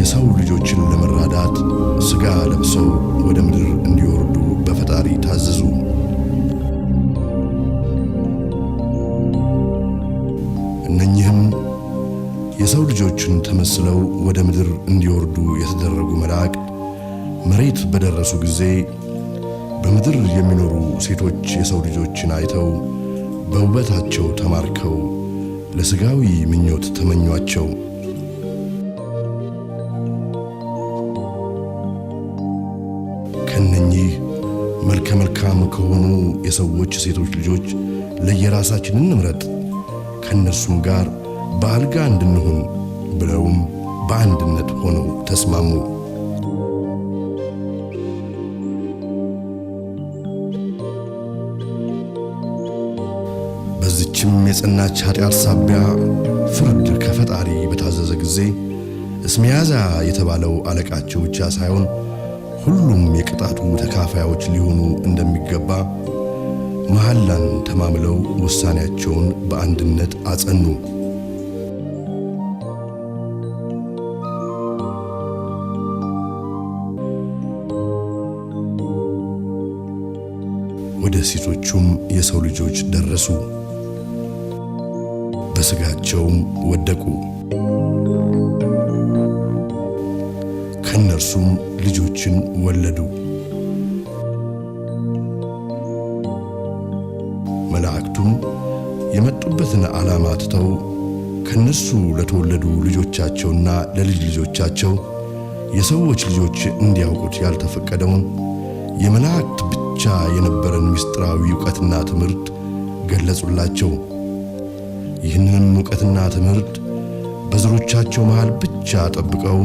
የሰው ልጆችን ለመራዳት ሥጋ ለብሰው ወደ ምድር እንዲወርዱ በፈጣሪ ታዘዙ። እነኚህም የሰው ልጆችን ተመስለው ወደ ምድር እንዲወርዱ የተደረጉ መላእክት መሬት በደረሱ ጊዜ በምድር የሚኖሩ ሴቶች የሰው ልጆችን አይተው በውበታቸው ተማርከው ለሥጋዊ ምኞት ተመኟቸው። ከነኚህ መልከ መልካም ከሆኑ የሰዎች ሴቶች ልጆች ለየራሳችን እንምረጥ፣ ከነርሱም ጋር በአልጋ እንድንሆን ብለውም በአንድነት ሆነው ተስማሙ። በዚችም የጸናች ኃጢአት ሳቢያ ፍርድ ከፈጣሪ በታዘዘ ጊዜ እስሚያዛ የተባለው አለቃቸው ብቻ ሳይሆን ሁሉም የቅጣቱ ተካፋዮች ሊሆኑ እንደሚገባ መሐላን ተማምለው ውሳኔያቸውን በአንድነት አጸኑ። ወደ ሴቶቹም የሰው ልጆች ደረሱ፣ በሥጋቸውም ወደቁ። ከነርሱም ልጆችን ወለዱ። መላእክቱም የመጡበትን ዓላማ ትተው ከነሱ ለተወለዱ ልጆቻቸውና ለልጅ ልጆቻቸው የሰዎች ልጆች እንዲያውቁት ያልተፈቀደውን የመላእክት ብቻ የነበረን ምስጢራዊ ዕውቀትና ትምህርት ገለጹላቸው። ይህንንም ዕውቀትና ትምህርት በዘሮቻቸው መሃል ብቻ ጠብቀው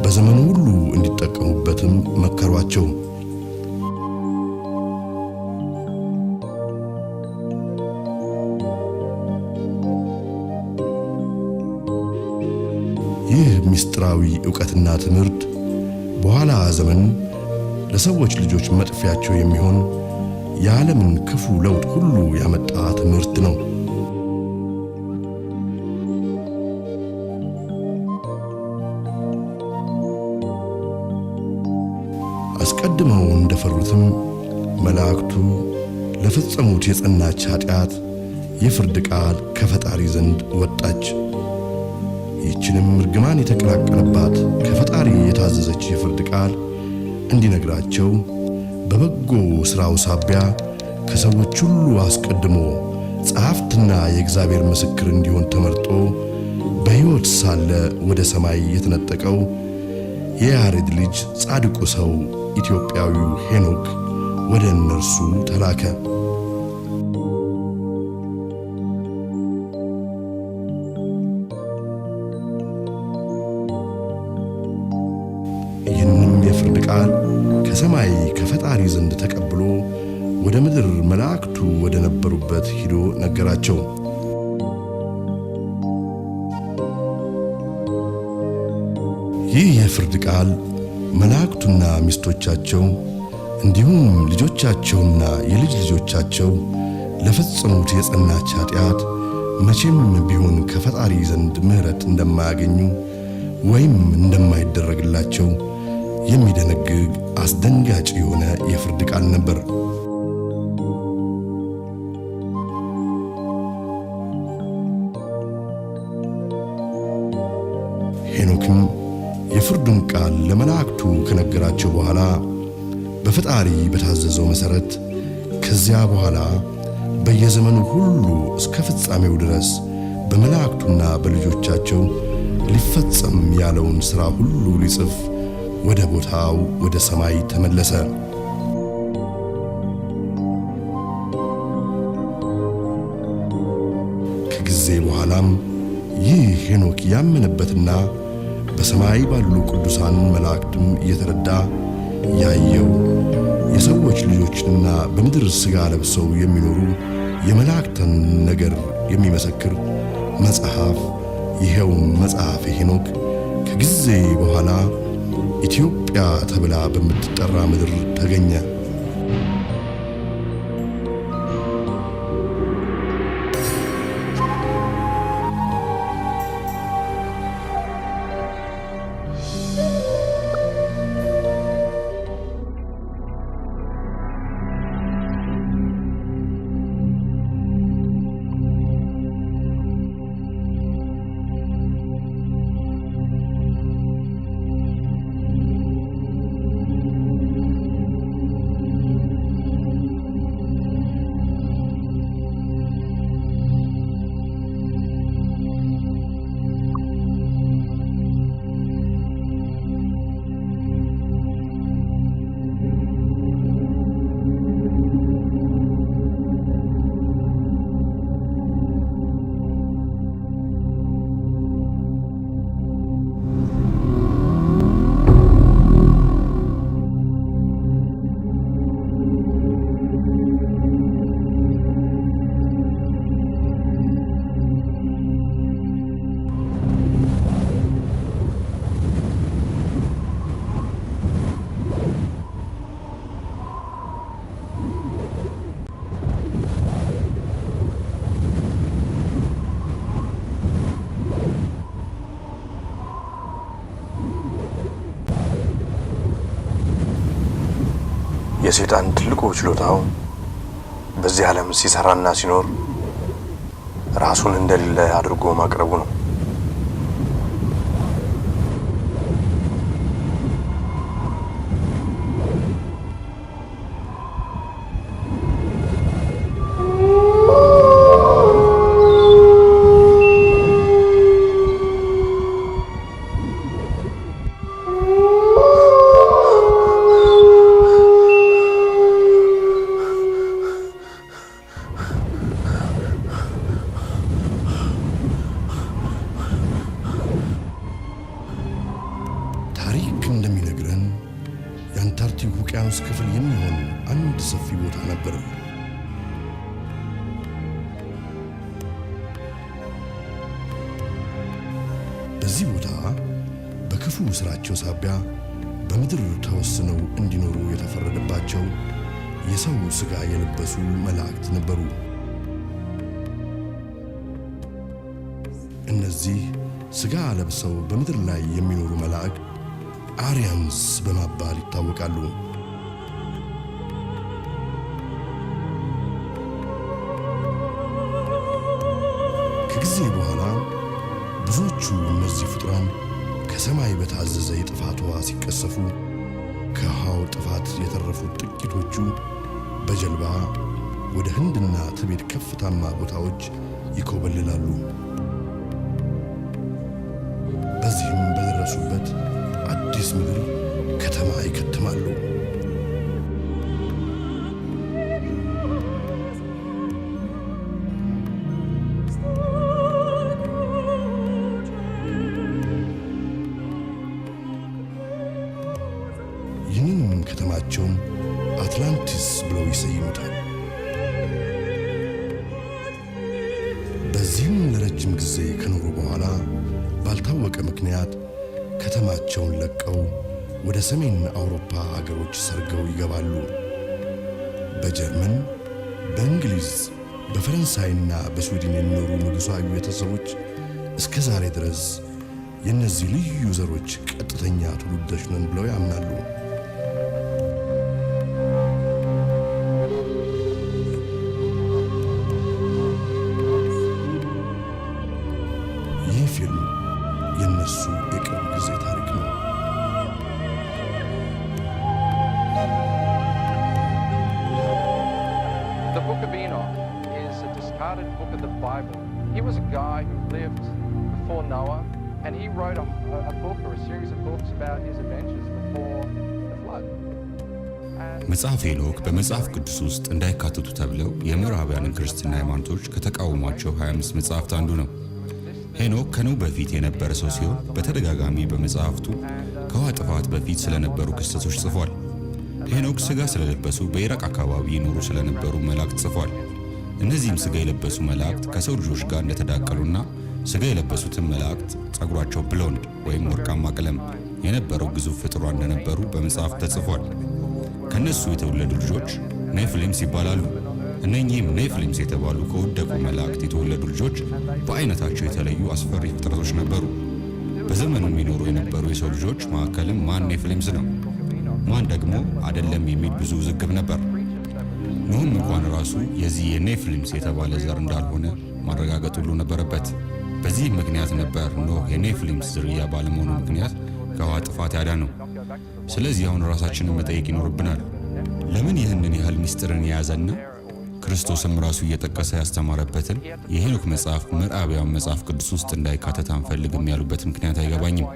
በዘመኑ ሁሉ እንዲጠቀሙበትም መከሯቸው። ይህ ምስጢራዊ ዕውቀትና ትምህርት በኋላ ዘመን ለሰዎች ልጆች መጥፊያቸው የሚሆን የዓለምን ክፉ ለውጥ ሁሉ ያመጣ ትምህርት ነው። አስቀድመው እንደፈሩትም መላእክቱ ለፈጸሙት የጸናች ኃጢአት የፍርድ ቃል ከፈጣሪ ዘንድ ወጣች። ይህችንም እርግማን የተቀላቀለባት ከፈጣሪ የታዘዘች የፍርድ ቃል እንዲነግራቸው በበጎ ሥራው ሳቢያ ከሰዎች ሁሉ አስቀድሞ ጸሐፍትና የእግዚአብሔር ምስክር እንዲሆን ተመርጦ በሕይወት ሳለ ወደ ሰማይ የተነጠቀው የያሬድ ልጅ ጻድቁ ሰው ኢትዮጵያዊው ሄኖክ ወደ እነርሱ ተላከ። ይህንም የፍርድ ቃል ከሰማይ ከፈጣሪ ዘንድ ተቀብሎ ወደ ምድር መላእክቱ ወደ ነበሩበት ሂዶ ነገራቸው። ይህ የፍርድ ቃል መላእክቱና ሚስቶቻቸው እንዲሁም ልጆቻቸውና የልጅ ልጆቻቸው ለፈጸሙት የጸናች ኃጢአት መቼም ቢሆን ከፈጣሪ ዘንድ ምሕረት እንደማያገኙ ወይም እንደማይደረግላቸው የሚደነግግ አስደንጋጭ የሆነ የፍርድ ቃል ነበር። ሄኖክም የፍርዱን ቃል ለመላእክቱ ከነገራቸው በኋላ በፈጣሪ በታዘዘው መሠረት ከዚያ በኋላ በየዘመኑ ሁሉ እስከ ፍጻሜው ድረስ በመላእክቱና በልጆቻቸው ሊፈጸም ያለውን ሥራ ሁሉ ሊጽፍ ወደ ቦታው ወደ ሰማይ ተመለሰ። ከጊዜ በኋላም ይህ ሄኖክ ያመነበትና በሰማይ ባሉ ቅዱሳን መላእክትም እየተረዳ ያየው የሰዎች ልጆችንና በምድር ሥጋ ለብሰው የሚኖሩ የመላእክትን ነገር የሚመሰክር መጽሐፍ፣ ይሄውም መጽሐፈ ሄኖክ ከጊዜ በኋላ ኢትዮጵያ ተብላ በምትጠራ ምድር ተገኘ። የሰይጣን ትልቁ ችሎታው በዚህ ዓለም ሲሰራና ሲኖር ራሱን እንደሌለ አድርጎ ማቅረቡ ነው። ታሪክ እንደሚነግረን የአንታርክቲክ ውቅያኖስ ክፍል የሚሆን አንድ ሰፊ ቦታ ነበር። በዚህ ቦታ በክፉ ስራቸው ሳቢያ በምድር ተወስነው እንዲኖሩ የተፈረደባቸው የሰው ሥጋ የለበሱ መላእክት ነበሩ። እነዚህ ሥጋ ለብሰው በምድር ላይ የሚኖሩ መላእክት አሪያንስ በመባል ይታወቃሉ። ከጊዜ በኋላ ብዙዎቹ እነዚህ ፍጡራን ከሰማይ በታዘዘ የጥፋት ውሃ ሲቀሰፉ፣ ከውሃው ጥፋት የተረፉት ጥቂቶቹ በጀልባ ወደ ህንድና ትቤት ከፍታማ ቦታዎች ይኮበልላሉ። በዚህም በደረሱበት አዲስ ምድር ከተማ ይከትማሉ። ይህንን ከተማቸውን አትላንቲስ ብለው ይሰይሙታል። በዚህም ለረጅም ጊዜ ከኖሩ በኋላ ባልታወቀ ምክንያት ከተማቸውን ለቀው ወደ ሰሜን አውሮፓ አገሮች ሰርገው ይገባሉ። በጀርመን፣ በእንግሊዝ፣ በፈረንሳይና በስዊድን የሚኖሩ ንጉሣዊ ቤተሰቦች እስከ ዛሬ ድረስ የእነዚህ ልዩ ዘሮች ቀጥተኛ ትውልዶች ነን ብለው ያምናሉ። ይህ ፊልም የእነሱ የቅርብ ጊዜ ታሪክ ነው። The Book of Enoch is a discarded book of the Bible. He was a guy who lived before Noah, and he wrote a book or a series of books about his adventures before the flood. መጽሐፈ ሄኖክ በመጽሐፍ ቅዱስ ውስጥ እንዳይካተቱ ተብለው የምዕራባውያን ክርስትና ሃይማኖቶች ከተቃወሟቸው 25 መጽሐፍት አንዱ ነው። ሄኖክ ከኖህ በፊት የነበረ ሰው ሲሆን በተደጋጋሚ በመጽሐፍቱ ከውሃ ጥፋት በፊት ስለነበሩ ክስተቶች ጽፏል። ሄኖክ ሥጋ ስለለበሱ በኢራቅ አካባቢ ይኖሩ ስለነበሩ መላእክት ጽፏል። እነዚህም ሥጋ የለበሱ መላእክት ከሰው ልጆች ጋር እንደተዳቀሉና ሥጋ የለበሱትን መላእክት ጸጉራቸው ብሎንድ ወይም ወርቃማ ቀለም የነበረው ግዙፍ ፍጥሯን እንደነበሩ በመጽሐፍ ተጽፏል። ከነሱ የተወለዱ ልጆች ኔፍሊምስ ይባላሉ። እነኚህም ኔፍሊምስ የተባሉ ከወደቁ መላእክት የተወለዱ ልጆች በአይነታቸው የተለዩ አስፈሪ ፍጥረቶች ነበሩ። በዘመኑ የሚኖሩ የነበሩ የሰው ልጆች መካከልም ማን ኔፍሊምስ ነው፣ ማን ደግሞ አይደለም የሚል ብዙ ውዝግብ ነበር። ኖህም እንኳን ራሱ የዚህ የኔፍሊምስ የተባለ ዘር እንዳልሆነ ማረጋገጥ ሁሉ ነበረበት። በዚህ ምክንያት ነበር ኖህ የኔፍሊምስ ዝርያ ባለመሆኑ ምክንያት ከውሃ ጥፋት ያዳነው። ስለዚህ አሁን ራሳችንን መጠየቅ ይኖርብናል። ለምን ይህንን ያህል ምስጢርን የያዘና ክርስቶስም ራሱ እየጠቀሰ ያስተማረበትን የሄኖክ መጽሐፍ ምዕራባውያን መጽሐፍ ቅዱስ ውስጥ እንዳይካተት አንፈልግም ያሉበት ምክንያት አይገባኝም።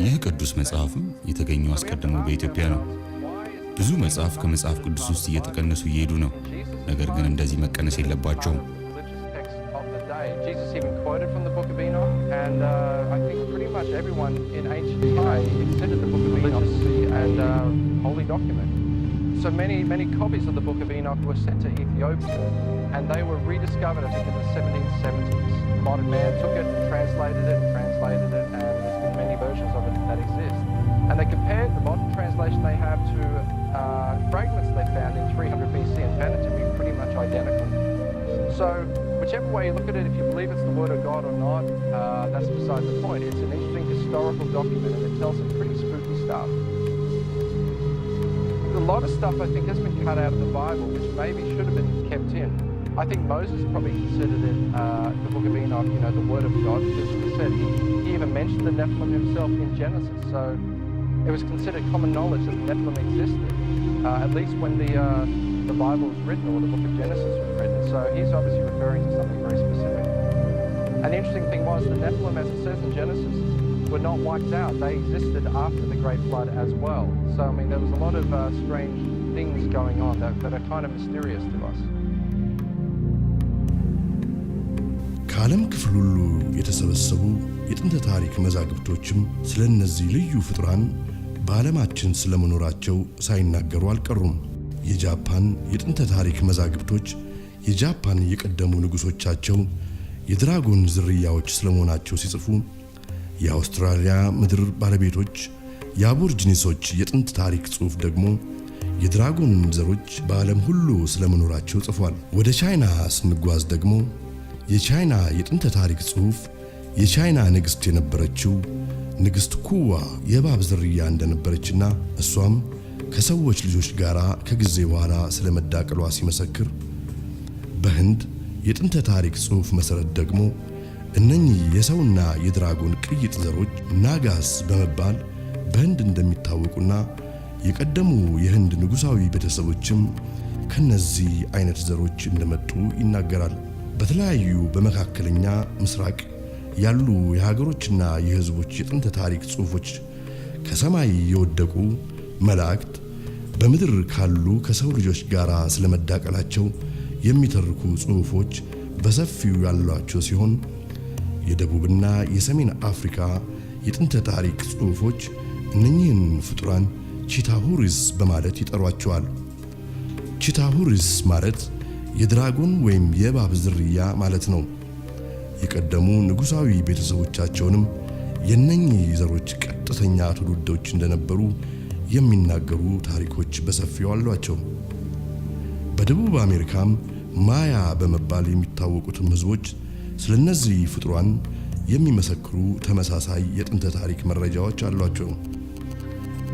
ይህ ቅዱስ መጽሐፍም የተገኘው አስቀድሞ በኢትዮጵያ ነው። ብዙ መጽሐፍ ከመጽሐፍ ቅዱስ ውስጥ እየተቀነሱ እየሄዱ ነው። ነገር ግን እንደዚህ መቀነስ የለባቸውም። Jesus even quoted from the Book of Enoch, and I think pretty much everyone in ancient Thai considered the Book of Enoch and holy document. So many copies of the Book of Enoch were sent to Ethiopia, and they were rediscovered, I think, in the 1770s. Modern man took it and translated it, and there's many versions of it that exist. And they compared the modern translation they have to fragments they found in 300 BC and found it to be pretty much identical. So whichever way you look at it, if you believe it's the Word of God or not, that's beside the point. It's an interesting historical document, and it tells some pretty spooky stuff. The lot of stuff, I think, has been cut out of the Bible, which maybe should have been kept in. I think Moses probably considered it the Book of Enoch, the Word of God, because he said he even mentioned the Nephilim himself in Genesis. So it was considered common knowledge that the Nephilim existed, at least when the Bible was written or the Book of Genesis was written. So he's obviously referring to something very specific. And the interesting thing was the Nephilim, as it says in Genesis, were not wiped out. They existed after the Great Flood as well. So, I mean, there was a lot of strange things going on that are kind of mysterious to us. ከዓለም ክፍል ሁሉ የተሰበሰቡ የጥንት ታሪክ መዛግብቶችም ስለ እነዚህ ልዩ ፍጡራን በዓለማችን ስለመኖራቸው ሳይናገሩ አልቀሩም። የጃፓን የጥንት ታሪክ መዛግብቶች የጃፓን የቀደሙ ንጉሶቻቸው የድራጎን ዝርያዎች ስለመሆናቸው ሲጽፉ፣ የአውስትራሊያ ምድር ባለቤቶች የአቦርጂኒሶች የጥንት ታሪክ ጽሑፍ ደግሞ የድራጎን ዘሮች በዓለም ሁሉ ስለመኖራቸው ጽፏል። ወደ ቻይና ስንጓዝ ደግሞ የቻይና የጥንት ታሪክ ጽሑፍ የቻይና ንግሥት የነበረችው ንግሥት ኩዋ የእባብ ዝርያ እንደነበረችና እሷም ከሰዎች ልጆች ጋር ከጊዜ በኋላ ስለመዳቀሏ ሲመሰክር፣ በህንድ የጥንት ታሪክ ጽሑፍ መሠረት ደግሞ እነኚህ የሰውና የድራጎን ቅይጥ ዘሮች ናጋስ በመባል በህንድ እንደሚታወቁና የቀደሙ የህንድ ንጉሣዊ ቤተሰቦችም ከነዚህ አይነት ዘሮች እንደመጡ ይናገራል። በተለያዩ በመካከለኛ ምስራቅ ያሉ የሀገሮችና የህዝቦች የጥንት ታሪክ ጽሑፎች ከሰማይ የወደቁ መላእክት በምድር ካሉ ከሰው ልጆች ጋር ስለመዳቀላቸው የሚተርኩ ጽሑፎች በሰፊው ያሏቸው ሲሆን የደቡብና የሰሜን አፍሪካ የጥንት ታሪክ ጽሑፎች እነኚህን ፍጡራን ቺታሁሪስ በማለት ይጠሯቸዋል። ቺታሁሪስ ማለት የድራጎን ወይም የእባብ ዝርያ ማለት ነው። የቀደሙ ንጉሣዊ ቤተሰቦቻቸውንም የእነኚህ ዘሮች ቀጥተኛ ትውልዶች እንደነበሩ የሚናገሩ ታሪኮች በሰፊው አሏቸው። በደቡብ አሜሪካም ማያ በመባል የሚታወቁትም ህዝቦች ስለነዚህ ፍጡራን የሚመሰክሩ ተመሳሳይ የጥንት ታሪክ መረጃዎች አሏቸው።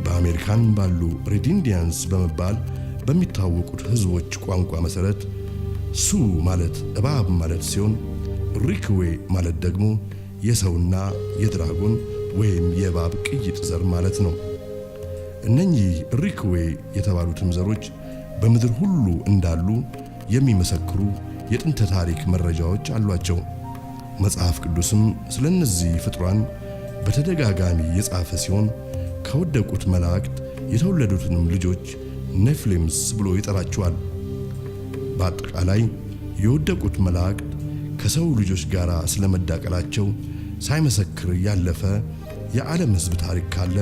በአሜሪካን ባሉ ሬድ ኢንዲያንስ በመባል በሚታወቁት ህዝቦች ቋንቋ መሠረት ሱ ማለት እባብ ማለት ሲሆን ሪክዌ ማለት ደግሞ የሰውና የድራጎን ወይም የእባብ ቅይጥ ዘር ማለት ነው። እነኚህ ሪክዌ የተባሉትም ዘሮች በምድር ሁሉ እንዳሉ የሚመሰክሩ የጥንት ታሪክ መረጃዎች አሏቸው። መጽሐፍ ቅዱስም ስለነዚህ ፍጡራን በተደጋጋሚ የጻፈ ሲሆን ከወደቁት መላእክት የተወለዱትንም ልጆች ኔፍሊምስ ብሎ ይጠራቸዋል። በአጠቃላይ የወደቁት መላእክት ከሰው ልጆች ጋር ስለመዳቀላቸው ሳይመሰክር ያለፈ የዓለም ሕዝብ ታሪክ ካለ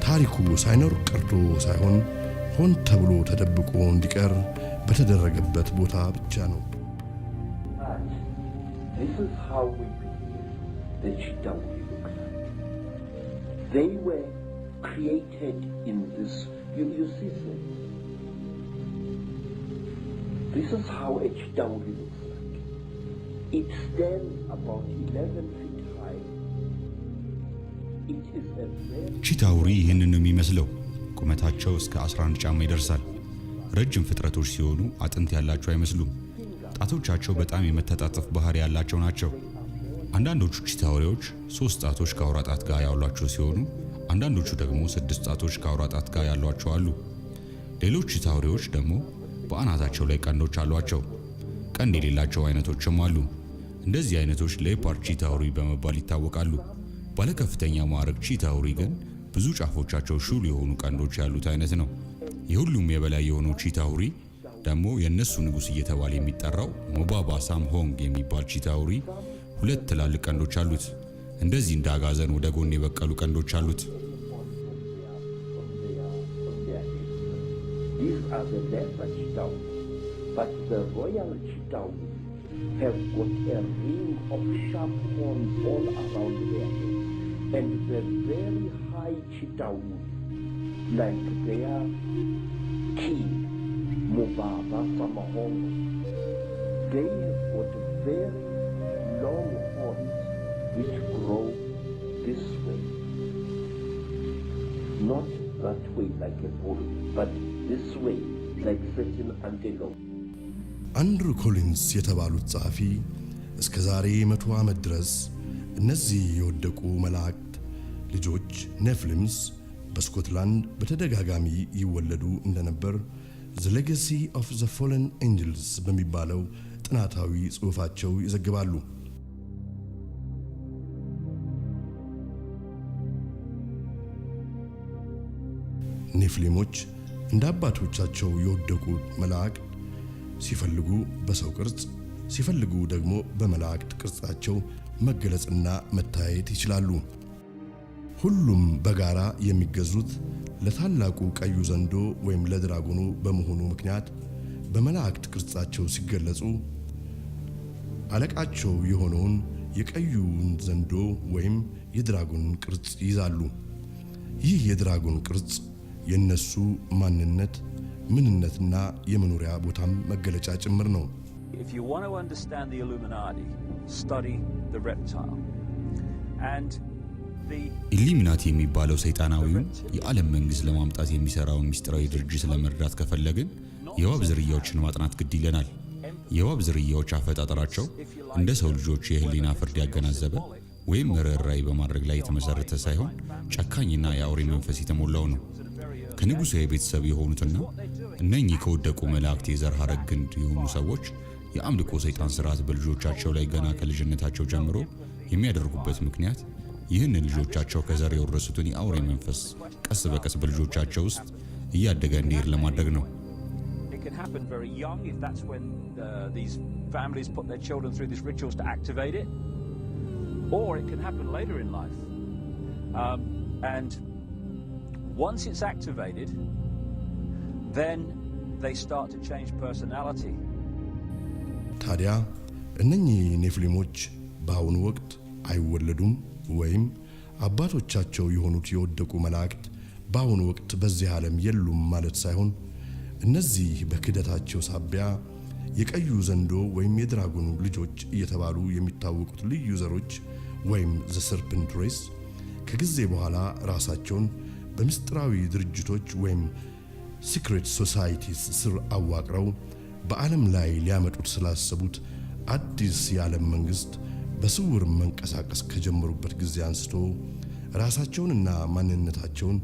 ታሪኩ ሳይኖር ቀርቶ ሳይሆን ሆን ተብሎ ተደብቆ እንዲቀር በተደረገበት ቦታ ብቻ ነው። This is how we believe the Chitauri look like. They were created in this. You see, sir? This is how a Chitauri looks like. It stands about 11 feet high. It is a very... ቺታውሪ ይህንን ነው የሚመስለው። ቁመታቸው እስከ 11 ጫማ ይደርሳል። ረጅም ፍጥረቶች ሲሆኑ አጥንት ያላቸው አይመስሉም። ጣቶቻቸው በጣም የመተጣጠፍ ባህሪ ያላቸው ናቸው። አንዳንዶቹ ቺታውሪዎች 3 ጣቶች ከአውራ ጣት ጋር ያሏቸው ሲሆኑ አንዳንዶቹ ደግሞ 6 ጣቶች ከአውራ ጣት ጋር ያሏቸው አሉ። ሌሎች ቺታውሪዎች ደግሞ በአናታቸው ላይ ቀንዶች አሏቸው። ቀንድ የሌላቸው አይነቶችም አሉ። እንደዚህ አይነቶች ሌፓርድ ቺታውሪ በመባል ይታወቃሉ። ባለከፍተኛ ማዕረግ ቺታውሪ ግን ብዙ ጫፎቻቸው ሹል የሆኑ ቀንዶች ያሉት አይነት ነው። የሁሉም የበላይ የሆነው ቺታውሪ ደግሞ የነሱ ንጉስ እየተባለ የሚጠራው ሞባባ ሳምሆንግ የሚባል ቺታውሪ 2 ትላልቅ ቀንዶች አሉት። እንደዚህ እንደ አጋዘን ወደ ጎን የበቀሉ ቀንዶች አሉት። These are the lesser Chitauri, but the royal Chitauri have got a ring of sharp horns all around their head, and the very high Chitauri, like their king, Mubaba Samahong, they have got very long horns which grow this way, not that way like a bull, but this way like certain antelope. አንድሩ ኮሊንስ የተባሉት ጸሐፊ እስከ ዛሬ 100 ዓመት ድረስ እነዚህ የወደቁ መላእክት ልጆች ኔፍሊምስ በስኮትላንድ በተደጋጋሚ ይወለዱ እንደነበር The Legacy of the Fallen Angels በሚባለው ጥናታዊ ጽሑፋቸው ይዘግባሉ። ኔፍሊሞች እንደ አባቶቻቸው የወደቁ መላእክት ሲፈልጉ በሰው ቅርጽ ሲፈልጉ ደግሞ በመላእክት ቅርጻቸው መገለጽና መታየት ይችላሉ። ሁሉም በጋራ የሚገዙት ለታላቁ ቀዩ ዘንዶ ወይም ለድራጎኑ በመሆኑ ምክንያት በመላእክት ቅርጻቸው ሲገለጹ አለቃቸው የሆነውን የቀዩን ዘንዶ ወይም የድራጎን ቅርጽ ይዛሉ። ይህ የድራጎን ቅርጽ የነሱ ማንነት ምንነትና የመኖሪያ ቦታም መገለጫ ጭምር ነው። If you want to understand the Illuminati, study the reptile. And the ኢሉሚናቲ የሚባለው ሰይጣናዊውን የዓለም መንግሥት ለማምጣት የሚሰራውን ምስጢራዊ ድርጅት ለመረዳት ከፈለግን የእባብ ዝርያዎችን ማጥናት ግድ ይለናል። የእባብ ዝርያዎች አፈጣጠራቸው እንደ ሰው ልጆች የህሊና ፍርድ ያገናዘበ ወይም ርኅራኄ በማድረግ ላይ የተመሰረተ ሳይሆን ጨካኝና የአውሬ መንፈስ የተሞላው ነው። ከንጉሣዊ ቤተሰብ የሆኑትና እነኚህ ከወደቁ መላእክት የዘር ሐረግ ግንድ የሆኑ ሰዎች የአምልኮ ሰይጣን ሥርዓት በልጆቻቸው ላይ ገና ከልጅነታቸው ጀምሮ የሚያደርጉበት ምክንያት ይህንን ልጆቻቸው ከዘር የወረሱትን የአውሬ መንፈስ ቀስ በቀስ በልጆቻቸው ውስጥ እያደገ እንዲሄድ ለማድረግ ነው። it can happen very young if that's when these families put their children through these rituals to activate it, or it can happen later in life. And once it's activated, then they start to change personality. ታዲያ እነኚህ ኔፍሊሞች በአሁኑ ወቅት አይወለዱም ወይም አባቶቻቸው የሆኑት የወደቁ መላእክት በአሁኑ ወቅት በዚህ ዓለም የሉም ማለት ሳይሆን እነዚህ በክደታቸው ሳቢያ የቀዩ ዘንዶ ወይም የድራጎኑ ልጆች እየተባሉ የሚታወቁት ልዩ ዘሮች ወይም the serpent race ከጊዜ በኋላ ራሳቸውን በምስጢራዊ ድርጅቶች ወይም secret societies ስር አዋቅረው በዓለም ላይ ሊያመጡት ስላሰቡት አዲስ የዓለም መንግሥት በስውር መንቀሳቀስ ከጀመሩበት ጊዜ አንስቶ ራሳቸውንና ማንነታቸውን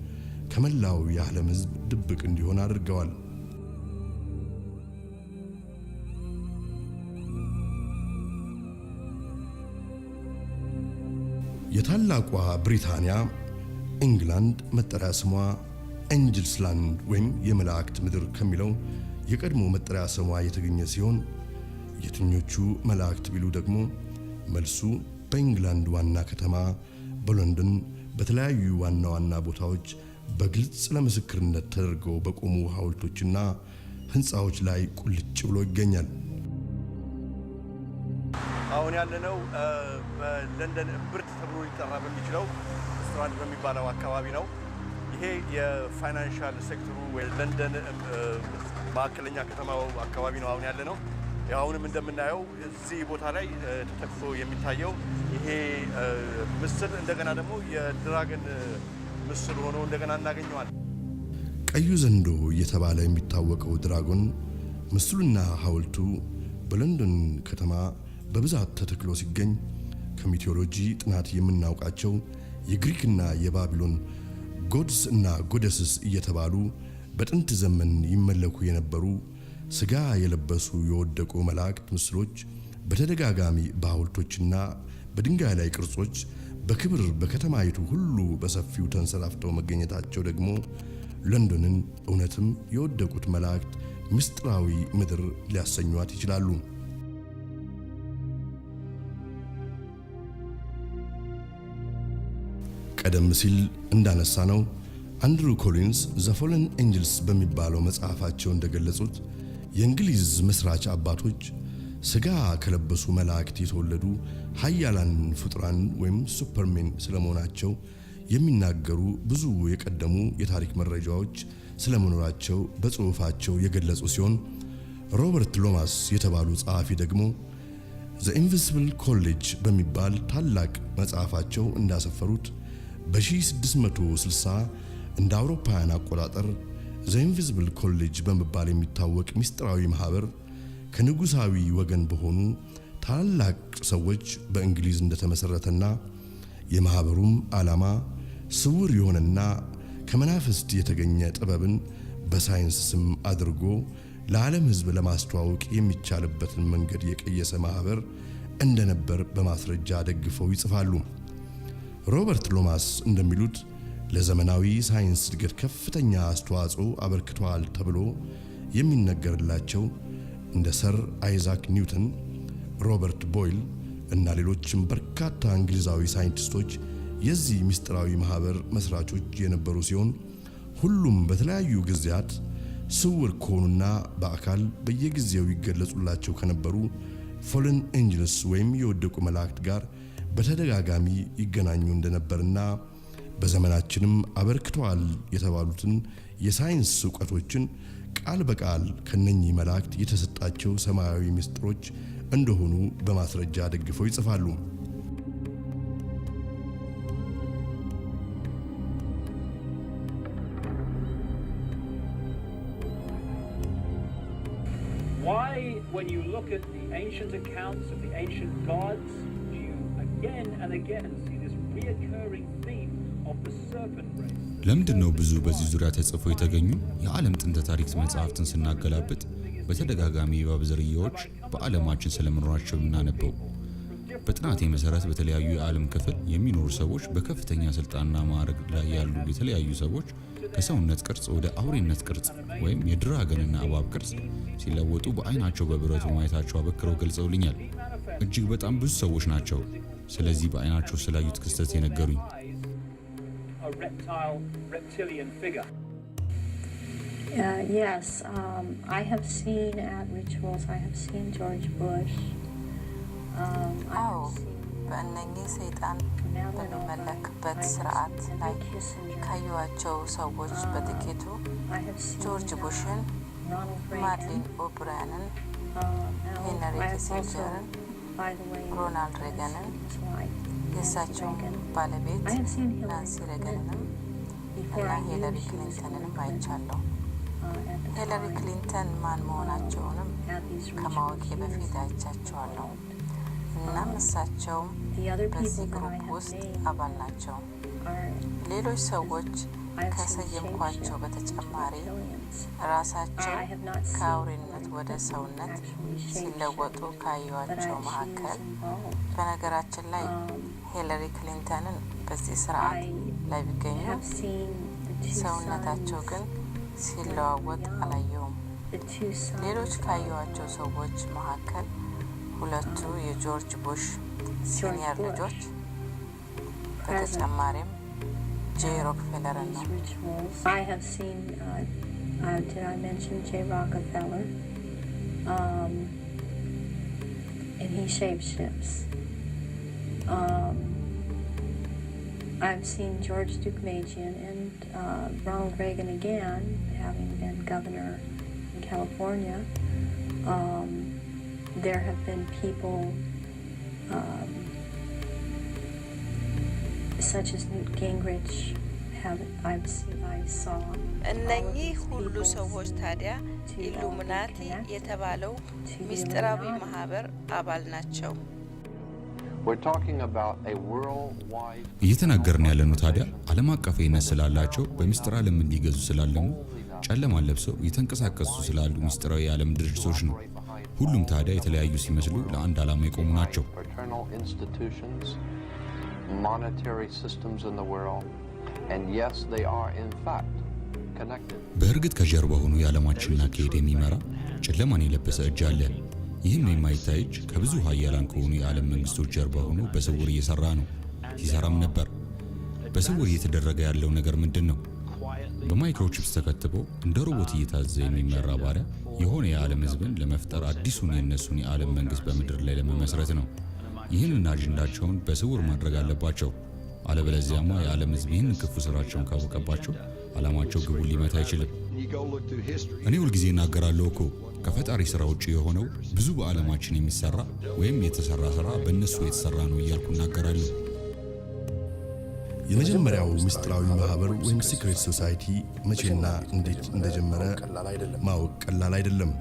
ከመላው የዓለም ሕዝብ ድብቅ እንዲሆን አድርገዋል። የታላቋ ብሪታንያ ኢንግላንድ መጠሪያ ስሟ ኤንጅልስ ላንድ ወይም የመላእክት ምድር ከሚለው የቀድሞ መጠሪያ ስሟ የተገኘ ሲሆን የትኞቹ መላእክት ቢሉ ደግሞ መልሱ በኢንግላንድ ዋና ከተማ በሎንዶን በተለያዩ ዋና ዋና ቦታዎች በግልጽ ለምስክርነት ተደርገው በቆሙ ሐውልቶችና ሕንጻዎች ላይ ቁልጭ ብሎ ይገኛል። አሁን ያለነው በለንደን እምብርት ተብሎ ሊጠራ በሚችለው ስትራንድ በሚባለው አካባቢ ነው። ይሄ የፋይናንሻል ሴክተሩ ወይ ለንደን ማዕከለኛ ከተማው አካባቢ ነው አሁን ያለነው። አሁንም እንደምናየው እዚህ ቦታ ላይ ተተክሎ የሚታየው ይሄ ምስል እንደገና ደግሞ የድራገን ምስል ሆኖ እንደገና እናገኘዋለን። ቀዩ ዘንዶ እየተባለ የሚታወቀው ድራጎን ምስሉና ሐውልቱ በለንደን ከተማ በብዛት ተተክሎ ሲገኝ ከሚቲዮሎጂ ጥናት የምናውቃቸው የግሪክና የባቢሎን ጎድስ እና ጎደስስ እየተባሉ በጥንት ዘመን ይመለኩ የነበሩ ስጋ የለበሱ የወደቁ መላእክት ምስሎች በተደጋጋሚ በሐውልቶችና በድንጋይ ላይ ቅርጾች በክብር በከተማይቱ ሁሉ በሰፊው ተንሰራፍተው መገኘታቸው ደግሞ ለንደንን እውነትም የወደቁት መላእክት ምስጢራዊ ምድር ሊያሰኟት ይችላሉ። ቀደም ሲል እንዳነሳ ነው አንድሩ ኮሊንስ ዘ ፎለን ኤንጅልስ በሚባለው መጽሐፋቸው እንደገለጹት የእንግሊዝ መስራች አባቶች ስጋ ከለበሱ መላእክት የተወለዱ ኃያላን ፍጡራን ወይም ሱፐርሜን ስለመሆናቸው የሚናገሩ ብዙ የቀደሙ የታሪክ መረጃዎች ስለመኖራቸው በጽሑፋቸው የገለጹ ሲሆን ሮበርት ሎማስ የተባሉ ጸሐፊ ደግሞ ዘ ኢንቪዚብል ኮሌጅ በሚባል ታላቅ መጽሐፋቸው እንዳሰፈሩት በ1660 እንደ አውሮፓውያን አቆጣጠር ዘ ኢንቪዚብል ኮሌጅ በመባል የሚታወቅ ሚስጥራዊ ማህበር ከንጉሳዊ ወገን በሆኑ ታላላቅ ሰዎች በእንግሊዝ እንደተመሰረተና የማህበሩም ዓላማ ስውር የሆነና ከመናፍስት የተገኘ ጥበብን በሳይንስ ስም አድርጎ ለዓለም ሕዝብ ለማስተዋወቅ የሚቻልበትን መንገድ የቀየሰ ማህበር እንደነበር በማስረጃ ደግፈው ይጽፋሉ። ሮበርት ሎማስ እንደሚሉት ለዘመናዊ ሳይንስ እድገት ከፍተኛ አስተዋጽኦ አበርክተዋል ተብሎ የሚነገርላቸው እንደ ሰር አይዛክ ኒውተን፣ ሮበርት ቦይል እና ሌሎችም በርካታ እንግሊዛዊ ሳይንቲስቶች የዚህ ምስጢራዊ ማህበር መስራቾች የነበሩ ሲሆን ሁሉም በተለያዩ ጊዜያት ስውር ከሆኑና በአካል በየጊዜው ይገለጹላቸው ከነበሩ ፎለን ኤንጅልስ ወይም የወደቁ መላእክት ጋር በተደጋጋሚ ይገናኙ እንደነበርና በዘመናችንም አበርክተዋል የተባሉትን የሳይንስ ዕውቀቶችን ቃል በቃል ከነኚህ መላእክት የተሰጣቸው ሰማያዊ ምስጢሮች እንደሆኑ በማስረጃ ደግፈው ይጽፋሉ። Why, when you look at the ancient accounts of the ancient gods, do you again and again see this reoccurring theme of the serpent race? ለምንድነው ብዙ በዚህ ዙሪያ ተጽፎ የተገኙ የዓለም ጥንተ ታሪክ መጽሐፍትን ስናገላብጥ በተደጋጋሚ የእባብ ዝርያዎች በዓለማችን ስለመኖራቸው የምናነበው? በጥናቴ መሰረት በተለያዩ የዓለም ክፍል የሚኖሩ ሰዎች በከፍተኛ ስልጣንና ማዕረግ ላይ ያሉ የተለያዩ ሰዎች ከሰውነት ቅርጽ ወደ አውሬነት ቅርጽ ወይም የድራገንና እባብ ቅርጽ ሲለወጡ በአይናቸው በብረቱ ማየታቸው አበክረው ገልጸውልኛል። እጅግ በጣም ብዙ ሰዎች ናቸው ስለዚህ በአይናቸው ስላዩት ክስተት የነገሩኝ። Yes, I have seen at rituals, I have seen George Bush. በእነኚህ ሰይጣን በሚመለክበት ስርዓት ላይ ካዩዋቸው ሰዎች በጥቂቱ ጆርጅ ቡሽን፣ ማድሊን ኦብራያንን፣ ሄንሪ ኪሲንጀርን፣ ሮናልድ ሬገንን፣ የእሳቸው ባለቤት ናንሲ ሬገንንም እና ሂለሪ ክሊንተንንም አይቻለሁ። ሂለሪ ክሊንተን ማን መሆናቸውንም ከማወቄ በፊት አይቻቸዋለሁ። እናም እሳቸውም በዚህ ግሩፕ ውስጥ አባል ናቸው። ሌሎች ሰዎች ከሰየምኳቸው በተጨማሪ ራሳቸው ከአውሬነት ወደ ሰውነት ሲለወጡ ካዩዋቸው መካከል በነገራችን ላይ ሂለሪ ክሊንተንን በዚህ ስርዓት ላይ ቢገኙ ሰውነታቸው ግን ሲለዋወጥ አላየውም። ሌሎች ካዩዋቸው ሰዎች መካከል ሁለቱ የጆርጅ ቡሽ ሲኒየር ልጆች በተጨማሪም ጄ ሮክፌለርን ነው። I have seen, did I mention J. Rockefeller? And he shapeshifts. I've seen George Deukmejian and Ronald Reagan again, having been governor in California. There have been people such as Newt Gingrich. I saw. እነኚህ ሁሉ ሰዎች ታዲያ ኢሉሚናቲ የተባለው ሚስጥራዊ ማህበር አባል ናቸው። እየተናገርን ያለነው ታዲያ ዓለም አቀፋዊነት ስላላቸው በሚስጥር ዓለም እንዲገዙ ስላለሙ ጨለማ ለብሰው እየተንቀሳቀሱ ስላሉ ሚስጥራዊ የዓለም ድርጅቶች ነው። ሁሉም ታዲያ የተለያዩ ሲመስሉ ለአንድ ዓላማ የቆሙ ናቸው። በእርግጥ ከጀርባ ሆኖ የዓለማችንን አካሄድ የሚመራ ጨለማን የለበሰ እጅ አለ። ይህም የማይታይ እጅ ከብዙ ኃያላን ከሆኑ የዓለም መንግስቶች ጀርባ ሆኖ በስውር እየሰራ ነው፣ ሲሰራም ነበር። በስውር እየተደረገ ያለው ነገር ምንድን ነው? በማይክሮቺፕስ ተከትቦ እንደ ሮቦት እየታዘዘ የሚመራ ባሪያ የሆነ የዓለም ህዝብን ለመፍጠር አዲሱን የነሱን የዓለም መንግስት በምድር ላይ ለመመስረት ነው። ይህንን አጀንዳቸውን በስውር ማድረግ አለባቸው። አለበለዚያማ የዓለም ህዝብ ይህንን ክፉ ስራቸውን ካወቀባቸው ዓላማቸው ግቡን ሊመታ አይችልም። እኔ ሁልጊዜ እናገራለሁ እኮ ከፈጣሪ ስራ ውጪ የሆነው ብዙ በዓለማችን የሚሰራ ወይም የተሰራ ስራ በእነሱ የተሰራ ነው እያልኩ እናገራለሁ። የመጀመሪያው ምስጢራዊ ማህበር ወይም ሲክሬት ሶሳይቲ መቼና እንዴት እንደጀመረ ማወቅ ቀላል አይደለም።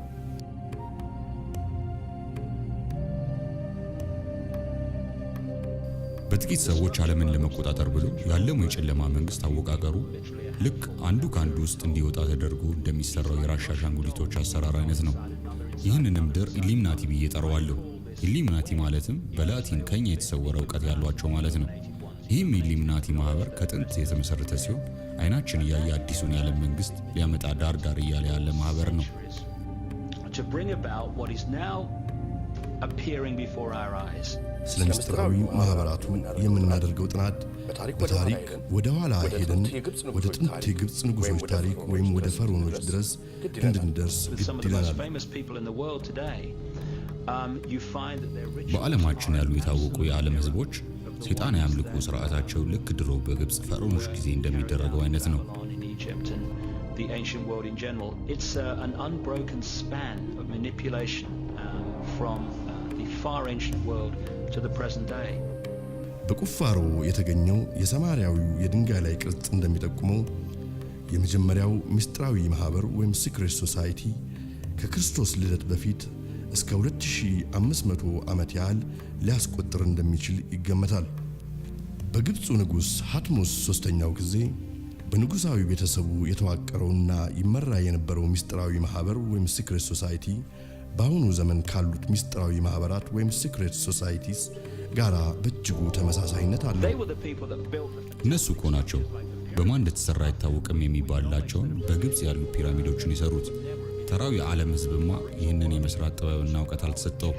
በጥቂት ሰዎች ዓለምን ለመቆጣጠር ብሎ ያለሙ የጨለማ መንግስት አወቃቀሩ ልክ አንዱ ካንዱ ውስጥ እንዲወጣ ተደርጎ እንደሚሰራው የራሻ አሻንጉሊቶች አሰራር አይነት ነው። ይህንንም ድር ኢሉሚናቲ ብዬ ጠራዋለሁ። ኢሉሚናቲ ማለትም በላቲን ከኛ የተሰወረ ዕውቀት ያሏቸው ማለት ነው። ይህም ኢሉሚናቲ ማህበር ከጥንት የተመሰረተ ሲሆን አይናችን እያየ አዲሱን የዓለም መንግስት ሊያመጣ ዳር ዳር እያለ ያለ ማህበር ነው። ስለ ምስጢራዊ ማህበራቱ የምናደርገው ጥናት በታሪክ ወደ ኋላ ሄደን ወደ ጥንት የግብፅ ንጉሶች ታሪክ ወይም ወደ ፈርዖኖች ድረስ እንድንደርስ ግድ ይለናል። በዓለማችን ያሉ የታወቁ የዓለም ህዝቦች ሰይጣን ያምልኩ ስርዓታቸው ልክ ድሮ በግብፅ ፈርዖኖች ጊዜ እንደሚደረገው አይነት ነው። The ancient world in general, it's an unbroken span of manipulation from the far ancient world to the present day. በቁፋሮ የተገኘው የሰማርያዊው የድንጋይ ላይ ቅርጽ እንደሚጠቁመው የመጀመሪያው ምስጢራዊ ማህበር ወይም ሲክሬት ሶሳይቲ ከክርስቶስ ልደት በፊት እስከ 2500 ዓመት ያህል ሊያስቆጥር እንደሚችል ይገመታል። በግብፁ ንጉስ ሐትሙስ ሶስተኛው ጊዜ በንጉሳዊ ቤተሰቡ የተዋቀረውና ይመራ የነበረው ምስጢራዊ ማህበር ወይም ሲክሬት ሶሳይቲ በአሁኑ ዘመን ካሉት ምስጢራዊ ማህበራት ወይም ሲክሬት ሶሳይቲስ ጋራ በእጅጉ ተመሳሳይነት አለው። እነሱ እኮ ናቸው በማን እንደተሰራ አይታወቅም የሚባልላቸውን በግብፅ ያሉ ፒራሚዶችን የሰሩት። ተራው የዓለም ህዝብማ ይህንን የመስራት ጥበብና ዕውቀት አልተሰጠውም።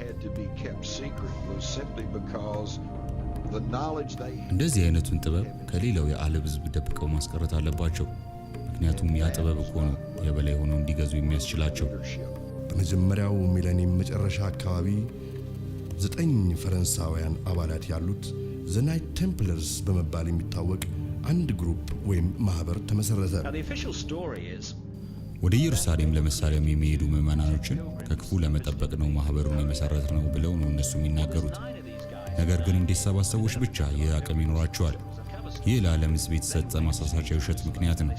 እንደዚህ አይነቱን ጥበብ ከሌላው የዓለም ህዝብ ደብቀው ማስቀረት አለባቸው። ምክንያቱም ያ ጥበብ እኮ ነው የበላይ ሆነው እንዲገዙ የሚያስችላቸው። በመጀመሪያው ሚሌኒየም መጨረሻ አካባቢ 9 ፈረንሳውያን አባላት ያሉት ዘ ናይት ቴምፕለርስ በመባል የሚታወቅ አንድ ግሩፕ ወይም ማህበር ተመሰረተ። ወደ ኢየሩሳሌም ለመሳለም የሚሄዱ ምዕመናኖችን ከክፉ ለመጠበቅ ነው ማህበሩን የመሰረት ነው ብለው ነው እነሱ የሚናገሩት። ነገር ግን እንዴት ሰባት ሰዎች ብቻ ይህ አቅም ይኖራቸዋል? ይህ ለዓለም ህዝብ የተሰጠ ማሳሳቻ የውሸት ምክንያት ነው።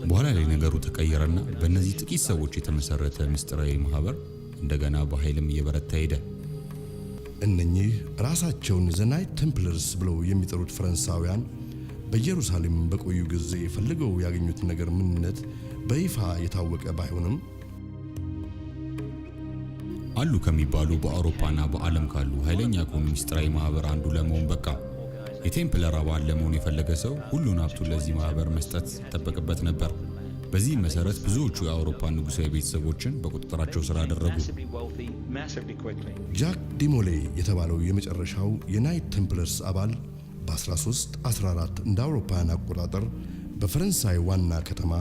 በኋላ ላይ ነገሩ ተቀየረና በእነዚህ ጥቂት ሰዎች የተመሰረተ ምስጢራዊ ማህበር እንደገና በኃይልም እየበረታ ሄደ። እነኚህ ራሳቸውን ዘ ናይት ቴምፕለርስ ብለው የሚጠሩት ፈረንሳውያን በኢየሩሳሌም በቆዩ ጊዜ ፈልገው ያገኙት ነገር ምንነት በይፋ የታወቀ ባይሆንም አሉ ከሚባሉ በአውሮፓና በዓለም ካሉ ኃይለኛ ከሆኑ ምስጢራዊ ማህበር አንዱ ለመሆን በቃ። የቴምፕለር አባል ለመሆን የፈለገ ሰው ሁሉን ሀብቱን ለዚህ ማህበር መስጠት ይጠበቅበት ነበር። በዚህ መሰረት ብዙዎቹ የአውሮፓ ንጉሳዊ ቤተሰቦችን በቁጥጥራቸው ስር አደረጉ። ጃክ ዲሞሌ የተባለው የመጨረሻው የናይት ቴምፕለርስ አባል በ1314 እንደ አውሮፓውያን አቆጣጠር በፈረንሳይ ዋና ከተማ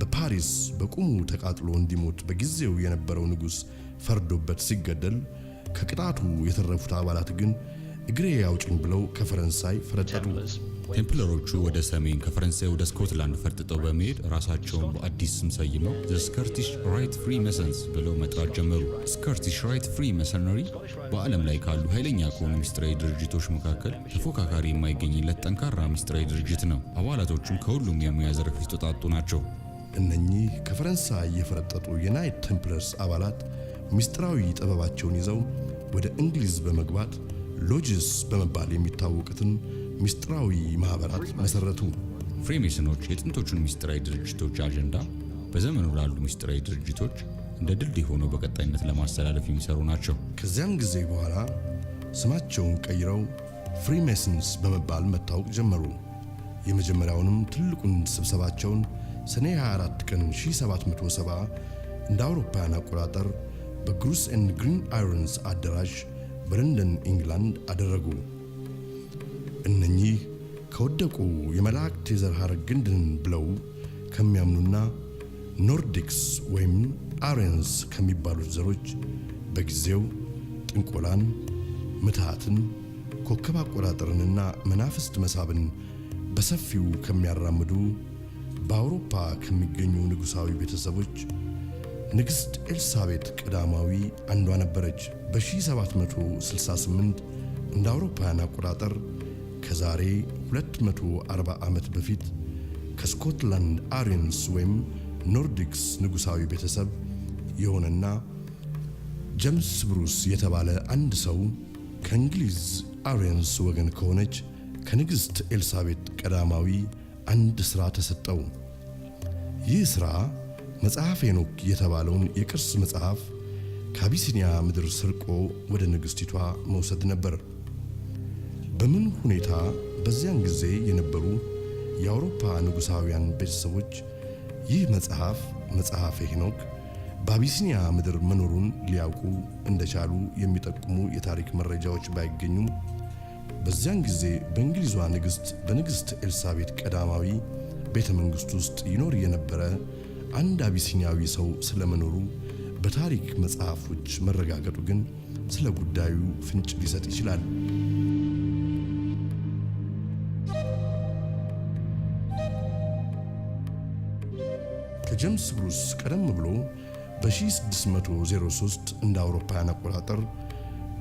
በፓሪስ በቁሙ ተቃጥሎ እንዲሞት በጊዜው የነበረው ንጉስ ፈርዶበት ሲገደል፣ ከቅጣቱ የተረፉት አባላት ግን እግሬ ያውጭኝ ብለው ከፈረንሳይ ፈረጠጡ። ቴምፕለሮቹ ወደ ሰሜን ከፈረንሳይ ወደ ስኮትላንድ ፈርጥጠው በመሄድ ራሳቸውን በአዲስ ስም ሰይመው ዘ ስኮቲሽ ራይት ፍሪ መሰንስ ብለው መጥራት ጀመሩ። ስኮቲሽ ራይት ፍሪ መሰነሪ በዓለም ላይ ካሉ ኃይለኛ ከሆኑ ምስጢራዊ ድርጅቶች መካከል ተፎካካሪ የማይገኝለት ጠንካራ ምስጢራዊ ድርጅት ነው። አባላቶቹም ከሁሉም የሙያ ዘርፍ የተውጣጡ ናቸው። እነኚህ ከፈረንሳይ የፈረጠጡ የናይት ቴምፕለርስ አባላት ምስጢራዊ ጥበባቸውን ይዘው ወደ እንግሊዝ በመግባት ሎጅስ በመባል የሚታወቁትን ምስጢራዊ ማህበራት መሰረቱ። ፍሪሜሰኖች የጥንቶቹን ምስጢራዊ ድርጅቶች አጀንዳ በዘመኑ ላሉ ምስጢራዊ ድርጅቶች እንደ ድልድይ ሆኖ በቀጣይነት ለማስተላለፍ የሚሰሩ ናቸው። ከዚያም ጊዜ በኋላ ስማቸውን ቀይረው ፍሪሜሰንስ በመባል መታወቅ ጀመሩ። የመጀመሪያውንም ትልቁን ስብሰባቸውን ሰኔ 24 ቀን 1770 እንደ አውሮፓውያን አቆጣጠር በግሩስ ኤንድ ግሪን አይረንስ አዳራሽ በለንደን ኢንግላንድ አደረጉ። እነኚህ ከወደቁ የመላእክት የዘር ሐረግ ግንድን ብለው ከሚያምኑና ኖርዲክስ ወይም አሪያንስ ከሚባሉት ዘሮች በጊዜው ጥንቆላን፣ ምትሃትን፣ ኮከብ አቆጣጠርንና መናፍስት መሳብን በሰፊው ከሚያራምዱ በአውሮፓ ከሚገኙ ንጉሳዊ ቤተሰቦች ንግሥት ኤልሳቤጥ ቀዳማዊ አንዷ ነበረች። በ1768 እንደ አውሮፓውያን አቆጣጠር ከዛሬ 240 ዓመት በፊት ከስኮትላንድ አሪየንስ ወይም ኖርዲክስ ንጉሳዊ ቤተሰብ የሆነና ጄምስ ብሩስ የተባለ አንድ ሰው ከእንግሊዝ አሪየንስ ወገን ከሆነች ከንግሥት ኤልሳቤጥ ቀዳማዊ አንድ ሥራ ተሰጠው። ይህ ሥራ መጽሐፈ ሄኖክ የተባለውን የቅርስ መጽሐፍ ከአቢሲኒያ ምድር ሰርቆ ወደ ንግሥቲቷ መውሰድ ነበር። በምን ሁኔታ በዚያን ጊዜ የነበሩ የአውሮፓ ንጉሳውያን ቤተሰቦች ይህ መጽሐፈ ሄኖክ በአቢሲኒያ ምድር መኖሩን ሊያውቁ እንደቻሉ የሚጠቁሙ የታሪክ መረጃዎች ባይገኙም በዚያን ጊዜ በእንግሊዟ በንግሥት ኤልሳቤጥ ቀዳማዊ ቤተ መንግሥት ውስጥ ይኖር የነበረ አንድ አቢሲኒያዊ ሰው ስለመኖሩ በታሪክ መጽሐፎች መረጋገጡ ግን ስለ ጉዳዩ ፍንጭ ሊሰጥ ይችላል። ከጄምስ ብሩስ ቀደም ብሎ በ1603 እንደ አውሮፓውያን አቆጣጠር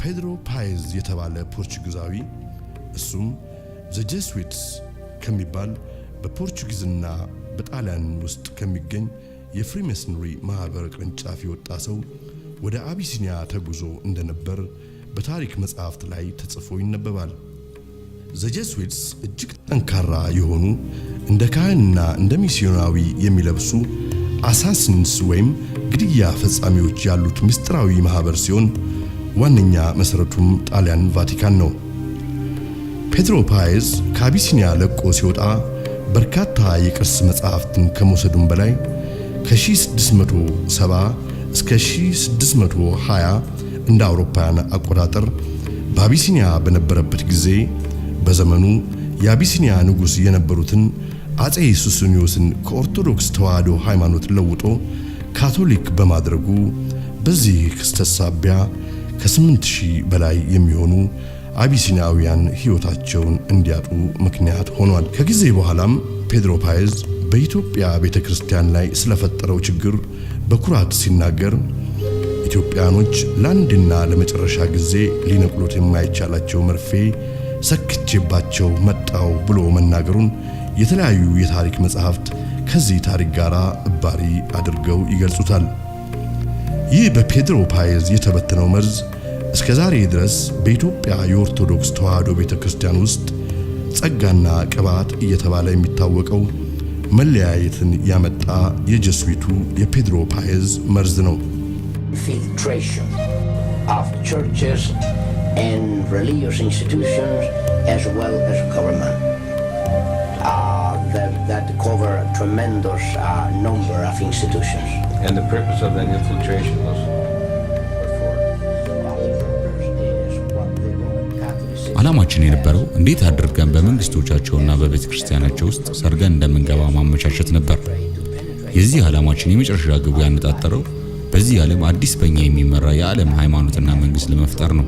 ፔድሮ ፓይዝ የተባለ ፖርቹጊዛዊ እሱም ዘ ጄሱዊትስ ከሚባል በፖርቹጊዝና በጣሊያን ውስጥ ከሚገኝ የፍሪሜሰንሪ ማህበር ቅርንጫፍ የወጣ ሰው ወደ አቢሲኒያ ተጉዞ እንደነበር በታሪክ መጽሐፍት ላይ ተጽፎ ይነበባል። ዘ ጄሱዊትስ እጅግ ጠንካራ የሆኑ እንደ ካህንና እንደ ሚስዮናዊ የሚለብሱ አሳሲንስ ወይም ግድያ ፈጻሚዎች ያሉት ምስጢራዊ ማህበር ሲሆን ዋነኛ መሰረቱም ጣሊያን ቫቲካን ነው። ፔድሮ ፓይዝ ከአቢሲኒያ ለቆ ሲወጣ በርካታ የቅርስ መጽሐፍትን ከመውሰዱም በላይ ከ1670 እስከ 1620 እንደ አውሮፓውያን አቆጣጠር በአቢሲኒያ በነበረበት ጊዜ በዘመኑ የአቢሲኒያ ንጉሥ የነበሩትን አጼ ሱስንዮስን ከኦርቶዶክስ ተዋሕዶ ሃይማኖት ለውጦ ካቶሊክ በማድረጉ በዚህ ክስተት ሳቢያ ከ8000 በላይ የሚሆኑ አቢሲኒያውያን ሕይወታቸውን እንዲያጡ ምክንያት ሆኗል። ከጊዜ በኋላም ፔድሮ ፓይዝ በኢትዮጵያ ቤተክርስቲያን ላይ ስለፈጠረው ችግር በኩራት ሲናገር ኢትዮጵያኖች ለአንድና ለመጨረሻ ጊዜ ሊነቅሉት የማይቻላቸው መርፌ ሰክቼባቸው መጣው ብሎ መናገሩን የተለያዩ የታሪክ መጽሐፍት ከዚህ ታሪክ ጋር እባሪ አድርገው ይገልጹታል። ይህ በፔድሮ ፓይዝ የተበተነው መርዝ እስከ ዛሬ ድረስ በኢትዮጵያ የኦርቶዶክስ ተዋሕዶ ቤተክርስቲያን ውስጥ ጸጋና ቅባት እየተባለ የሚታወቀው መለያየትን ያመጣ የጀስዊቱ የፔድሮ ፓይዝ መርዝ ነው። Infiltration of churches and religious institutions as well as government that cover a tremendous number of institutions. And the purpose of that infiltration was ዓላማችን የነበረው እንዴት አድርገን በመንግስቶቻቸውና በቤተ ክርስቲያናቸው ውስጥ ሰርገን እንደምንገባ ማመቻቸት ነበር። የዚህ ዓላማችን የመጨረሻ ግቡ ያነጣጠረው በዚህ ዓለም አዲስ በእኛ የሚመራ የዓለም ሃይማኖትና መንግስት ለመፍጠር ነው።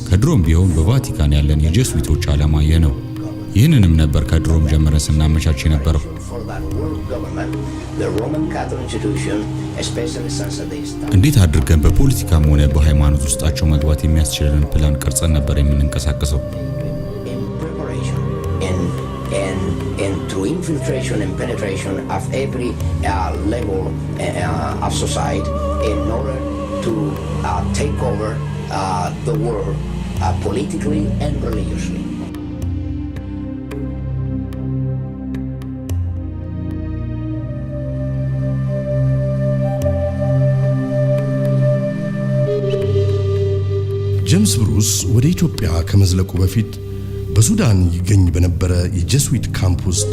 ከድሮም ቢሆን በቫቲካን ያለን የጀስዊቶች ዓላማ ይህ ነው። ይህንንም ነበር ከድሮም ጀምረን ስናመቻች የነበረው። እንዴት አድርገን በፖለቲካም ሆነ በሃይማኖት ውስጣቸው መግባት የሚያስችለን ፕላን ቀርጸን ነበር የምንንቀሳቀሰው። And through infiltration and penetration of every level of society in order to take over the world politically and religiously. ጄምስ ብሩስ ወደ ኢትዮጵያ ከመዝለቁ በፊት በሱዳን ይገኝ በነበረ የጀስዊት ካምፕ ውስጥ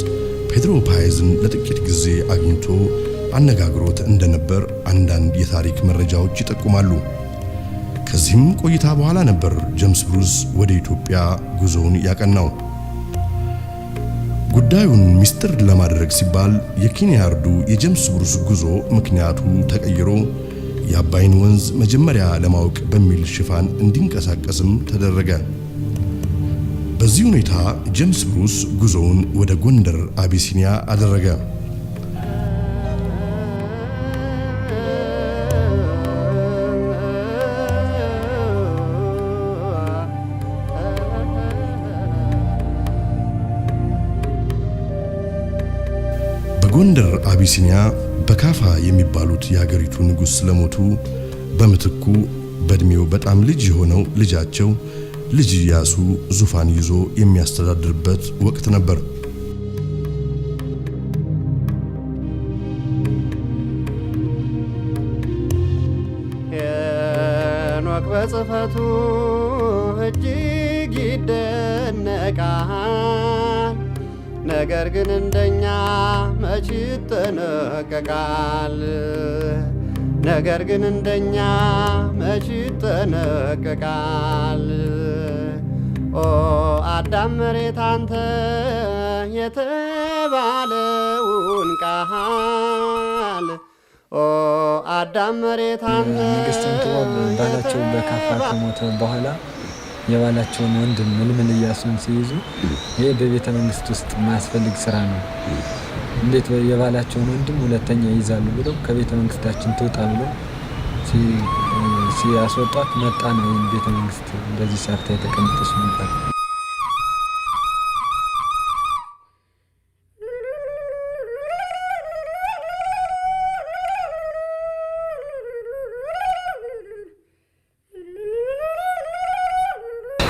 ፔድሮ ፓይዝን ለጥቂት ጊዜ አግኝቶ አነጋግሮት እንደነበር አንዳንድ የታሪክ መረጃዎች ይጠቁማሉ። ከዚህም ቆይታ በኋላ ነበር ጄምስ ብሩስ ወደ ኢትዮጵያ ጉዞውን ያቀናው። ጉዳዩን ሚስጥር ለማድረግ ሲባል የኬንያርዱ የጄምስ ብሩስ ጉዞ ምክንያቱ ተቀይሮ የአባይን ወንዝ መጀመሪያ ለማወቅ በሚል ሽፋን እንዲንቀሳቀስም ተደረገ። በዚህ ሁኔታ ጄምስ ብሩስ ጉዞውን ወደ ጎንደር አቢሲኒያ አደረገ። በጎንደር አቢሲኒያ በካፋ የሚባሉት የሀገሪቱ ንጉሥ ስለሞቱ በምትኩ በእድሜው በጣም ልጅ የሆነው ልጃቸው ልጅ ኢያሱ ዙፋን ይዞ የሚያስተዳድርበት ወቅት ነበር። ሄኖክ በጽፈቱ እጅግ ይደነቃል። ነገር ግን እንደኛ መች ይጠነቀቃል? ነገር ግን እንደኛ መች ይጠነቀቃል? ኦ አዳም መሬት አንተ የተባለውን ቃል ኦ አዳም መሬት አንተ መንግሥትን ባላቸው በካፋ ከሞተ በኋላ የባላቸውን ወንድም ምልምል ኢያሱን ሲይዙ ይሄ በቤተ መንግሥት ውስጥ ማስፈልግ ስራ ነው። እንዴት የባላቸውን ወንድም ሁለተኛ ይይዛሉ ብለው ከቤተ መንግሥታችን ትውጣ ብለው ሲያስወጣት መጣ ነው ቤተ መንግሥት በዚህ ሰርታ የተቀመጠች ነበር።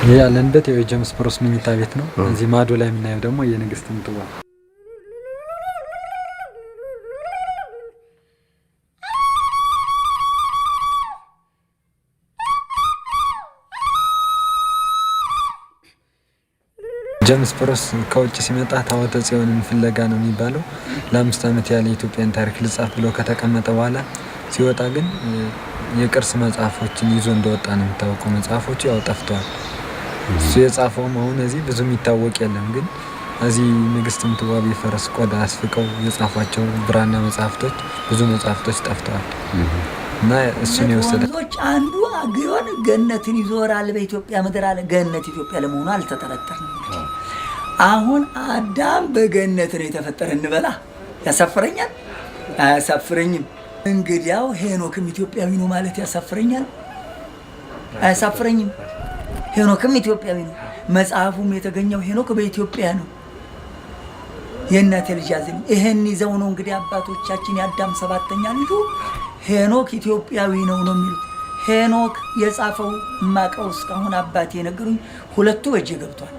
ይህ ያለንበት የጀምስ ፕሮስ መኝታ ቤት ነው። እዚህ ማዶ ላይ የምናየው ደግሞ የንግሥት ምጥዋ። ጀምስ ፕሮስ ከውጭ ሲመጣ ታቦተ ጽዮንን ፍለጋ ነው የሚባለው። ለ5 ዓመት ያለ የኢትዮጵያን ታሪክ ልጻፍ ብሎ ከተቀመጠ በኋላ ሲወጣ ግን የቅርስ መጽሐፎችን ይዞ እንደወጣ ነው የሚታወቀው። መጽሐፎቹ ያው ጠፍተዋል። እሱ የጻፈውም አሁን እዚህ ብዙ የሚታወቅ የለም። ግን እዚህ ንግሥት ምጥዋ የፈረስ ቆዳ አስፍቀው የጻፏቸው ብራና መጽሐፍቶች ብዙ መጽሐፍቶች ጠፍተዋል እና እሱን የወሰደ አንዱ አግዮን ገነትን ይዞራል በኢትዮጵያ ምድር አለ። ገነት ኢትዮጵያ ለመሆኑ አልተጠረጠርንም። አሁን አዳም በገነት ነው የተፈጠረ እንበላ። ያሳፍረኛል? አያሳፍረኝም። እንግዲያው ሄኖክም ኢትዮጵያዊ ነው ማለት ያሳፍረኛል? አያሳፍረኝም። ሄኖክም ኢትዮጵያዊ ነው። መጽሐፉም የተገኘው ሄኖክ በኢትዮጵያ ነው። የእናቴ ልጅ ያዘኝ ይሄን ይዘው ነው እንግዲህ አባቶቻችን የአዳም 7ኛ ልጁ ሄኖክ ኢትዮጵያዊ ነው የሚሉት። ሄኖክ የጻፈው ማቀው እስካሁን አባቴ የነገሩኝ 2ቱ በእጄ ገብቷል።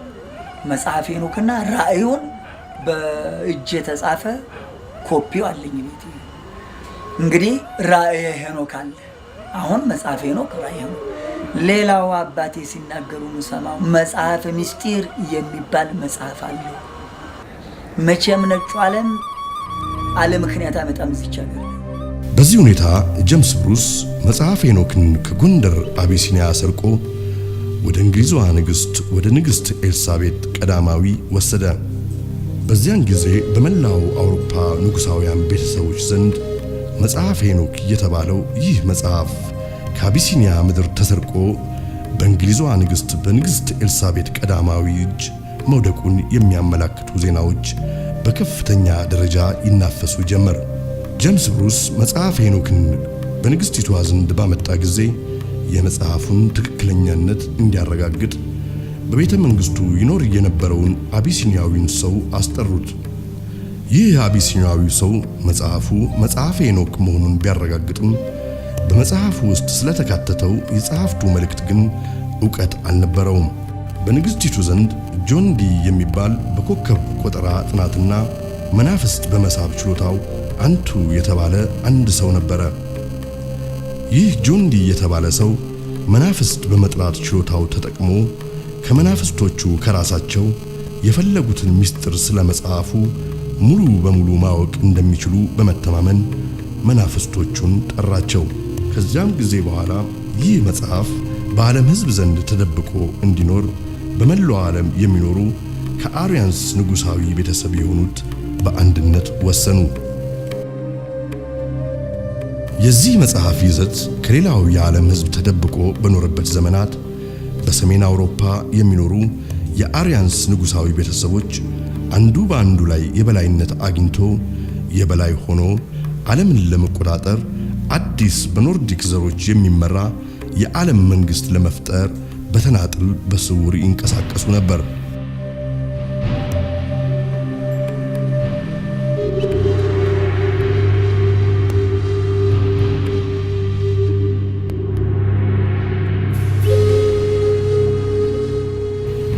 መጽሐፍ ሄኖክና ራእዩን በእጄ የተጻፈ ኮፒው አለኝ ቤት። እንግዲህ ራእየ ሄኖክ አለ። አሁን መጽሐፍ ሄኖክ ራእይ ሄኖክ። ሌላው አባቴ ሲናገሩ ምሰማው መጽሐፍ ምስጢር የሚባል መጽሐፍ አለ። መቼም ነጩ ዓለም ምክንያት አመጣም ይቻላል። በዚህ ሁኔታ ጀምስ ብሩስ መጽሐፍ ሄኖክን ከጎንደር አቢሲኒያ ሰርቆ ወደ እንግሊዟ ንግሥት ወደ ንግሥት ኤልሳቤጥ ቀዳማዊ ወሰደ። በዚያን ጊዜ በመላው አውሮፓ ንጉሳውያን ቤተሰቦች ዘንድ መጽሐፍ ሄኖክ የተባለው ይህ መጽሐፍ ከአቢሲኒያ ምድር ተሰርቆ በእንግሊዟ ንግሥት በንግሥት ኤልሳቤጥ ቀዳማዊ እጅ መውደቁን የሚያመላክቱ ዜናዎች በከፍተኛ ደረጃ ይናፈሱ ጀመር። ጀምስ ብሩስ መጽሐፍ ሄኖክን በንግሥቲቷ ዘንድ ባመጣ ጊዜ የመጽሐፉን ትክክለኛነት እንዲያረጋግጥ በቤተ መንግሥቱ ይኖር የነበረውን አቢሲኒያዊን ሰው አስጠሩት። ይህ አቢሲኒያዊ ሰው መጽሐፉ መጽሐፍ ሄኖክ መሆኑን ቢያረጋግጥም በመጽሐፉ ውስጥ ስለተካተተው የጸሐፍቱ መልእክት ግን ዕውቀት አልነበረውም። በንግሥቲቱ ዘንድ ጆን ዲ የሚባል በኮከብ ቆጠራ ጥናትና መናፍስት በመሳብ ችሎታው አንቱ የተባለ አንድ ሰው ነበረ። ይህ ጆን ዲ የተባለ ሰው መናፍስት በመጥራት ችሎታው ተጠቅሞ ከመናፍስቶቹ ከራሳቸው የፈለጉትን ምስጢር ስለ መጽሐፉ ሙሉ በሙሉ ማወቅ እንደሚችሉ በመተማመን መናፍስቶቹን ጠራቸው። ከዚያም ጊዜ በኋላ ይህ መጽሐፍ በዓለም ሕዝብ ዘንድ ተደብቆ እንዲኖር በመላው ዓለም የሚኖሩ ከአርያንስ ንጉሳዊ ቤተሰብ የሆኑት በአንድነት ወሰኑ። የዚህ መጽሐፍ ይዘት ከሌላው የዓለም ሕዝብ ተደብቆ በኖረበት ዘመናት በሰሜን አውሮፓ የሚኖሩ የአርያንስ ንጉሳዊ ቤተሰቦች አንዱ በአንዱ ላይ የበላይነት አግኝቶ የበላይ ሆኖ ዓለምን ለመቆጣጠር አዲስ በኖርዲክ ዘሮች የሚመራ የዓለም መንግሥት ለመፍጠር በተናጥል በስውር ይንቀሳቀሱ ነበር።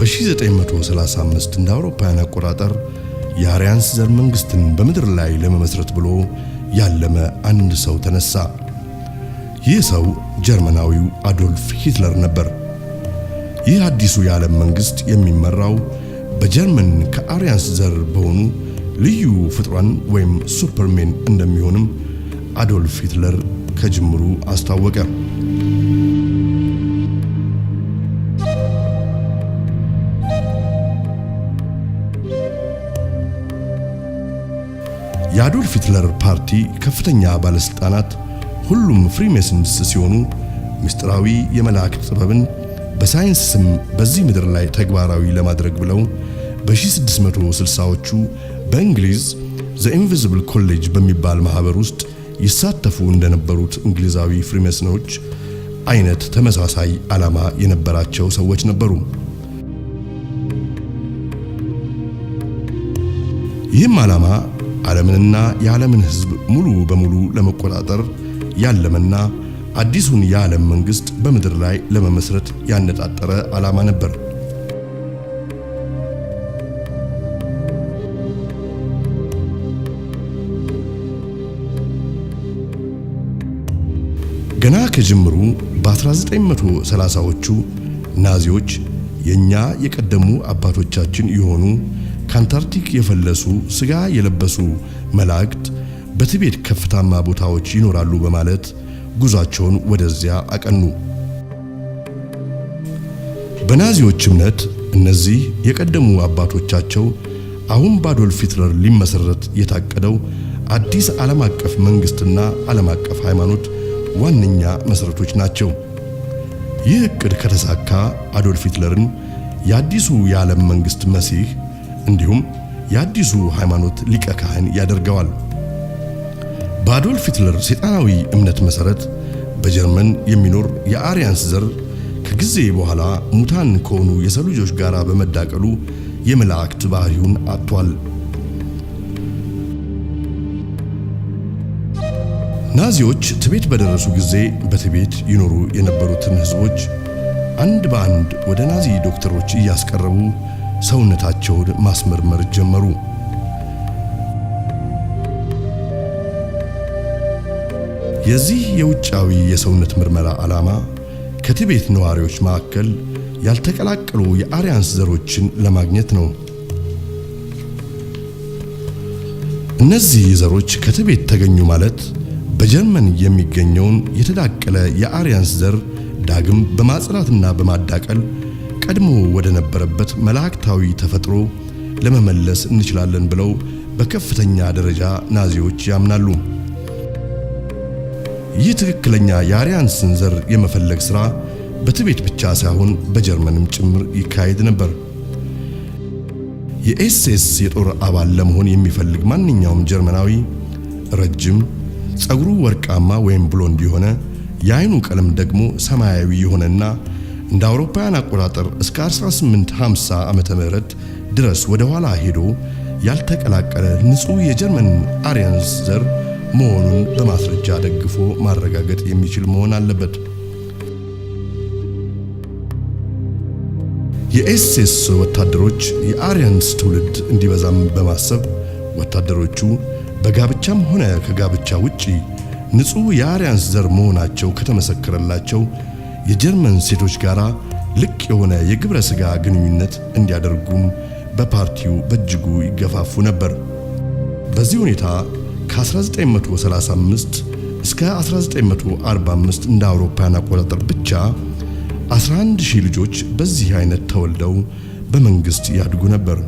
በ1935 እንደ አውሮፓውያን አቆጣጠር የአርያንስ ዘር መንግስትን በምድር ላይ ለመመስረት ብሎ ያለመ አንድ ሰው ተነሳ። ይህ ሰው ጀርመናዊው አዶልፍ ሂትለር ነበር። ይህ አዲሱ የዓለም መንግስት የሚመራው በጀርመን ከአርያንስ ዘር በሆኑ ልዩ ፍጥሯን ወይም ሱፐርሜን እንደሚሆንም አዶልፍ ሂትለር ከጅምሩ አስታወቀ። የአዶልፍ ሂትለር ፓርቲ ከፍተኛ ባለስልጣናት ሁሉም ፍሪሜሰንስ ሲሆኑ ምስጢራዊ የመላእክት ጥበብን በሳይንስ ስም በዚህ ምድር ላይ ተግባራዊ ለማድረግ ብለው በ1660ዎቹ በእንግሊዝ ዘ ኢንቪዚብል ኮሌጅ በሚባል ማህበር ውስጥ ይሳተፉ እንደነበሩት እንግሊዛዊ ፍሪሜሰኖች አይነት ተመሳሳይ ዓላማ የነበራቸው ሰዎች ነበሩ። ይህም ዓላማ ዓለምንና የዓለምን ሕዝብ ሙሉ በሙሉ ለመቆጣጠር ያለመና አዲሱን የዓለም መንግስት በምድር ላይ ለመመስረት ያነጣጠረ ዓላማ ነበር። ገና ከጅምሩ በ1930ዎቹ ናዚዎች የኛ የቀደሙ አባቶቻችን የሆኑ ካንታርክቲክ የፈለሱ ስጋ የለበሱ መላእክት በቲቤት ከፍታማ ቦታዎች ይኖራሉ በማለት ጉዟቸውን ወደዚያ አቀኑ። በናዚዎች እምነት እነዚህ የቀደሙ አባቶቻቸው አሁን በአዶልፍ ሂትለር ሊመሰረት የታቀደው አዲስ ዓለም አቀፍ መንግስትና ዓለም አቀፍ ሃይማኖት ዋነኛ መሰረቶች ናቸው። ይህ እቅድ ከተሳካ አዶልፍ ሂትለርን የአዲሱ የዓለም መንግስት መሲህ እንዲሁም የአዲሱ ሃይማኖት ሊቀ ካህን ያደርገዋል። በአዶልፍ ሂትለር ሰይጣናዊ እምነት መሰረት በጀርመን የሚኖር የአርያንስ ዘር ከጊዜ በኋላ ሙታን ከሆኑ የሰው ልጆች ጋር በመዳቀሉ የመላእክት ባህሪውን አጥቷል። ናዚዎች ቲቤት በደረሱ ጊዜ በቲቤት ይኖሩ የነበሩትን ህዝቦች አንድ በአንድ ወደ ናዚ ዶክተሮች እያስቀረቡ ሰውነታቸውን ማስመርመር ጀመሩ። የዚህ የውጫዊ የሰውነት ምርመራ ዓላማ ከቲቤት ነዋሪዎች መካከል ያልተቀላቀሉ የአርያንስ ዘሮችን ለማግኘት ነው። እነዚህ ዘሮች ከቲቤት ተገኙ ማለት በጀርመን የሚገኘውን የተዳቀለ የአርያንስ ዘር ዳግም በማጽናትና በማዳቀል ቀድሞ ወደ ነበረበት መላእክታዊ ተፈጥሮ ለመመለስ እንችላለን ብለው በከፍተኛ ደረጃ ናዚዎች ያምናሉ። ይህ ትክክለኛ የአርያንስን ዘር የመፈለግ ሥራ በቲቤት ብቻ ሳይሆን በጀርመንም ጭምር ይካሄድ ነበር። የኤስኤስ የጦር አባል ለመሆን የሚፈልግ ማንኛውም ጀርመናዊ ረጅም ጸጉሩ ወርቃማ ወይም ብሎንድ የሆነ የአይኑ ቀለም ደግሞ ሰማያዊ የሆነና እንደ አውሮፓውያን አቆጣጠር እስከ 1850 ዓመተ ምህረት ድረስ ወደ ኋላ ሄዶ ያልተቀላቀለ ንጹህ የጀርመን አርያንስ ዘር መሆኑን በማስረጃ ደግፎ ማረጋገጥ የሚችል መሆን አለበት። የኤስኤስ ወታደሮች የአርያንስ ትውልድ እንዲበዛም በማሰብ ወታደሮቹ በጋብቻም ሆነ ከጋብቻ ውጪ ንጹህ የአርያንስ ዘር መሆናቸው ከተመሰከረላቸው የጀርመን ሴቶች ጋር ልቅ የሆነ የግብረ ሥጋ ግንኙነት እንዲያደርጉም በፓርቲው በእጅጉ ይገፋፉ ነበር። በዚህ ሁኔታ ከ1935 እስከ 1945 እንደ አውሮፓውያን አቆጣጠር ብቻ 11000 ልጆች በዚህ አይነት ተወልደው በመንግስት ያድጉ ነበር።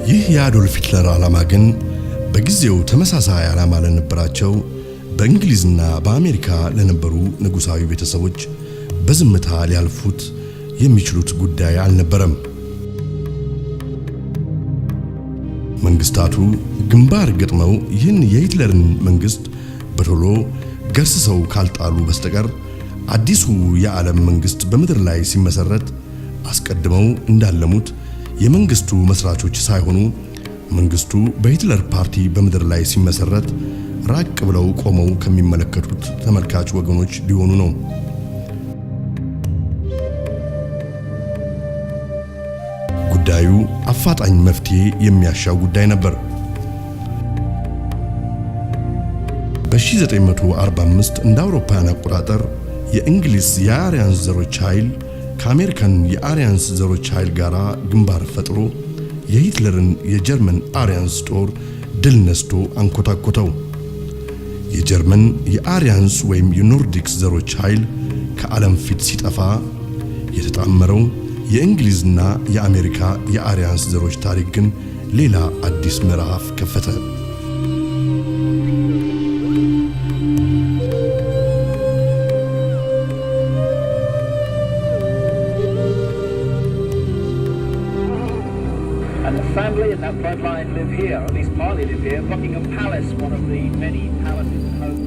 ይህ የአዶልፍ ሂትለር ዓላማ ግን በጊዜው ተመሳሳይ ዓላማ ለነበራቸው በእንግሊዝና በአሜሪካ ለነበሩ ንጉሳዊ ቤተሰቦች በዝምታ ሊያልፉት የሚችሉት ጉዳይ አልነበረም። መንግስታቱ ግንባር ገጥመው ይህን የሂትለርን መንግስት በቶሎ ገርስሰው ካልጣሉ በስተቀር አዲሱ የዓለም መንግስት በምድር ላይ ሲመሰረት አስቀድመው እንዳለሙት የመንግስቱ መስራቾች ሳይሆኑ መንግስቱ በሂትለር ፓርቲ በምድር ላይ ሲመሰረት ራቅ ብለው ቆመው ከሚመለከቱት ተመልካች ወገኖች ሊሆኑ ነው። ጉዳዩ አፋጣኝ መፍትሄ የሚያሻው ጉዳይ ነበር። በ1945 እንደ አውሮፓውያን አቆጣጠር የእንግሊዝ የአሪያንስ ዘሮች ኃይል ከአሜሪካን የአሪያንስ ዘሮች ኃይል ጋር ግንባር ፈጥሮ የሂትለርን የጀርመን አሪያንስ ጦር ድል ነስቶ አንኮታኮተው። የጀርመን የአሪያንስ ወይም የኖርዲክስ ዘሮች ኃይል ከዓለም ፊት ሲጠፋ የተጣመረው የእንግሊዝና የአሜሪካ የአሪያንስ ዘሮች ታሪክ ግን ሌላ አዲስ ምዕራፍ ከፈተ።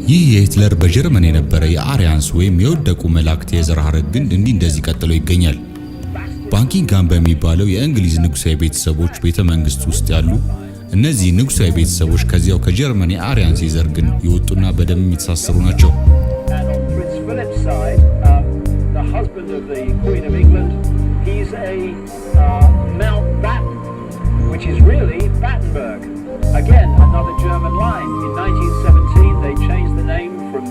ይህ የሂትለር በጀርመን የነበረ የአሪያንስ ወይም የወደቁ መላእክት የዘር ሐረግ ግን እንደዚህ ቀጥሎ ይገኛል። ባኪንግሃም በሚባለው የእንግሊዝ ንጉሣዊ ቤተሰቦች ቤተ መንግስት ውስጥ ያሉ እነዚህ ንጉሣዊ ቤተሰቦች ከዚያው ከጀርመን የአሪያንስ የዘር ግን የወጡና በደም የተሳሰሩ ናቸው። which is really Battenberg. Again, another German line. In 1917, they changed the name from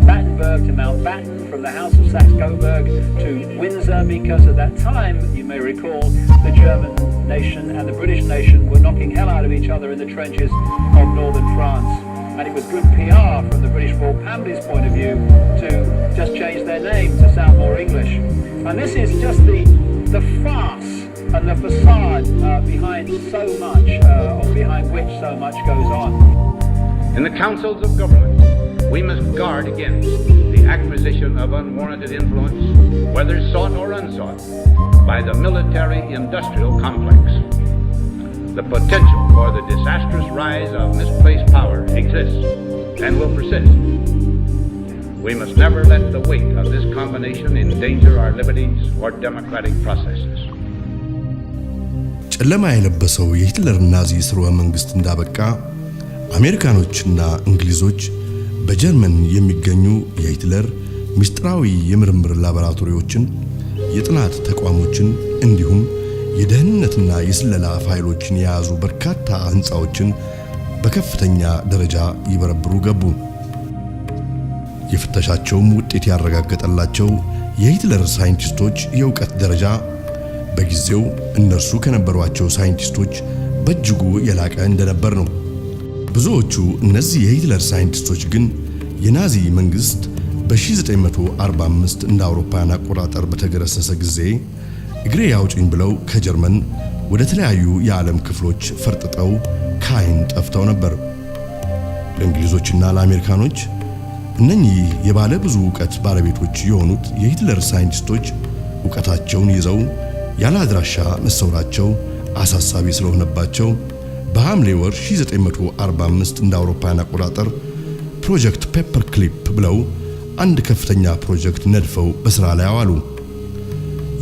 Battenberg to Mountbatten, from the House of Saxe-Coburg to Windsor, because at that time, you may recall, the German nation and the British nation were knocking hell out of each other in the trenches of northern France. And it was good PR from the British royal family's point of view to just change their name to sound more English. And this is just the farce and the facade behind so much, or behind which so much goes on. In the councils of government, we must guard against the acquisition of unwarranted influence, whether sought or unsought, by the military-industrial complex. The potential for the disastrous rise of misplaced power exists and will persist. We must never let the weight of this combination endanger our liberties or democratic processes. ጨለማ የለበሰው የሂትለር ናዚ ስርወ መንግስት እንዳበቃ አሜሪካኖችና እንግሊዞች በጀርመን የሚገኙ የሂትለር ምስጢራዊ የምርምር ላቦራቶሪዎችን፣ የጥናት ተቋሞችን እንዲሁም የደህንነትና የስለላ ፋይሎችን የያዙ በርካታ ህንጻዎችን በከፍተኛ ደረጃ ይበረብሩ ገቡ። የፍተሻቸውም ውጤት ያረጋገጠላቸው የሂትለር ሳይንቲስቶች የእውቀት ደረጃ በጊዜው እነርሱ ከነበሯቸው ሳይንቲስቶች በእጅጉ የላቀ እንደነበር ነው። ብዙዎቹ እነዚህ የሂትለር ሳይንቲስቶች ግን የናዚ መንግስት በ1945 እንደ አውሮፓውያን አቆጣጠር በተገረሰሰ ጊዜ እግሬ ያውጭኝ ብለው ከጀርመን ወደ ተለያዩ የዓለም ክፍሎች ፈርጥጠው ከዓይን ጠፍተው ነበር። ለእንግሊዞችና ለአሜሪካኖች እነኚህ የባለ ብዙ ዕውቀት ባለቤቶች የሆኑት የሂትለር ሳይንቲስቶች ዕውቀታቸውን ይዘው ያለ አድራሻ መሰወራቸው አሳሳቢ ስለሆነባቸው በሐምሌ ወር 1945 እንደ አውሮፓውያን አቆጣጠር ፕሮጀክት ፔፐር ክሊፕ ብለው አንድ ከፍተኛ ፕሮጀክት ነድፈው በስራ ላይ አዋሉ።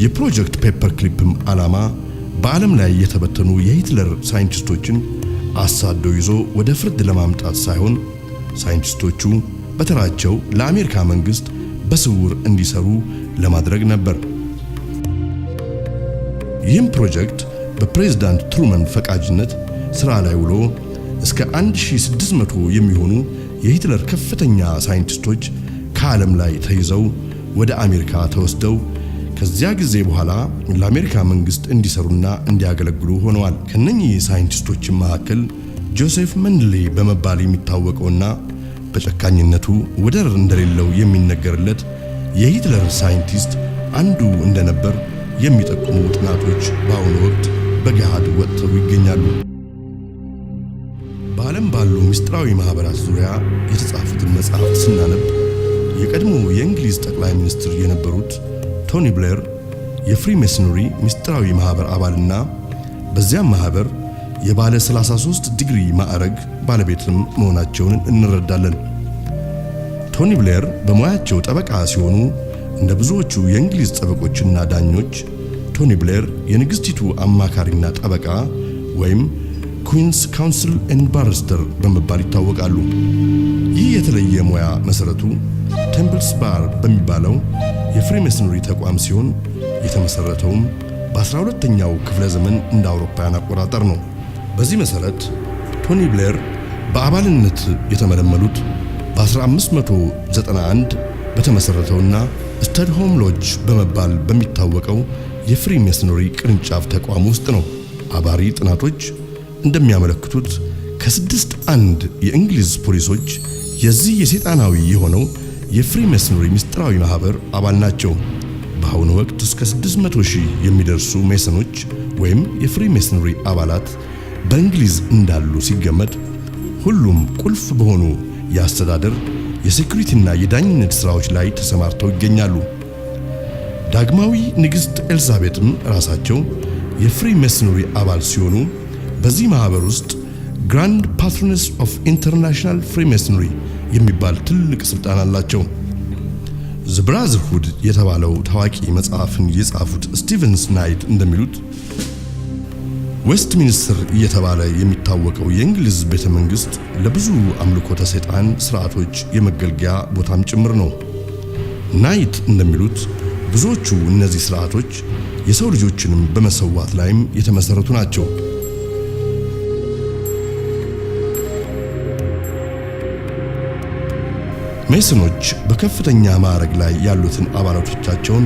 የፕሮጀክት ፔፐር ክሊፕም ዓላማ በዓለም ላይ የተበተኑ የሂትለር ሳይንቲስቶችን አሳዶ ይዞ ወደ ፍርድ ለማምጣት ሳይሆን ሳይንቲስቶቹ በተራቸው ለአሜሪካ መንግስት በስውር እንዲሰሩ ለማድረግ ነበር። ይህም ፕሮጀክት በፕሬዝዳንት ትሩመን ፈቃጅነት ስራ ላይ ውሎ እስከ 1600 የሚሆኑ የሂትለር ከፍተኛ ሳይንቲስቶች ከዓለም ላይ ተይዘው ወደ አሜሪካ ተወስደው ከዚያ ጊዜ በኋላ ለአሜሪካ መንግስት እንዲሰሩና እንዲያገለግሉ ሆነዋል። ከነኚህ ሳይንቲስቶች መካከል ጆሴፍ መንድሌ በመባል የሚታወቀውና በጨካኝነቱ ወደር እንደሌለው የሚነገርለት የሂትለር ሳይንቲስት አንዱ እንደነበር የሚጠቁሙ ጥናቶች በአሁኑ ወቅት በገሃድ ወጥተው ይገኛሉ። በዓለም ባሉ ምስጢራዊ ማህበራት ዙሪያ የተጻፉትን መጽሐፍት ስናነብ የቀድሞ የእንግሊዝ ጠቅላይ ሚኒስትር የነበሩት ቶኒ ብሌር የፍሪሜሰነሪ ምስጢራዊ ማህበር አባልና በዚያም ማህበር የባለ 33 ዲግሪ ማዕረግ ባለቤትም መሆናቸውን እንረዳለን። ቶኒ ብሌር በሙያቸው ጠበቃ ሲሆኑ እንደ ብዙዎቹ የእንግሊዝ ጠበቆችና ዳኞች ቶኒ ብሌር የንግስቲቱ አማካሪና ጠበቃ ወይም ኩዊንስ ካውንስል ኤንድ ባሪስተር በመባል ይታወቃሉ። ይህ የተለየ ሙያ መሰረቱ ቴምፕልስ ባር በሚባለው የፍሪሜሰነሪ ተቋም ሲሆን የተመሰረተውም በ12ኛው ክፍለ ዘመን እንደ አውሮፓውያን አቆጣጠር ነው። በዚህ መሰረት ቶኒ ብሌር በአባልነት የተመለመሉት በ1591 በተመሰረተውና ስታድሆም ሎጅ በመባል በሚታወቀው የፍሪሜሰነሪ ቅርንጫፍ ተቋም ውስጥ ነው። አባሪ ጥናቶች እንደሚያመለክቱት ከ61 የእንግሊዝ ፖሊሶች የዚህ የሰይጣናዊ የሆነው የፍሪሜሰነሪ ምስጢራዊ ማህበር አባል ናቸው። በአሁኑ ወቅት እስከ 600,000 የሚደርሱ ሜሰኖች ወይም የፍሪሜሰነሪ አባላት በእንግሊዝ እንዳሉ ሲገመት ሁሉም ቁልፍ በሆኑ የአስተዳደር የሴኩሪቲና የዳኝነት ስራዎች ላይ ተሰማርተው ይገኛሉ። ዳግማዊ ንግሥት ኤልዛቤትም ራሳቸው የፍሪሜሰነሪ አባል ሲሆኑ በዚህ ማህበር ውስጥ ግራንድ ፓትሮነስ ኦፍ ኢንተርናሽናል ፍሪሜሰነሪ የሚባል ትልቅ ስልጣን አላቸው። ዘ ብራዘርሁድ የተባለው ታዋቂ መጽሐፍን የጻፉት ስቲቨን ስናይድ እንደሚሉት ዌስትሚኒስተር እየተባለ የሚታወቀው የእንግሊዝ ቤተ መንግሥት ለብዙ አምልኮተ ሰይጣን ስርዓቶች የመገልገያ ቦታም ጭምር ነው። ናይት እንደሚሉት ብዙዎቹ እነዚህ ስርዓቶች የሰው ልጆችንም በመሰዋት ላይም የተመሰረቱ ናቸው። ሜሰኖች በከፍተኛ ማዕረግ ላይ ያሉትን አባላቶቻቸውን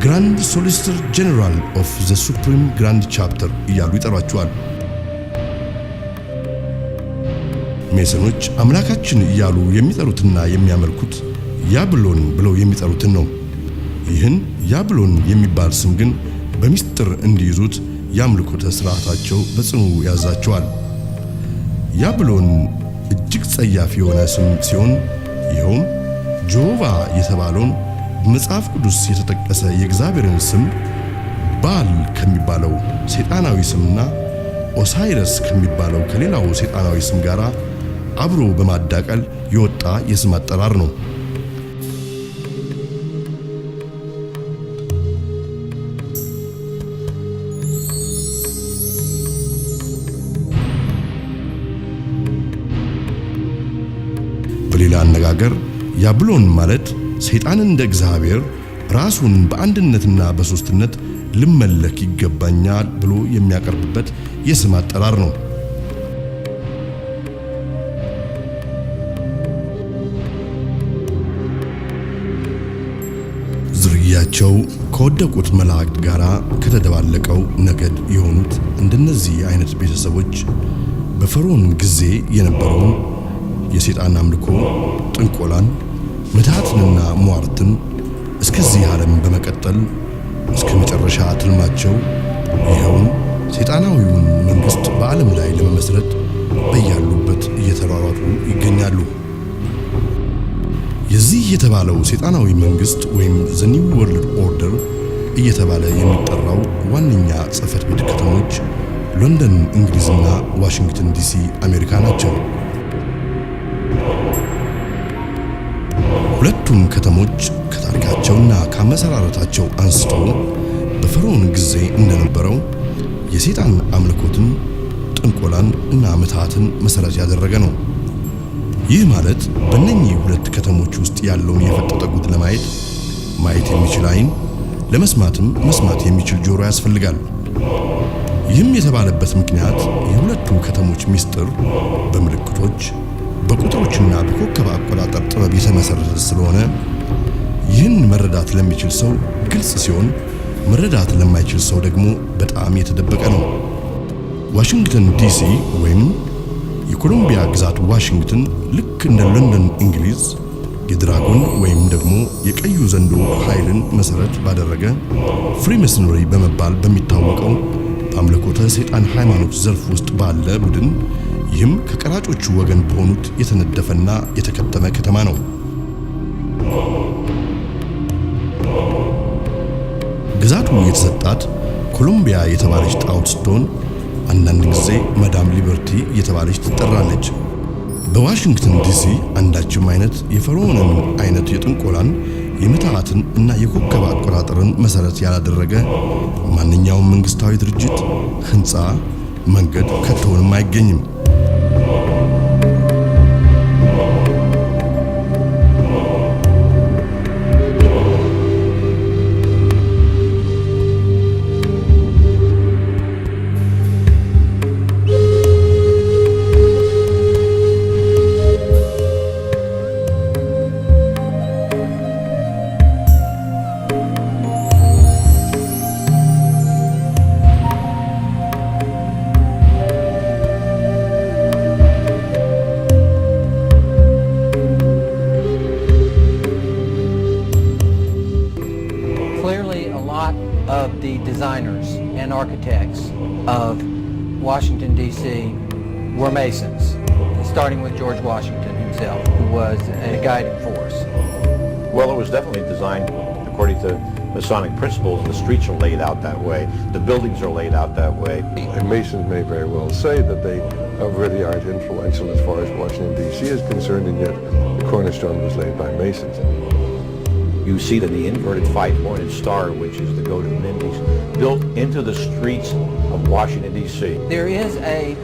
ግራንድ ሶሊሲተር ጄኔራል ኦፍ ዘ ሱፕሪም ግራንድ ቻፕተር እያሉ ይጠሯቸዋል። ሜሰኖች አምላካችን እያሉ የሚጠሩትና የሚያመልኩት ያብሎን ብለው የሚጠሩትን ነው። ይህን ያብሎን የሚባል ስም ግን በሚስጥር እንዲይዙት የአምልኮተ ስርዓታቸው በጽኑ ያዛቸዋል። ያብሎን እጅግ ጸያፍ የሆነ ስም ሲሆን ይኸውም ጆቫ የተባለውን በመጽሐፍ ቅዱስ የተጠቀሰ የእግዚአብሔርን ስም ባል ከሚባለው ሰይጣናዊ ስምና ኦሳይረስ ከሚባለው ከሌላው ሰይጣናዊ ስም ጋር አብሮ በማዳቀል የወጣ የስም አጠራር ነው። በሌላ አነጋገር ያብሎን ማለት ሰይጣንን እንደ እግዚአብሔር ራሱን በአንድነትና በሶስትነት ልመለክ ይገባኛል ብሎ የሚያቀርብበት የስም አጠራር ነው። ዝርያቸው ከወደቁት መላእክት ጋር ከተደባለቀው ነገድ የሆኑት እንደነዚህ አይነት ቤተሰቦች በፈርዖን ጊዜ የነበረውን የሰይጣን አምልኮ፣ ጥንቆላን፣ ምትሃትንና ሟርትን እስከዚህ ዓለም በመቀጠል እስከ መጨረሻ ትልማቸው ይኸውን ሰይጣናዊውን መንግሥት በዓለም ላይ ለመመስረት በያሉበት እየተሯሯጡ ይገኛሉ። የዚህ የተባለው ሰይጣናዊ መንግሥት ወይም ዘ ኒው ወርልድ ኦርደር እየተባለ የሚጠራው ዋነኛ ጽሕፈት ቤት ከተሞች ሎንደን እንግሊዝና ዋሽንግተን ዲሲ አሜሪካ ናቸው። ሁለቱም ከተሞች ከታሪካቸውና ከመሰራረታቸው አንስቶ በፈርዖን ጊዜ እንደነበረው የሰይጣን አምልኮትን፣ ጥንቆላን እና ምትሃትን መሰረት ያደረገ ነው። ይህ ማለት በእነኚህ ሁለት ከተሞች ውስጥ ያለውን የፈጠጠ ጉድ ለማየት ማየት የሚችል ዓይን፣ ለመስማትም መስማት የሚችል ጆሮ ያስፈልጋል። ይህም የተባለበት ምክንያት የሁለቱ ከተሞች ምስጢር በምልክቶች በቁጥሮችና በኮከብ አቆጣጠር ጥበብ የተመሰረተ ስለሆነ ይህን መረዳት ለሚችል ሰው ግልጽ ሲሆን መረዳት ለማይችል ሰው ደግሞ በጣም የተደበቀ ነው። ዋሽንግተን ዲሲ ወይም የኮሎምቢያ ግዛት ዋሽንግተን ልክ እንደ ሎንደን እንግሊዝ የድራጎን ወይም ደግሞ የቀዩ ዘንዶ ኃይልን መሰረት ባደረገ ፍሪሜሰነሪ በመባል በሚታወቀው በአምልኮተ ሰይጣን ሃይማኖት ዘርፍ ውስጥ ባለ ቡድን ይህም ከቀራጮቹ ወገን በሆኑት የተነደፈና የተከተመ ከተማ ነው። ግዛቱ የተሰጣት ኮሎምቢያ የተባለች ጣዖት ስትሆን አንዳንድ ጊዜ ማዳም ሊበርቲ የተባለች ትጠራለች። በዋሽንግተን ዲሲ አንዳችም አይነት የፈርዖንን አይነት የጥንቆላን የምትሃትን እና የኮከብ አቆጣጠርን መሰረት ያላደረገ ማንኛውም መንግስታዊ ድርጅት ህንፃ፣ መንገድ ከቶንም አይገኝም። Of the designers and architects of Washington, D.C. were Masons, starting with George Washington himself, who was a guiding force. Well, it was definitely designed according to Masonic principles. The streets are laid out that way. The buildings are laid out that way. And Masons may very well say that they really aren't influential as far as Washington, D.C. is concerned, and yet the cornerstone was laid by Masons. You see that the inverted five-pointed star, which is the go-to Mindy's, built into the streets of Washington, D.C. There is a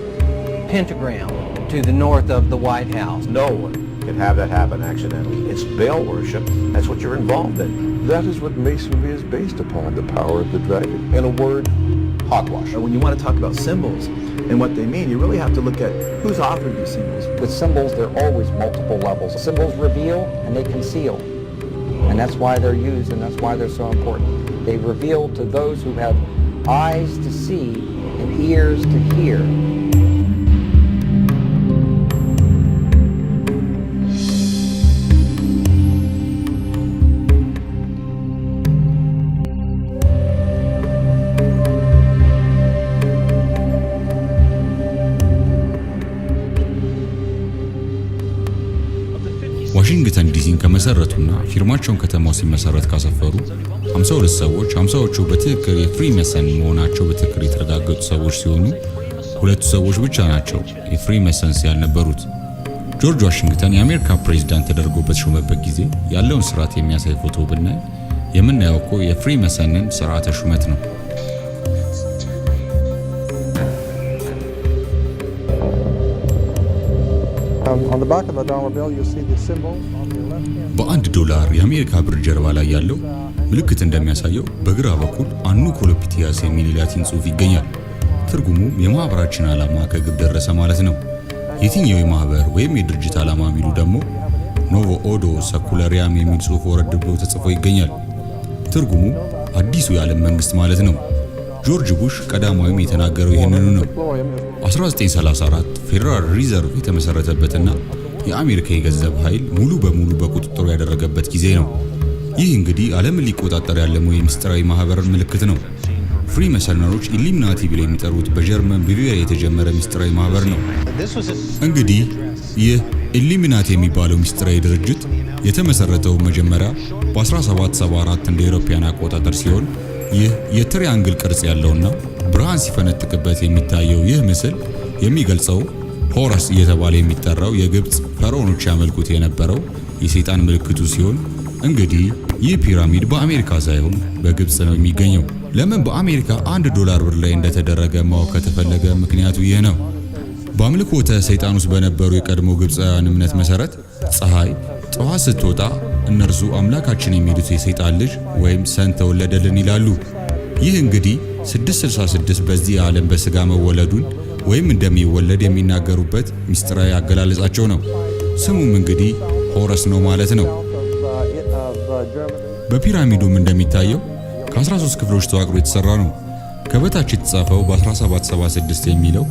pentagram to the north of the White House. No one can have that happen accidentally. It's Baal worship. That's what you're involved in. That is what Masonry is based upon, the power of the dragon. In a word, hogwash. When you want to talk about symbols and what they mean, you really have to look at who's authored these symbols. With symbols, there are always multiple levels. Symbols reveal and they conceal. And that's why they're used, and that's why they're so important. They reveal to those who have eyes to see and ears to hear. ዋሽንግተን ዲሲን ከመሰረቱና ፊርማቸውን ከተማው ሲመሰረት ካሰፈሩ 52 ሰዎች 50ዎቹ በትክክል የፍሪሜሰን መሆናቸው በትክክል የተረጋገጡ ሰዎች ሲሆኑ ሁለቱ ሰዎች ብቻ ናቸው የፍሪሜሰንስ ያልነበሩት። ጆርጅ ዋሽንግተን የአሜሪካ ፕሬዝዳንት ተደርጎ በተሾመበት ጊዜ ያለውን ስርዓት የሚያሳይ ፎቶ ብናይ የምናየው እኮ የፍሪሜሰንን ስርዓተ ሹመት ነው። በአንድ ዶላር የአሜሪካ ብር ጀርባ ላይ ያለው ምልክት እንደሚያሳየው በግራ በኩል አኑ ኮሎፒቲያስ የሚል ላቲን ጽሑፍ ይገኛል። ትርጉሙም የማህበራችን ዓላማ ከግብ ደረሰ ማለት ነው። የትኛው የማህበር ወይም የድርጅት ዓላማ የሚሉ ደግሞ ኖቮ ኦዶ ሰኩላሪያም የሚል ጽሑፍ ወረድ ብሎ ተጽፎ ይገኛል። ትርጉሙ አዲሱ የዓለም መንግሥት ማለት ነው። ጆርጅ ቡሽ ቀዳማዊም የተናገረው ይህንኑ ነው። 1934 ፌዴራል ሪዘርቭ የተመሰረተበትና የአሜሪካ የገንዘብ ኃይል ሙሉ በሙሉ በቁጥጥሩ ያደረገበት ጊዜ ነው። ይህ እንግዲህ ዓለምን ሊቆጣጠር ያለመው የምስጢራዊ ማህበር ምልክት ነው። ፍሪሜሰነሮች ኢሉሚናቲ ብለው የሚጠሩት በጀርመን ባቫሪያ የተጀመረ ምስጢራዊ ማህበር ነው። እንግዲህ ይህ ኢሉሚናቲ የሚባለው ምስጢራዊ ድርጅት የተመሰረተው መጀመሪያ በ1774 እንደ አውሮፓውያን አቆጣጠር ሲሆን ይህ የትሪያንግል ቅርጽ ያለውና ብርሃን ሲፈነጥቅበት የሚታየው ይህ ምስል የሚገልጸው ሆረስ እየተባለ የሚጠራው የግብጽ ፈርዖኖች ያመልኩት የነበረው የሰይጣን ምልክቱ ሲሆን እንግዲህ ይህ ፒራሚድ በአሜሪካ ሳይሆን በግብጽ ነው የሚገኘው። ለምን በአሜሪካ $1 ብር ላይ እንደተደረገ ማወቅ ከተፈለገ ምክንያቱ ይህ ነው። በአምልኮተ ሰይጣን ውስጥ በነበሩ የቀድሞ ግብፃውያን እምነት መሰረት ፀሐይ ጠዋት ስትወጣ እነርሱ አምላካችን የሚሉት የሰይጣን ልጅ ወይም ሰን ተወለደልን ይላሉ። ይህ እንግዲህ 666 በዚህ ዓለም በስጋ መወለዱን ወይም እንደሚወለድ የሚናገሩበት ምስጢራዊ አገላለጻቸው ነው። ስሙም እንግዲህ ሆረስ ነው ማለት ነው። በፒራሚዱም እንደሚታየው ከ13 ክፍሎች ተዋቅሮ የተሰራ ነው። ከበታች የተጻፈው በ1776 የሚለው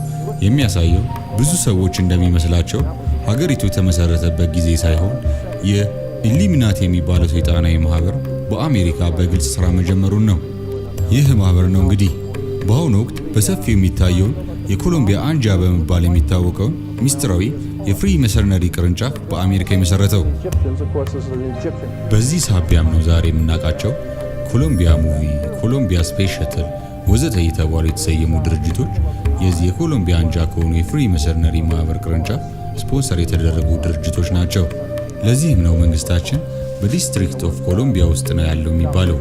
የሚያሳየው ብዙ ሰዎች እንደሚመስላቸው ሀገሪቱ የተመሰረተበት ጊዜ ሳይሆን የኢሉሚናቲ የሚባለው ሰይጣናዊ ማህበር በአሜሪካ በግልጽ ስራ መጀመሩን ነው። ይህ ማህበር ነው እንግዲህ በአሁኑ ወቅት በሰፊው የሚታየውን የኮሎምቢያ አንጃ በመባል የሚታወቀውን ሚስጥራዊ የፍሪሜሰነሪ ቅርንጫፍ በአሜሪካ የመሰረተው። በዚህ ሳቢያም ነው ዛሬ የምናውቃቸው ኮሎምቢያ ሙቪ፣ ኮሎምቢያ ስፔስ ሸትል ወዘተ የተባሉ የተሰየሙ ድርጅቶች የዚህ የኮሎምቢያ አንጃ ከሆኑ የፍሪሜሰነሪ ማህበር ቅርንጫፍ ስፖንሰር የተደረጉ ድርጅቶች ናቸው። ለዚህም ነው መንግስታችን በዲስትሪክት ኦፍ ኮሎምቢያ ውስጥ ነው ያለው የሚባለው።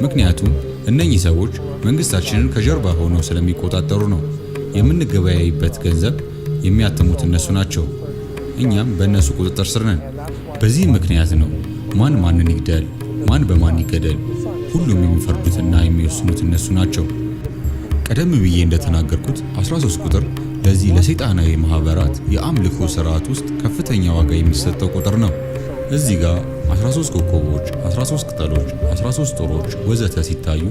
ምክንያቱም እነኚህ ሰዎች መንግስታችንን ከጀርባ ሆነው ስለሚቆጣጠሩ ነው። የምንገበያይበት ገንዘብ የሚያተሙት እነሱ ናቸው። እኛም በእነሱ ቁጥጥር ስር ነን። በዚህ ምክንያት ነው ማን ማንን ይግደል፣ ማን በማን ይገደል ሁሉም የሚፈርዱትና የሚወስኑት እነሱ ናቸው። ቀደም ብዬ እንደተናገርኩት 13 ቁጥር ለዚህ ለሰይጣናዊ ማህበራት የአምልኮ ስርዓት ውስጥ ከፍተኛ ዋጋ የሚሰጠው ቁጥር ነው። እዚህ ጋር 13 ኮከቦች፣ 13 ቅጠሎች፣ 13 ጦሮች ወዘተ ሲታዩ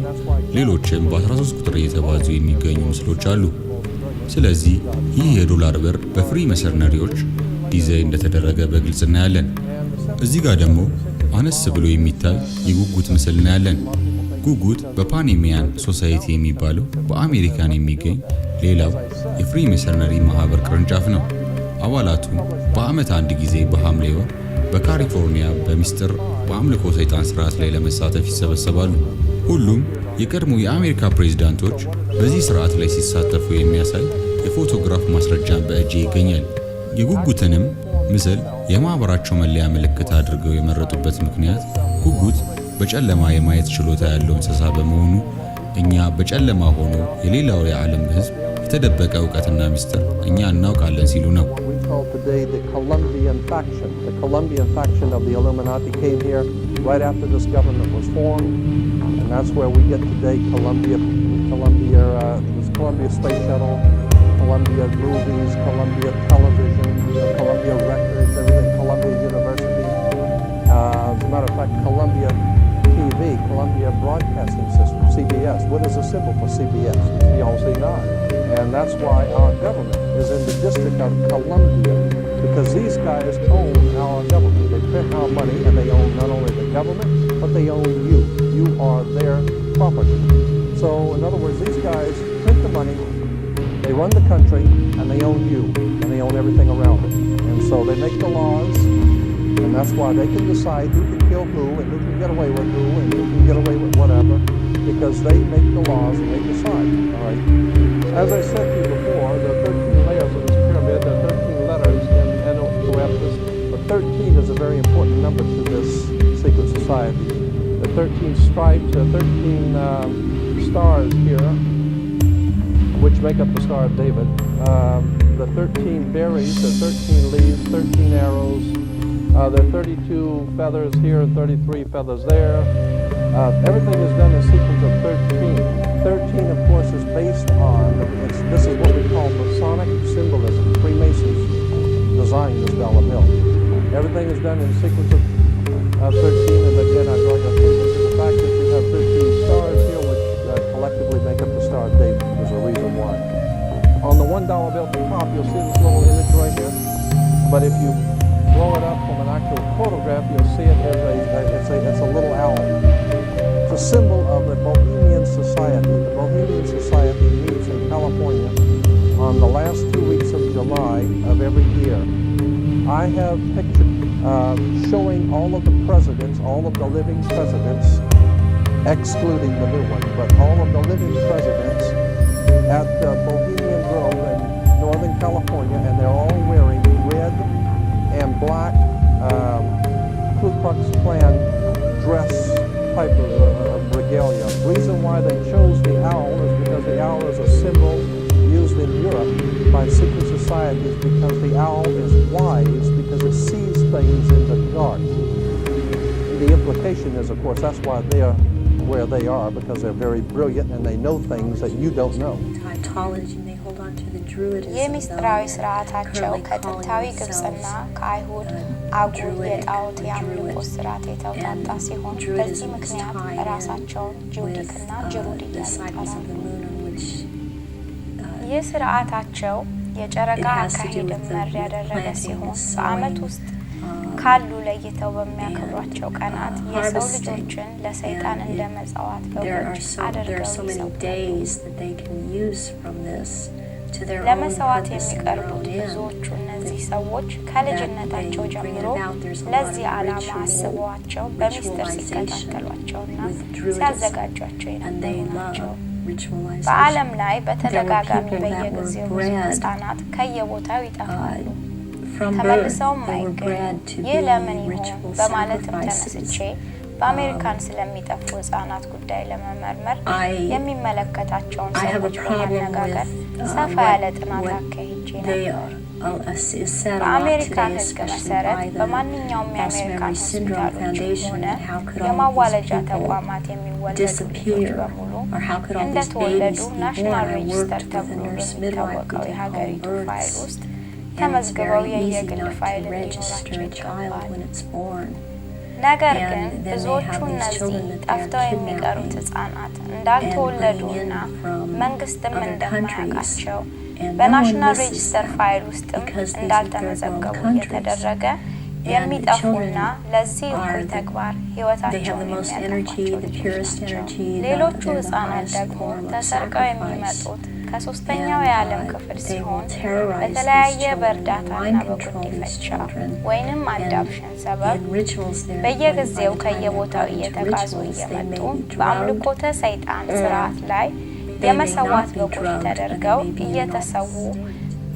ሌሎችም በ13 ቁጥር እየተባዙ የሚገኙ ምስሎች አሉ። ስለዚህ ይህ የዶላር ብር በፍሪ መሰርነሪዎች ዲዛይን እንደተደረገ በግልጽ እናያለን። እዚህ ጋር ደግሞ አነስ ብሎ የሚታይ የጉጉት ምስል እናያለን። ጉጉት በፓኒሚያን ሶሳይቲ የሚባለው በአሜሪካን የሚገኝ ሌላው የፍሪ መሰርነሪ ማህበር ቅርንጫፍ ነው። አባላቱ በአመት አንድ ጊዜ በሐምሌ ወር በካሊፎርኒያ በሚስጥር በአምልኮ ሰይጣን ስርዓት ላይ ለመሳተፍ ይሰበሰባሉ። ሁሉም የቀድሞ የአሜሪካ ፕሬዝዳንቶች በዚህ ስርዓት ላይ ሲሳተፉ የሚያሳይ የፎቶግራፍ ማስረጃን በእጄ ይገኛል። የጉጉትንም ምስል የማህበራቸው መለያ ምልክት አድርገው የመረጡበት ምክንያት ጉጉት በጨለማ የማየት ችሎታ ያለው እንስሳ በመሆኑ እኛ በጨለማ ሆኖ የሌላው የዓለም ህዝብ የተደበቀ ዕውቀትና ምስጢር እኛ እናውቃለን ሲሉ ነው። Today, the Colombian faction of the Illuminati came here right after this government was formed, and that's where we get today Columbia Space Shuttle, Columbia Movies, Columbia Television, Columbia Records, everything, Columbia University. As a matter of fact, Columbia TV, Columbia Broadcasting System, CBS. What is the symbol for CBS? It's the OC9. And that's why our government is in the District of Columbia, because these guys own our government. They print our money, and they own not only the government, but they own you. You are their property. So, in other words, these guys print the money, they run the country, and they own you, and they own everything around it. And so they make the laws, and that's why they can decide who can kill who, and who can get away with who, and who can get away with whatever, because they make the laws and they decide, all right? As I said to you before, there are 13 layers of this pyramid, there are 13 letters in N-O-F-S, but 13 is a very important number to this secret society. The 13 stripes, there are 13 stars here, which make up the Star of David. The 13 berries, the 13 leaves, 13 arrows. There are 32 feathers here and 33 feathers there. Everything is done in sequence of 13. 13, of course, is based on, this is what we call Masonic symbolism. Freemasons designed this dollar bill. Everything is done in sequence of 13, and again, I draw your attention to the fact that you have 13 stars here, which collectively make up the Star of David. There's a reason why. On the $1 bill at the top, you'll see this little image right here. But if you blow it up from an actual photograph, you'll see it as it's a little owl. It's a symbol of the Bohemian Society. The Bohemian Society meets in California on the last 2 weeks of July of every year. I have pictures showing all of the presidents, all of the living presidents, excluding the new one, but all of the living presidents at Bohemian Grove in Northern California, and they're all wearing red and black Ku Klux Klan dress type of regalia. The reason why they chose the owl is because the owl is a symbol used in Europe by secret societies, because the owl is wise, because it sees things in the dark. And the implication is, of course, that's why they are where they are, because they're very brilliant and they know things that you don't know. የሚስጥራዊ ስርዓታቸው ከጥንታዊ ግብፅና ከአይሁድ አጉል የጣዖት የአምልኮ ስርዓት የተውጣጣ ሲሆን በዚህ ምክንያት ራሳቸውን ጁዲክና ጅሩድ እያሉ ይጠራሉ። ይህ ስርዓታቸው የጨረቃ አካሄድን መር ያደረገ ሲሆን በዓመት ውስጥ ካሉ ለይተው በሚያከብሯቸው ቀናት የሰው ልጆችን ለሰይጣን እንደ መጽዋዕት በጎች አድርገው ለመሰዋት የሚቀርቡት ብዙዎቹ እነዚህ ሰዎች ከልጅነታቸው ጀምሮ ለዚህ ዓላማ አስበዋቸው በሚስጥር ሲከታተሏቸውና ሲያዘጋጇቸው የነበሩ ናቸው። በዓለም ላይ በተደጋጋሚ በየጊዜው ብዙ ሕፃናት ከየቦታው ይጠፋሉ። ተመልሰውም አይገኙም። ይህ ለምን ይሆን በማለትም ተነስቼ በአሜሪካን ስለሚጠፉ ህጻናት ጉዳይ ለመመርመር የሚመለከታቸውን ሰዎች በማነጋገር ሰፋ ያለ ጥናት አካሂጄ ነበር። በአሜሪካን ህግ መሰረት በማንኛውም የአሜሪካን ሆስፒታሎች ሆነ የማዋለጃ ተቋማት የሚወለዱ ልጆች በሙሉ እንደተወለዱ ናሽናል ሬጂስተር ተብሎ በሚታወቀው የሀገሪቱ ፋይል ውስጥ ተመዝግበው የየግል ፋይል ሊኖራቸው ይገባል። ነገር ግን ብዙዎቹ እነዚህ ጠፍተው የሚቀሩት ህጻናት እንዳልተወለዱና መንግስትም እንደማያውቃቸው በናሽናል ሬጂስተር ፋይል ውስጥም እንዳልተመዘገቡ እየተደረገ የሚጠፉና ለዚህ እኩይ ተግባር ህይወታቸውን የሚያጠፏቸው ልጆች ናቸው። ሌሎቹ ህጻናት ደግሞ ተሰርቀው የሚመጡት ከሶስተኛው የዓለም ክፍል ሲሆን በተለያየ በእርዳታና በጉዲፈቻ ወይንም አዳፕሽን ሰበብ በየጊዜው ከየቦታው እየተጋዙ እየመጡ በአምልኮተ ሰይጣን ስርዓት ላይ የመሰዋት በጎች ተደርገው እየተሰዉ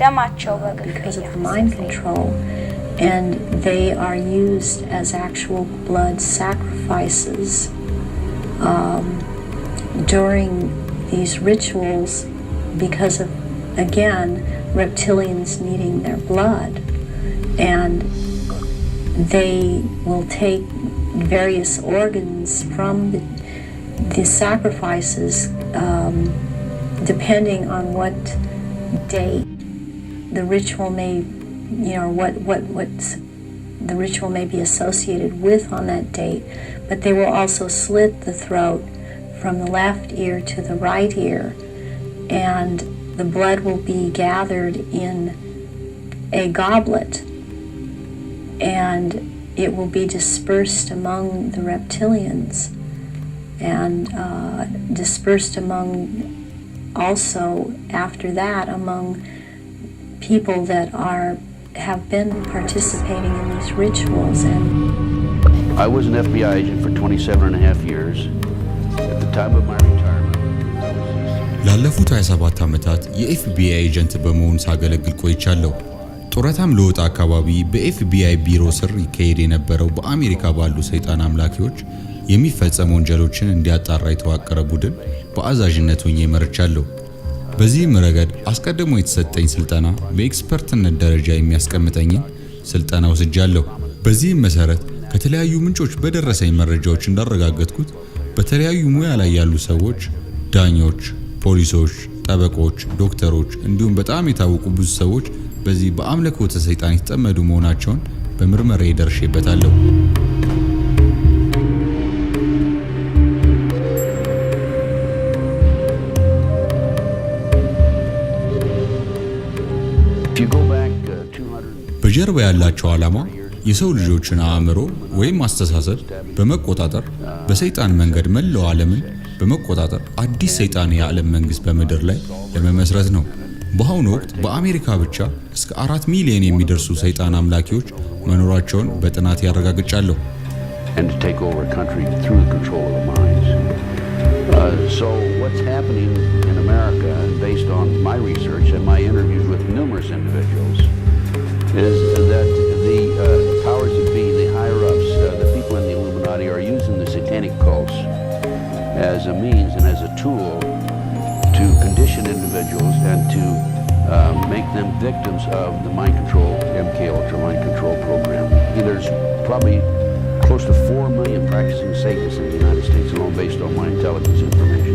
ደማቸው በግፍ and they are used as actual blood sacrifices during these rituals because of, again, reptilians needing their blood. And they will take various organs from the sacrifices depending on what date the ritual may, what the ritual may be associated with on that date, but they will also slit the throat from the left ear to the right ear, and the blood will be gathered in a goblet, and it will be dispersed among the reptilians, and dispersed among also after that among people that have been participating in these rituals. And I was an FBI agent for 27.5 years. At the time of my retirement, ላለፉት 27 ዓመታት የኤፍቢአይ ኤጀንት በመሆን ሳገለግል ቆይቻለሁ። ጡረታም ለወጣ አካባቢ በኤፍቢአይ ቢሮ ስር ይካሄድ የነበረው በአሜሪካ ባሉ ሰይጣን አምላኪዎች የሚፈጸሙ ወንጀሎችን እንዲያጣራ የተዋቀረ ቡድን በአዛዥነት ሆኜ መርቻለሁ። በዚህም ረገድ አስቀድሞ የተሰጠኝ ስልጠና በኤክስፐርትነት ደረጃ የሚያስቀምጠኝን ስልጠና ወስጃለሁ። በዚህም መሰረት ከተለያዩ ምንጮች በደረሰኝ መረጃዎች እንዳረጋገጥኩት በተለያዩ ሙያ ላይ ያሉ ሰዎች፣ ዳኞች፣ ፖሊሶች፣ ጠበቆች፣ ዶክተሮች እንዲሁም በጣም የታወቁ ብዙ ሰዎች በዚህ በአምልኮተ ሰይጣን የተጠመዱ መሆናቸውን በምርመራዬ ደርሼበታለሁ። በጀርባ ያላቸው ዓላማ የሰው ልጆችን አእምሮ ወይም አስተሳሰብ በመቆጣጠር በሰይጣን መንገድ መላው ዓለምን በመቆጣጠር አዲስ ሰይጣን የዓለም መንግሥት በምድር ላይ ለመመስረት ነው። በአሁኑ ወቅት በአሜሪካ ብቻ እስከ 4 ሚሊዮን የሚደርሱ ሰይጣን አምላኪዎች መኖራቸውን በጥናት ያረጋግጫለሁ። So what's happening in America, based on my research and my interviews with numerous individuals, is that the powers that be, the higher-ups, the people in the Illuminati are using the satanic cults as a means and as a tool to condition individuals and to make them victims of the mind control, MK Ultra mind control program. There's probably close to 4 million practicing Satanists in the United States alone, based on my intelligence information.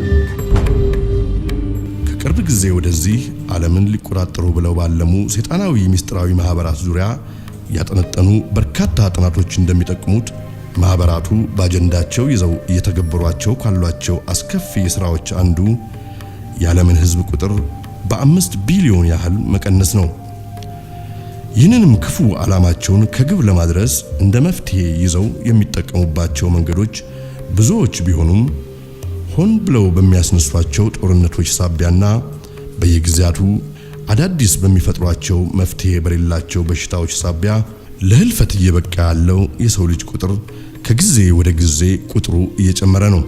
ከቅርብ ጊዜ ወደዚህ ዓለምን ሊቆጣጠሩ ብለው ባለሙ ሰይጣናዊ ሚስጥራዊ ማህበራት ዙሪያ ያጠነጠኑ በርካታ ጥናቶች እንደሚጠቁሙት ማህበራቱ በአጀንዳቸው ይዘው እየተገበሯቸው ካሏቸው አስከፊ ስራዎች አንዱ የዓለምን ህዝብ ቁጥር በ5 ቢሊዮን ያህል መቀነስ ነው። ይህንንም ክፉ ዓላማቸውን ከግብ ለማድረስ እንደ መፍትሄ ይዘው የሚጠቀሙባቸው መንገዶች ብዙዎች ቢሆኑም ሆን ብለው በሚያስነሷቸው ጦርነቶች ሳቢያና በየጊዜያቱ አዳዲስ በሚፈጥሯቸው መፍትሄ በሌላቸው በሽታዎች ሳቢያ ለህልፈት እየበቃ ያለው የሰው ልጅ ቁጥር ከጊዜ ወደ ጊዜ ቁጥሩ እየጨመረ ነው።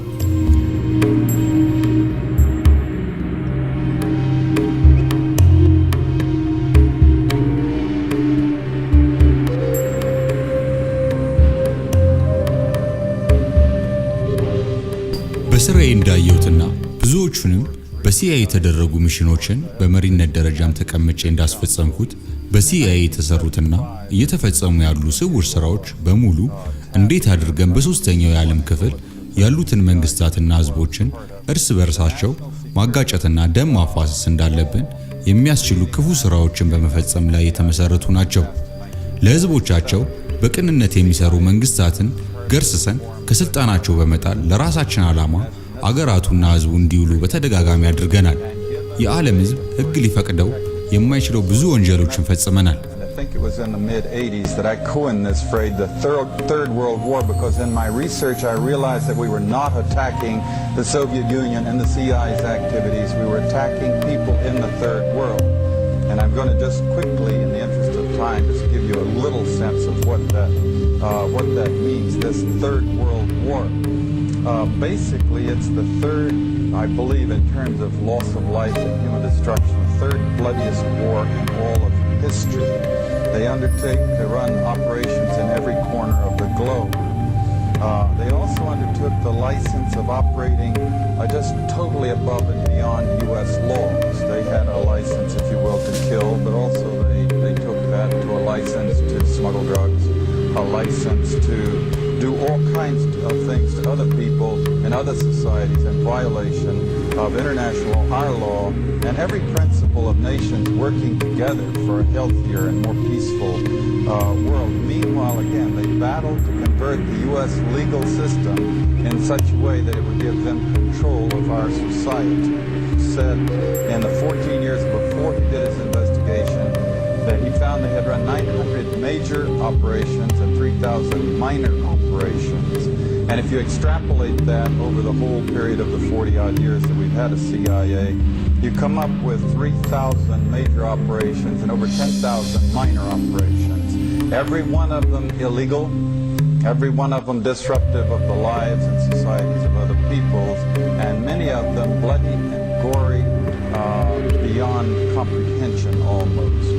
በስራዬ እንዳየሁትና ብዙዎቹንም በሲአይኤ የተደረጉ ሚሽኖችን በመሪነት ደረጃም ተቀምጬ እንዳስፈጸምኩት በሲአይኤ የተሰሩትና እየተፈጸሙ ያሉ ስውር ስራዎች በሙሉ እንዴት አድርገን በሶስተኛው የዓለም ክፍል ያሉትን መንግስታትና ህዝቦችን እርስ በርሳቸው ማጋጨትና ደም ማፋሰስ እንዳለብን የሚያስችሉ ክፉ ስራዎችን በመፈጸም ላይ የተመሰረቱ ናቸው። ለህዝቦቻቸው በቅንነት የሚሰሩ መንግስታትን ገርስሰን ከስልጣናቸው በመጣል ለራሳችን ዓላማ አገራቱና ህዝቡ እንዲውሉ በተደጋጋሚ አድርገናል። የዓለም ህዝብ ህግ ሊፈቅደው የማይችለው ብዙ ወንጀሎችን ፈጽመናል። I think it was in the mid-80s that I coined this phrase, the Third World War, because in my research I realized that we were not attacking the Soviet Union and the CIA's activities. We were attacking people in the Third World. And I'm going to just quickly, in the interest of time, just give you a little sense of what that means, this Third World War. Basically, it's the third, I believe, in terms of loss of life and human destruction, the third bloodiest war in all of history. They undertake to run operations in every corner of the globe. They also undertook the license of operating just totally above and beyond U.S. laws. They had a license, if you will, to kill, but also they took that to a license to smuggle drugs, a license to do all kinds of things to other people in other societies in violation of international our law and every principle of nations working together for a healthier and more peaceful world. Meanwhile, again, they battled to convert the U.S. legal system in such a way that it would give them control of our society. He said in the 14 years before he did his investigation that he found they had run 900 major operations and 3,000 minor operations. And if you extrapolate that over the whole period of the 40-odd years that we've had a CIA, you come up with 3,000 major operations and over 10,000 minor operations. Every one of them illegal, every one of them disruptive of the lives and societies of other peoples, and many of them bloody and gory beyond comprehension almost.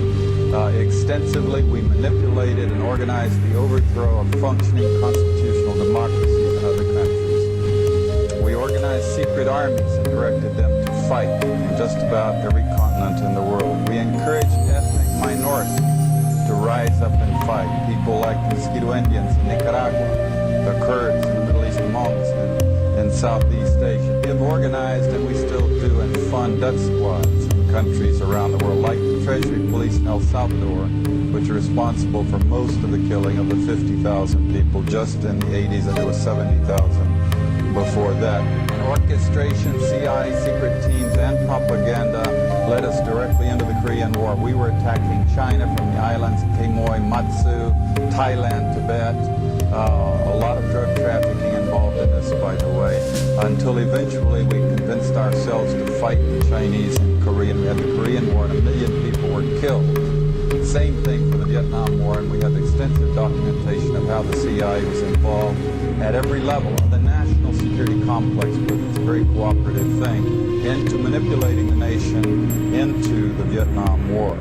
Extensively, we manipulated and organized the overthrow of functioning constitutional democracies in other countries. We organized secret armies and directed them to fight in just about every continent in the world. We encouraged ethnic minorities to rise up and fight. People like the Mosquito Indians in Nicaragua, the Kurds in the Middle East, Monks in Southeast Asia. We have organized, and we still do, and fund death squads in countries around the world, like the Treasury Police in El Salvador, which are responsible for most of the killing of the 50,000 people just in the 80s, and there was 70,000 before that. And orchestration, CIA, secret teams, and propaganda led us directly into the Korean War. We were attacking China from the islands, Quemoy, Matsu, Thailand, Tibet. A lot of drug trafficking involved in this, by the way, until eventually we convinced ourselves to fight the Chinese and Korean. We had the Korean War and 1 million people were killed. Same thing for the Vietnam War, and we have extensive documentation of how the CIA was involved at every level of the national security complex, which is a very cooperative thing, into manipulating the nation into the Vietnam War.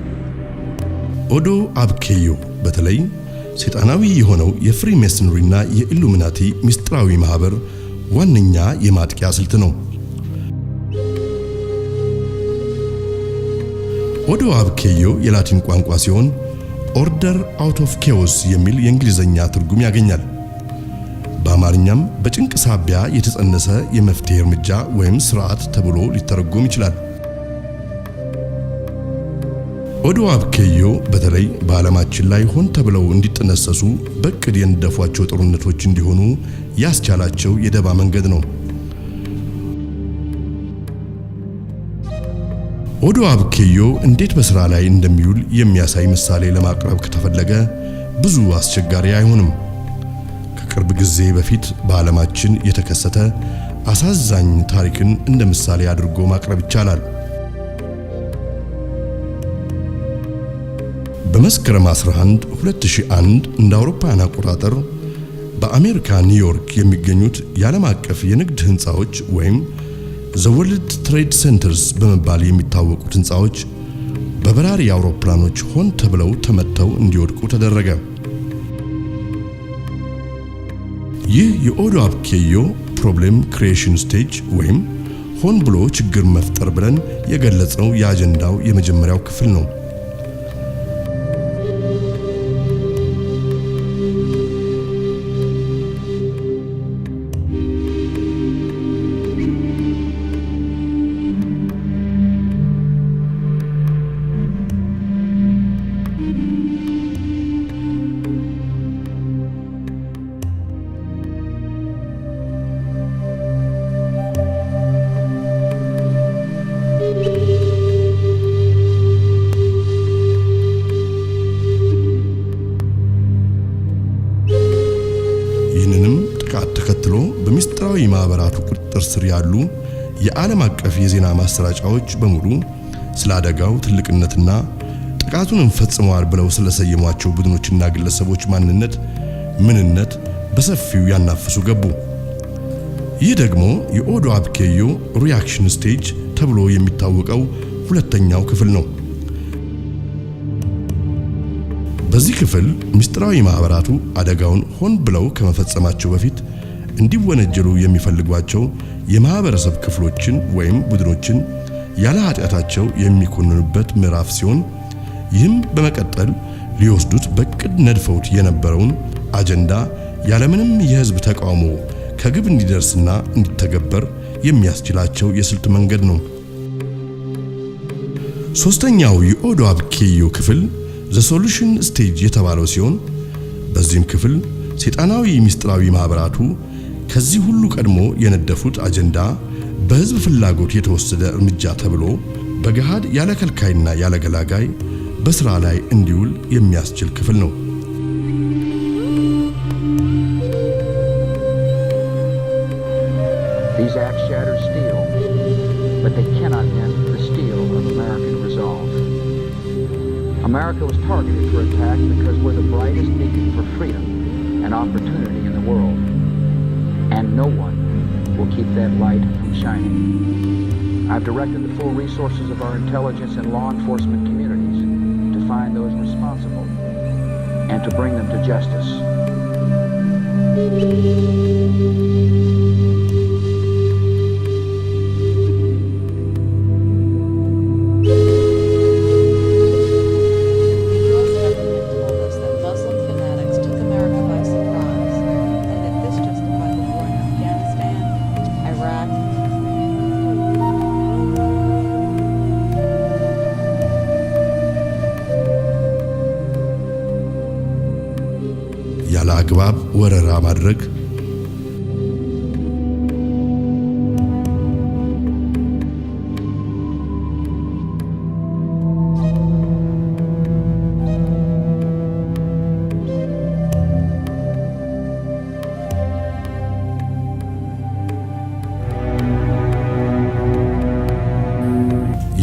ኦዶ አብኬዮ በተለይ ሰይጣናዊ የሆነው የፍሪሜሰንሪና የኢሉሚናቲ ሚስጥራዊ ማህበር ዋነኛ የማጥቂያ ስልት ነው። ኦዶ አብኬዮ የላቲን ቋንቋ ሲሆን ኦርደር አውት ኦፍ ኬዎስ የሚል የእንግሊዘኛ ትርጉም ያገኛል። በአማርኛም በጭንቅ ሳቢያ የተጸነሰ የመፍትሄ እርምጃ ወይም ስርዓት ተብሎ ሊተረጎም ይችላል። ኦዶ አብኬዮ በተለይ በዓለማችን ላይ ሆን ተብለው እንዲጠነሰሱ በቅድ የነደፏቸው ጦርነቶች እንዲሆኑ ያስቻላቸው የደባ መንገድ ነው። ኦዶ አብኬዮ እንዴት በስራ ላይ እንደሚውል የሚያሳይ ምሳሌ ለማቅረብ ከተፈለገ ብዙ አስቸጋሪ አይሆንም። ከቅርብ ጊዜ በፊት በዓለማችን የተከሰተ አሳዛኝ ታሪክን እንደ ምሳሌ አድርጎ ማቅረብ ይቻላል። በመስከረም 11 2001 እንደ አውሮፓውያን አቆጣጠር በአሜሪካ ኒውዮርክ የሚገኙት የዓለም አቀፍ የንግድ ህንጻዎች ወይም ዘ ወርልድ ትሬድ ሴንተርስ በመባል የሚታወቁት ህንጻዎች በበራሪ አውሮፕላኖች ሆን ተብለው ተመተው እንዲወድቁ ተደረገ። ይህ የኦዶ አብኬዮ ፕሮብሌም ክሪኤሽን ስቴጅ ወይም ሆን ብሎ ችግር መፍጠር ብለን የገለጽነው የአጀንዳው የመጀመሪያው ክፍል ነው። በሚስጥራዊ ማህበራቱ ቁጥጥር ስር ያሉ የዓለም አቀፍ የዜና ማሰራጫዎች በሙሉ ስለ አደጋው ትልቅነትና ጥቃቱን ፈጽመዋል ብለው ስለሰየሟቸው ቡድኖችና ግለሰቦች ምንነት በሰፊው ያናፍሱ ገቡ። ይህ ደግሞ የኦዶ አብኬዮ ሪአክሽን ስቴጅ ተብሎ የሚታወቀው ሁለተኛው ክፍል ነው። በዚህ ክፍል ሚስጥራዊ ማህበራቱ አደጋውን ሆን ብለው ከመፈጸማቸው በፊት እንዲወነጀሉ የሚፈልጓቸው የማህበረሰብ ክፍሎችን ወይም ቡድኖችን ያለ ኃጢአታቸው የሚኮንኑበት ምዕራፍ ሲሆን ይህም በመቀጠል ሊወስዱት በቅድ ነድፈውት የነበረውን አጀንዳ ያለምንም የህዝብ ተቃውሞ ከግብ እንዲደርስና እንዲተገበር የሚያስችላቸው የስልት መንገድ ነው። ሶስተኛው የኦዶ አብኬዮ ክፍል ዘ ሶሉሽን ስቴጅ የተባለው ሲሆን በዚህም ክፍል ሰይጣናዊ ሚስጥራዊ ማህበራቱ ከዚህ ሁሉ ቀድሞ የነደፉት አጀንዳ በህዝብ ፍላጎት የተወሰደ እርምጃ ተብሎ በገሃድ ያለ ከልካይና ያለ ገላጋይ በስራ ላይ እንዲውል የሚያስችል ክፍል ነው። These acts shatter steel, but they cannot end the steel of American resolve. America was targeted for attack because we're the brightest beacon for freedom and opportunity in the world. And no one will keep that light from shining. I've directed the full resources of our intelligence and law enforcement communities to find those responsible and to bring them to justice. ያለ አግባብ ወረራ ማድረግ፣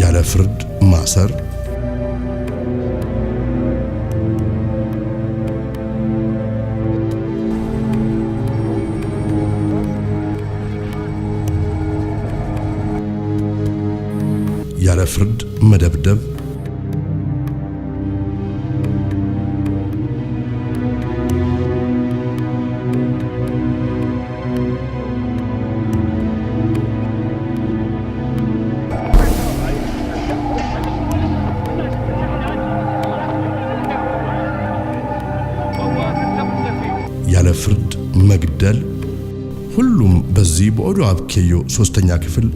ያለ ፍርድ ማሰር፣ ያለ ፍርድ መደብደብ፣ ያለ ፍርድ መግደል፣ ሁሉም በዚህ በኦዶ አብኬዮ ሶስተኛ ክፍል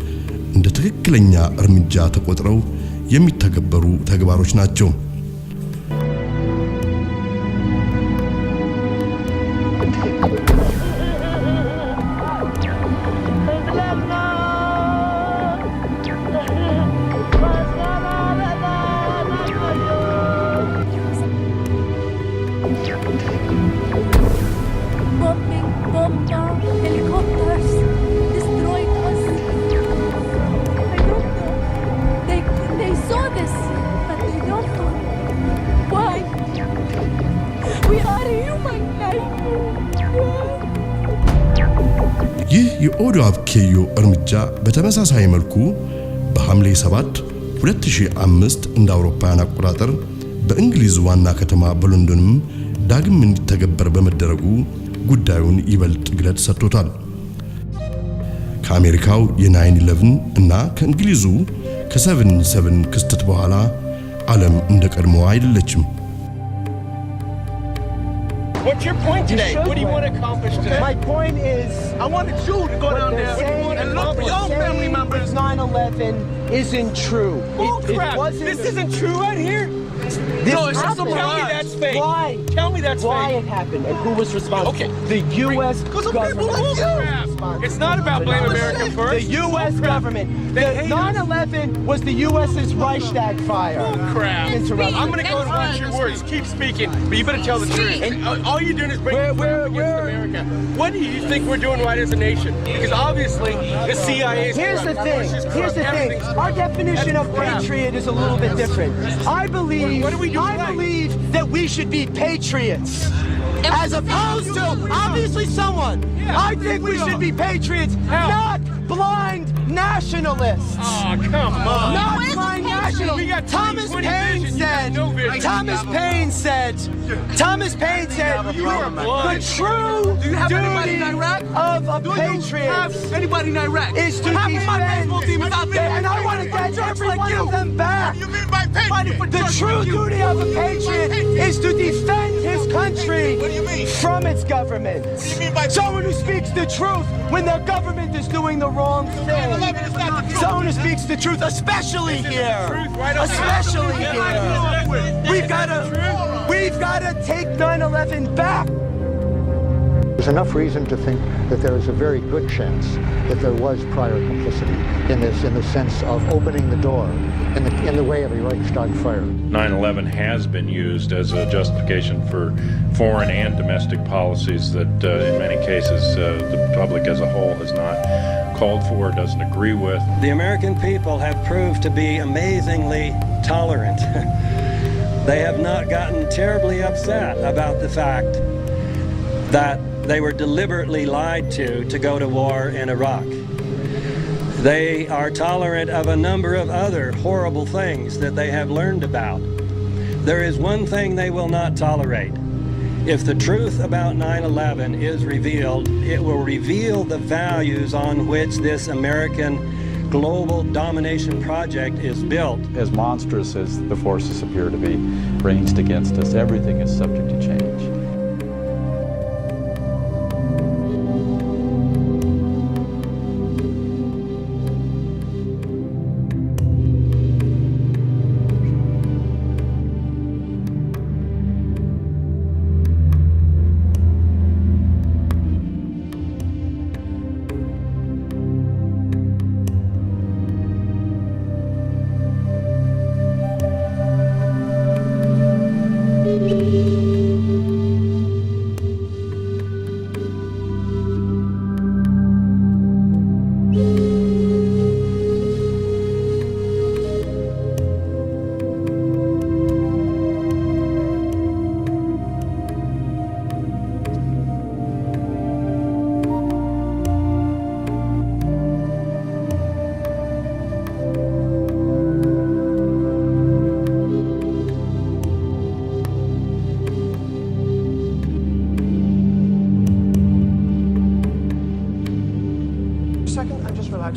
እንደ ትክክለኛ እርምጃ ተቆጥረው የሚተገበሩ ተግባሮች ናቸው። ይህ የኦዶ አብኬዮ እርምጃ በተመሳሳይ መልኩ በሐምሌ 7 2005 እንደ አውሮፓውያን አቆጣጠር በእንግሊዝ ዋና ከተማ በሎንዶንም ዳግም እንዲተገበር በመደረጉ ጉዳዩን ይበልጥ ግለት ሰጥቶታል። ከአሜሪካው የ9/11 እና ከእንግሊዙ ከ7/7 ክስተት በኋላ ዓለም እንደ ቀድሞዋ አይደለችም። What's your point today? What do you want to accomplish today? My point is, I wanted you to go down there and look for your family members. 9/11 isn't true. Crap. This isn't true right here. No, tell me that's fake. Why? Tell me that's why fake. It happened and who was responsible. Okay. The U.S. government. It's not about blame America first. The U.S. government. The 9/11 was the U.S.'s Reichstag fire. Oh, crap. I'm going to go and watch your words. Keep speaking, but you better tell the truth. And all you're doing is breaking against America. What do you think we're doing right as a nation? Because obviously the CIA is Here's the thing. Here's the thing. Our definition of patriot is a little bit different. I believe that we should be patriots. As opposed to, obviously, someone. I think we should be patriots, not blind nationalists. Oh, come on. Not blind nationalists. Thomas Paine said, the true duty of a patriot anybody in Iraq is to defend, and I want to get every one of them back. You mean by patriot? The true duty of a patriot is to defend his country from its government. Someone who speaks the truth when their government is doing the wrong thing. Someone who speaks the truth, especially here. Especially here. We've got to take 9/11 back. There's enough reason to think that there is a very good chance that there was prior complicity in this, in the sense of opening the door in the way of a Reichstag fire. 9/11 has been used as a justification for foreign and domestic policies that in many cases the public as a whole has not called for, doesn't agree with. The American people have proved to be amazingly tolerant. They have not gotten terribly upset about the fact that they were deliberately lied to go to war in Iraq. They are tolerant of a number of other horrible things that they have learned about. There is one thing they will not tolerate. If the truth about 9/11 is revealed, it will reveal the values on which this American global domination project is built. As monstrous as the forces appear to be ranged against us, everything is subject to change.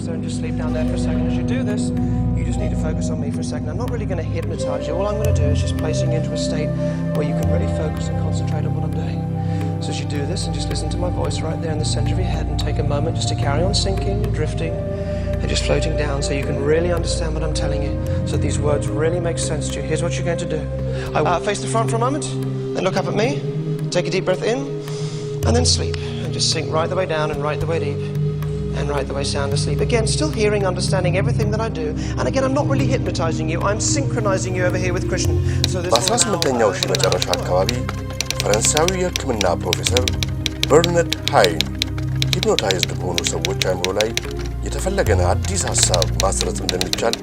there and just sleep down there for a second. As you do this, you just need to focus on me for a second. I'm not really going to hypnotize you. All I'm going to do is just placing you into a state where you can really focus and concentrate on what I'm doing. So as you do this, and just listen to my voice right there in the center of your head, and take a moment just to carry on sinking and drifting and just floating down, so you can really understand what I'm telling you, so these words really make sense to you. Here's what you're going to do. Face the front for a moment, then look up at me, take a deep breath in, and then sleep. And just sink right the way down and right the way deep, and right the way sound asleep. Again, still hearing, understanding everything that I do. And again, I'm not really hypnotizing you, I'm synchronizing you over here with Krishna. So this በ18ኛው ሺህ መጨረሻ አካባቢ ፈረንሳዊ የሕክምና ፕሮፌሰር በርነርድ ሃይን ሂፕኖታይዝድ በሆኑ ሰዎች አእምሮ ላይ የተፈለገን አዲስ ሐሳብ ማስረጽ እንደሚቻል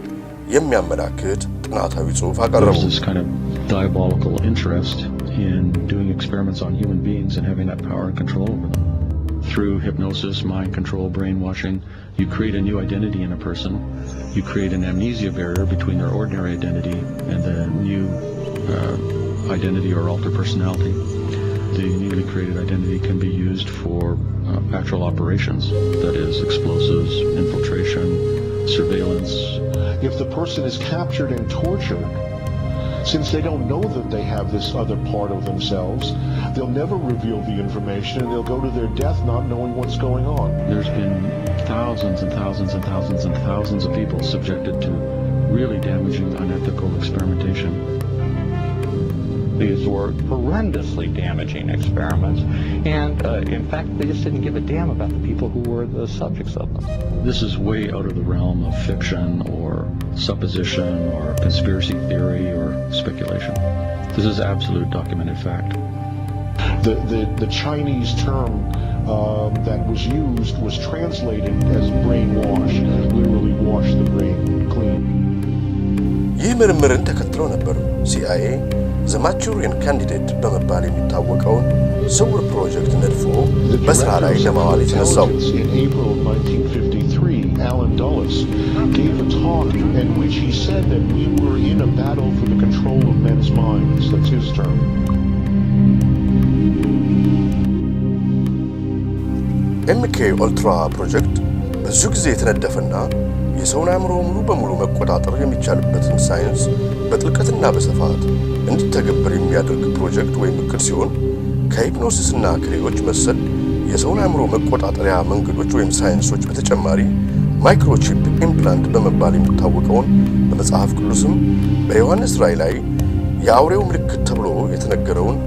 የሚያመላክት ጥናታዊ ጽሑፍ አቀረቡ። There's this kind of diabolical interest in doing experiments on human beings and having that power and control over them. Through hypnosis, mind control, brainwashing, you create a new identity in a person. You create an amnesia barrier between their ordinary identity and the new identity or alter personality. The newly created identity can be used for actual operations, that is, explosives, infiltration, surveillance. If the person is captured and tortured, since they don't know that they have this other part of themselves, they'll never reveal the information and they'll go to their death not knowing what's going on. There's been thousands and thousands and thousands and thousands of people subjected to really damaging, unethical experimentation. These were horrendously damaging experiments, and in fact, they just didn't give a damn about the people who were the subjects of them. This is way out of the realm of fiction or supposition or conspiracy theory or speculation. This is absolute documented fact. The Chinese term that was used was translated as brainwash, literally wash the brain clean. ይህ ምርምርን ተከትሎ ነበር CIA ዘ ማቹሪያን ካንዲዴት በመባል የሚታወቀውን ስውር ፕሮጀክት ነድፎ በስራ ላይ ለማዋል የተነሳው። In April of 1953, Alan Dulles gave a talk in which he said that we were in a battle for the control of men's minds. That's his term. MK Ultra ፕሮጀክት ብዙ ጊዜ የተነደፈና የሰውን አእምሮ ሙሉ በሙሉ መቆጣጠር የሚቻልበትን ሳይንስ በጥልቀትና በስፋት እንዲተገበር የሚያደርግ ፕሮጀክት ወይም እቅድ ሲሆን ከሂፕኖሲስና ከሌሎች መሰል የሰውን አእምሮ መቆጣጠሪያ መንገዶች ወይም ሳይንሶች በተጨማሪ ማይክሮቺፕ ኢምፕላንት በመባል የሚታወቀውን በመጽሐፍ ቅዱስም በዮሐንስ ራእይ ላይ የአውሬው ምልክት ተብሎ የተነገረውን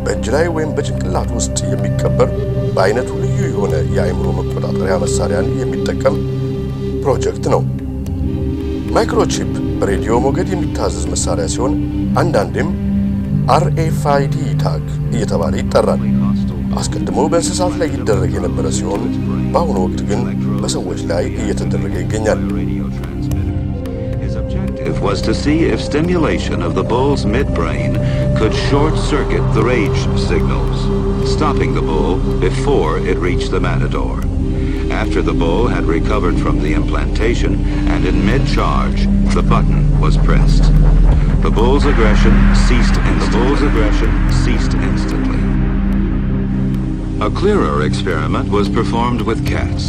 በእጅ ላይ ወይም በጭንቅላት ውስጥ የሚቀበር በአይነቱ ልዩ የሆነ የአእምሮ መቆጣጠሪያ መሳሪያን የሚጠቀም ፕሮጀክት ነው። ማይክሮቺፕ በሬዲዮ ሞገድ የሚታዘዝ መሳሪያ ሲሆን አንዳንዴም RFID ታግ እየተባለ ይጠራል። አስቀድሞ በእንስሳት ላይ ይደረግ የነበረ ሲሆን በአሁኑ ወቅት ግን በሰዎች ላይ እየተደረገ ይገኛል። It was to see if stimulation of the bull's midbrain could short-circuit the rage signals, stopping the bull before it reached the matador. After the bull had recovered from the implantation and in mid-charge, the button was pressed. The bull's aggression ceased instantly. A clearer experiment was performed with cats.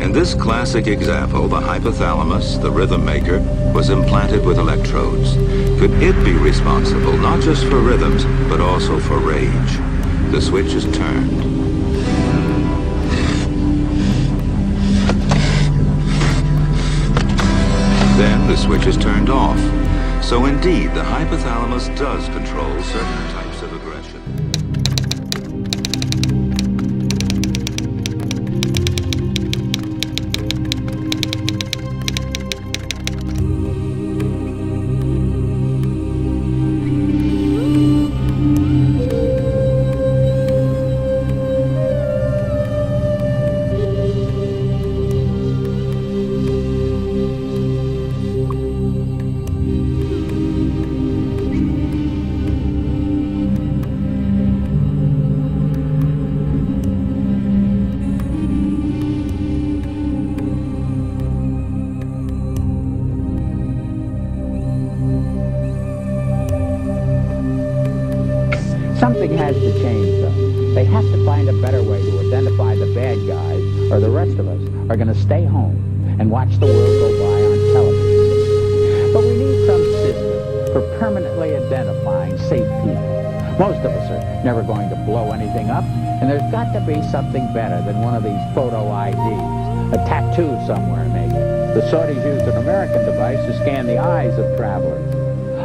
In this classic example, the hypothalamus, the rhythm maker, was implanted with electrodes. Could it be responsible not just for rhythms, but also for rage? The switch is turned. Then the switch is turned off. So indeed, the hypothalamus does control certain types of aggression. Something has to change, though. They have to find a better way to identify the bad guys, or the rest of us are going to stay home and watch the world go by on television. But we need some system for permanently identifying safe people. Most of us are never going to blow anything up, and there's got to be something better than one of these photo IDs. A tattoo somewhere, maybe. The Saudis used an American device to scan the eyes of travelers.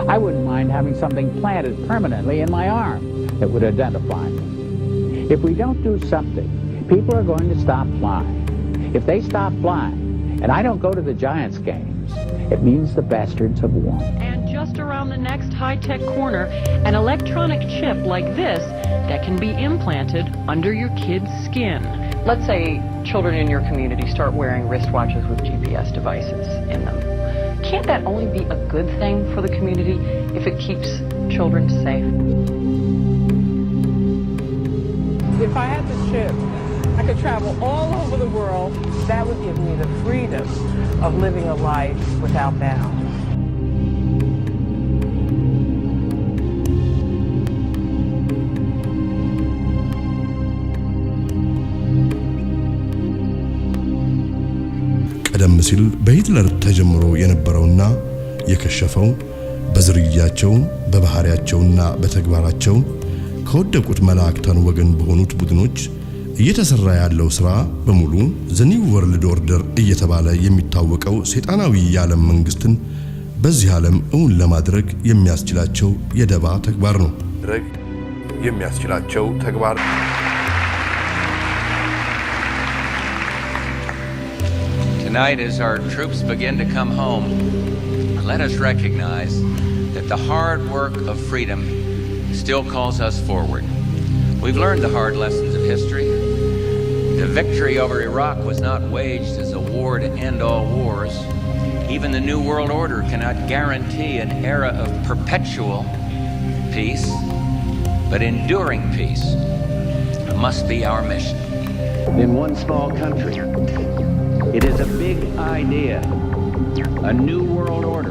I wouldn't mind having something planted permanently in my arm that would identify me. If we don't do something, people are going to stop flying. If they stop flying, and I don't go to the Giants games, it means the bastards have won. And just around the next high-tech corner, an electronic chip like this that can be implanted under your kid's skin. Let's say children in your community start wearing wristwatches with GPS devices in them. Can't that only be a good thing for the community if it keeps children safe? If I had the chip, I could travel all over the world. That would give me the freedom of living a life without bounds. ቀደም ሲል በሂትለር ተጀምሮ የነበረውና የከሸፈው በዝርያቸው በባህሪያቸውና በተግባራቸው ከወደቁት መላእክታን ወገን በሆኑት ቡድኖች እየተሰራ ያለው ሥራ በሙሉ ዘ ኒው ወርልድ ኦርደር እየተባለ የሚታወቀው ሰይጣናዊ የዓለም መንግስትን በዚህ ዓለም እውን ለማድረግ የሚያስችላቸው የደባ ተግባር ነው። Tonight, as our troops begin to come home, let us recognize that the hard work of freedom still calls us forward. We've learned the hard lessons of history. The victory over Iraq was not waged as a war to end all wars. Even the New World Order cannot guarantee an era of perpetual peace, but enduring peace must be our mission. In one small country, it is a big idea, a new world order.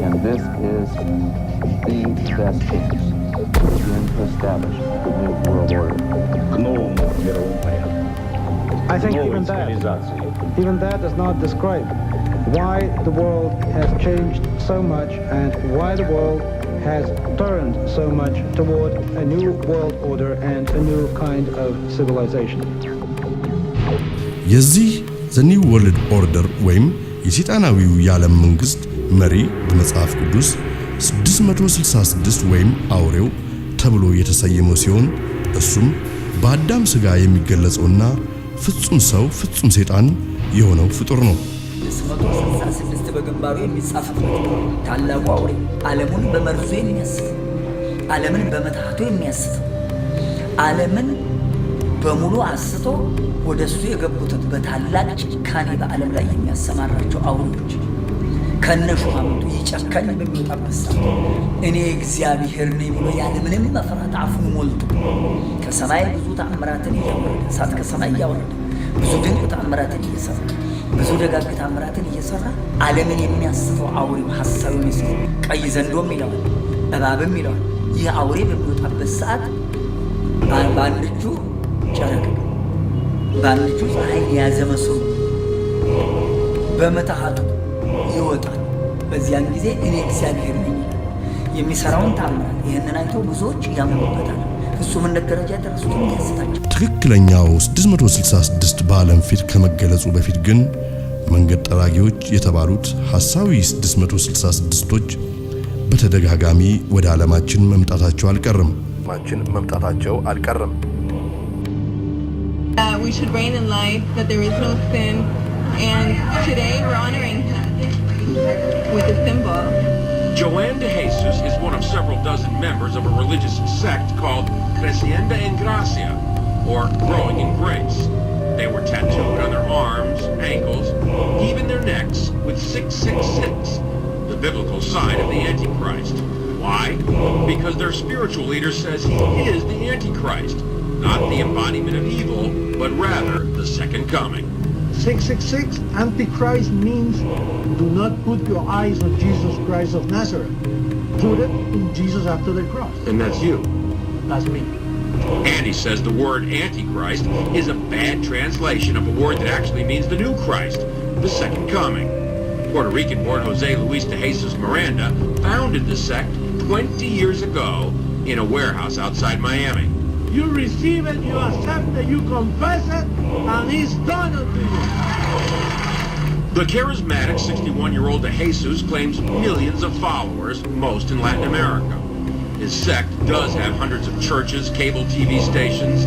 And this is the best chance to begin to establish the new world order. I think even that does not describe why the world has changed so much and why the world has turned so much toward a new world order and a new kind of civilization. የዚህ ዘ ኒው ወርልድ ኦርደር ወይም የሰይጣናዊው የዓለም መንግስት መሪ በመጽሐፍ ቅዱስ 666 ወይም አውሬው ተብሎ የተሰየመው ሲሆን እሱም በአዳም ሥጋ የሚገለጸውና ፍጹም ሰው ፍጹም ሰይጣን የሆነው ፍጡር ነው። 666 በግንባሩ የሚጻፍበት ታላቁ አውሬ ዓለሙን በመርዙ የሚያስት ዓለምን በመታቱ የሚያስት ዓለምን በሙሉ አስቶ ወደሱ የገቡትን በታላቅ ጭካኔ በዓለም ላይ የሚያሰማራቸው አውሬዎች ከነሹማምንቱ ይጨካኝ በሚወጣበት ሰዓት እኔ እግዚአብሔር ነኝ ብሎ ያለምንም መፍራት አፉን ሞልቶ ከሰማይ ብዙ ተአምራትን እያወረደ እሳት ከሰማይ እያወረደ ብዙ ድንቅ ተአምራትን እየሰራ ብዙ ደጋግ ተአምራትን እየሰራ ዓለምን የሚያስተው አውሬው ሐሳቡ ነው። ቀይ ዘንዶም ይለዋል እባብም ይለዋል። ይህ አውሬ በሚወጣበት ሰዓት በአንድ እጁ ጨረቃ በአንድ እጁ ፀሐይ የያዘ መስሎ በመታሃቱ ይወጣል። በዚያን ጊዜ እኔ እግዚአብሔር ነኝ የሚሰራውን ተአምራት ይህንን አይተው ብዙዎች ያምኑበታል። ፍጹምነት ደረጃ ደረሱትን ያስታቸው። ትክክለኛው 666 በዓለም ፊት ከመገለጹ በፊት ግን መንገድ ጠራጊዎች የተባሉት ሐሳዊ 666ቶች በተደጋጋሚ ወደ ዓለማችን መምጣታቸው አልቀረም። We should reign in life, that there is no sin, and today we're honoring him with a symbol. Joanne de Jesus is one of several dozen members of a religious sect called Creciendo en Gracia, or Growing in Grace. They were tattooed on their arms, ankles, even their necks with 666, the biblical sign of the Antichrist. Why? Because their spiritual leader says he is the Antichrist, not the embodiment of evil, but rather the second coming. 666, Antichrist means do not put your eyes on Jesus Christ of Nazareth. Put it in Jesus after the cross. And that's you. That's me. Andy says the word Antichrist is a bad translation of a word that actually means the new Christ, the second coming. Puerto Rican-born Jose Luis de Jesus Miranda founded the sect 20 years ago in a warehouse outside Miami. You receive it, you accept it, you confess it, and it's done unto you. The charismatic 61-year-old de Jesus claims millions of followers, most in Latin America. His sect does have hundreds of churches, cable TV stations,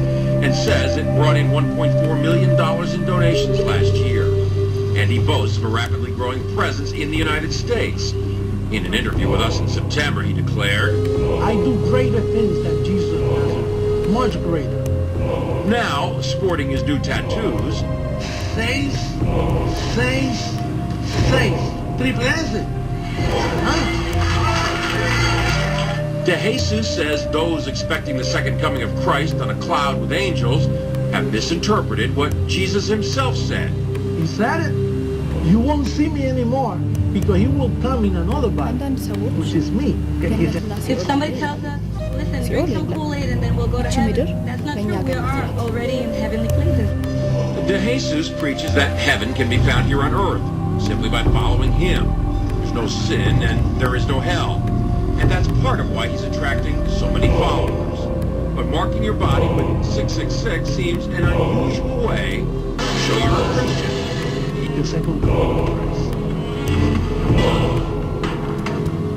and says it brought in $1.4 million in donations last year. And he boasts of a rapidly growing presence in the United States. In an interview with us in September, he declared, I do greater things than Jesus does, much greater. Now, sporting his new tattoos, 666, triple S. De Jesus says those expecting the second coming of Christ on a cloud with angels have misinterpreted what Jesus himself said. He said it. You won't see me anymore because he will come in another body, which is me. If somebody tells us, ሲኦል የለም። ይቺ ምድር ለእኛ ገነት ናት። De Jesus preaches that heaven can be found here on earth simply by following him. There's no sin and there is no hell. And that's part of why he's attracting so many followers. But marking your body with 666 seems an unusual way to show you're a Christian. The second coming of Christ.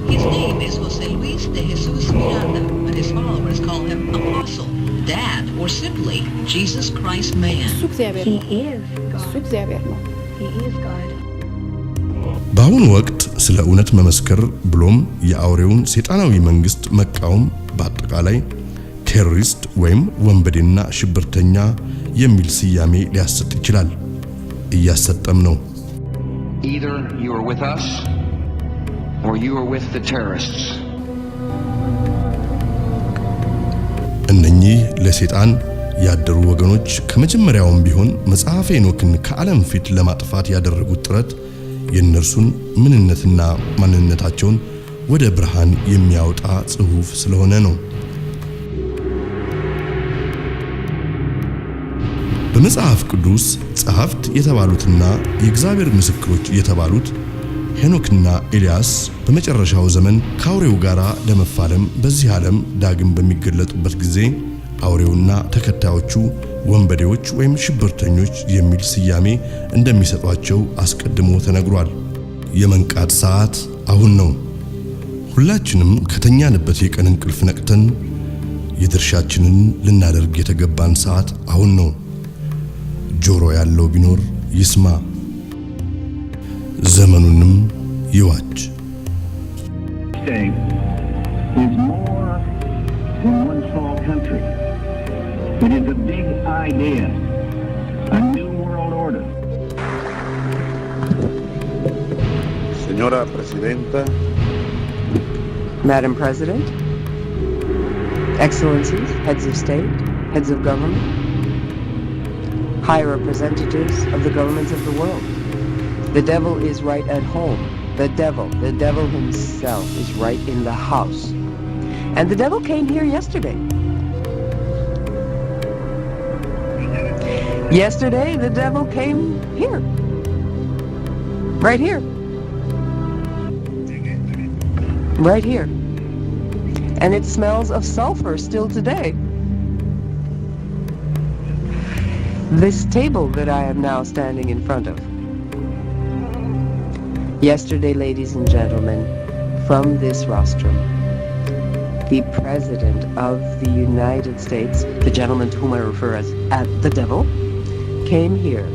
His name is Jose Luis de Jesus Miranda, but his followers call him Apostle, Dad, or simply Jesus Christ Man. እሱ እግዚአብሔር ነው። እሱ እግዚአብሔር ነው። በአሁኑ ወቅት ስለ እውነት መመስከር ብሎም የአውሬውን ሰይጣናዊ መንግስት መቃወም በአጠቃላይ ቴሮሪስት ወይም ወንበዴና ሽብርተኛ የሚል ስያሜ ሊያሰጥ ይችላል። እያሰጠም ነው። Either you are with us or you are with the terrorists. እነኚህ ለሰይጣን ያደሩ ወገኖች ከመጀመሪያውም ቢሆን መጽሐፈ ሄኖክን ከዓለም ፊት ለማጥፋት ያደረጉት ጥረት የእነርሱን ምንነትና ማንነታቸውን ወደ ብርሃን የሚያወጣ ጽሑፍ ስለሆነ ነው። በመጽሐፍ ቅዱስ ጸሐፍት የተባሉትና የእግዚአብሔር ምስክሮች የተባሉት ሄኖክና ኤልያስ በመጨረሻው ዘመን ከአውሬው ጋር ለመፋለም በዚህ ዓለም ዳግም በሚገለጡበት ጊዜ አውሬውና ተከታዮቹ ወንበዴዎች ወይም ሽብርተኞች የሚል ስያሜ እንደሚሰጧቸው አስቀድሞ ተነግሯል። የመንቃት ሰዓት አሁን ነው። ሁላችንም ከተኛንበት የቀን እንቅልፍ ነቅተን የድርሻችንን ልናደርግ የተገባን ሰዓት አሁን ነው። ጆሮ ያለው ቢኖር ይስማ፣ ዘመኑንም ይዋጅ። is more than one small country. It is a big idea, a new world order. Señora Presidenta. Madam President, Excellencies, Heads of State, Heads of Government, High Representatives of the governments of the world. The devil is right at home. The devil himself is right in the house. And the devil came here yesterday. Yesterday, the devil came here. Right here. Right here. And it smells of sulfur still today. This table that I am now standing in front of. Yesterday, ladies and gentlemen, from this rostrum, the President of the United States, the gentleman to whom I refer as the devil, came here.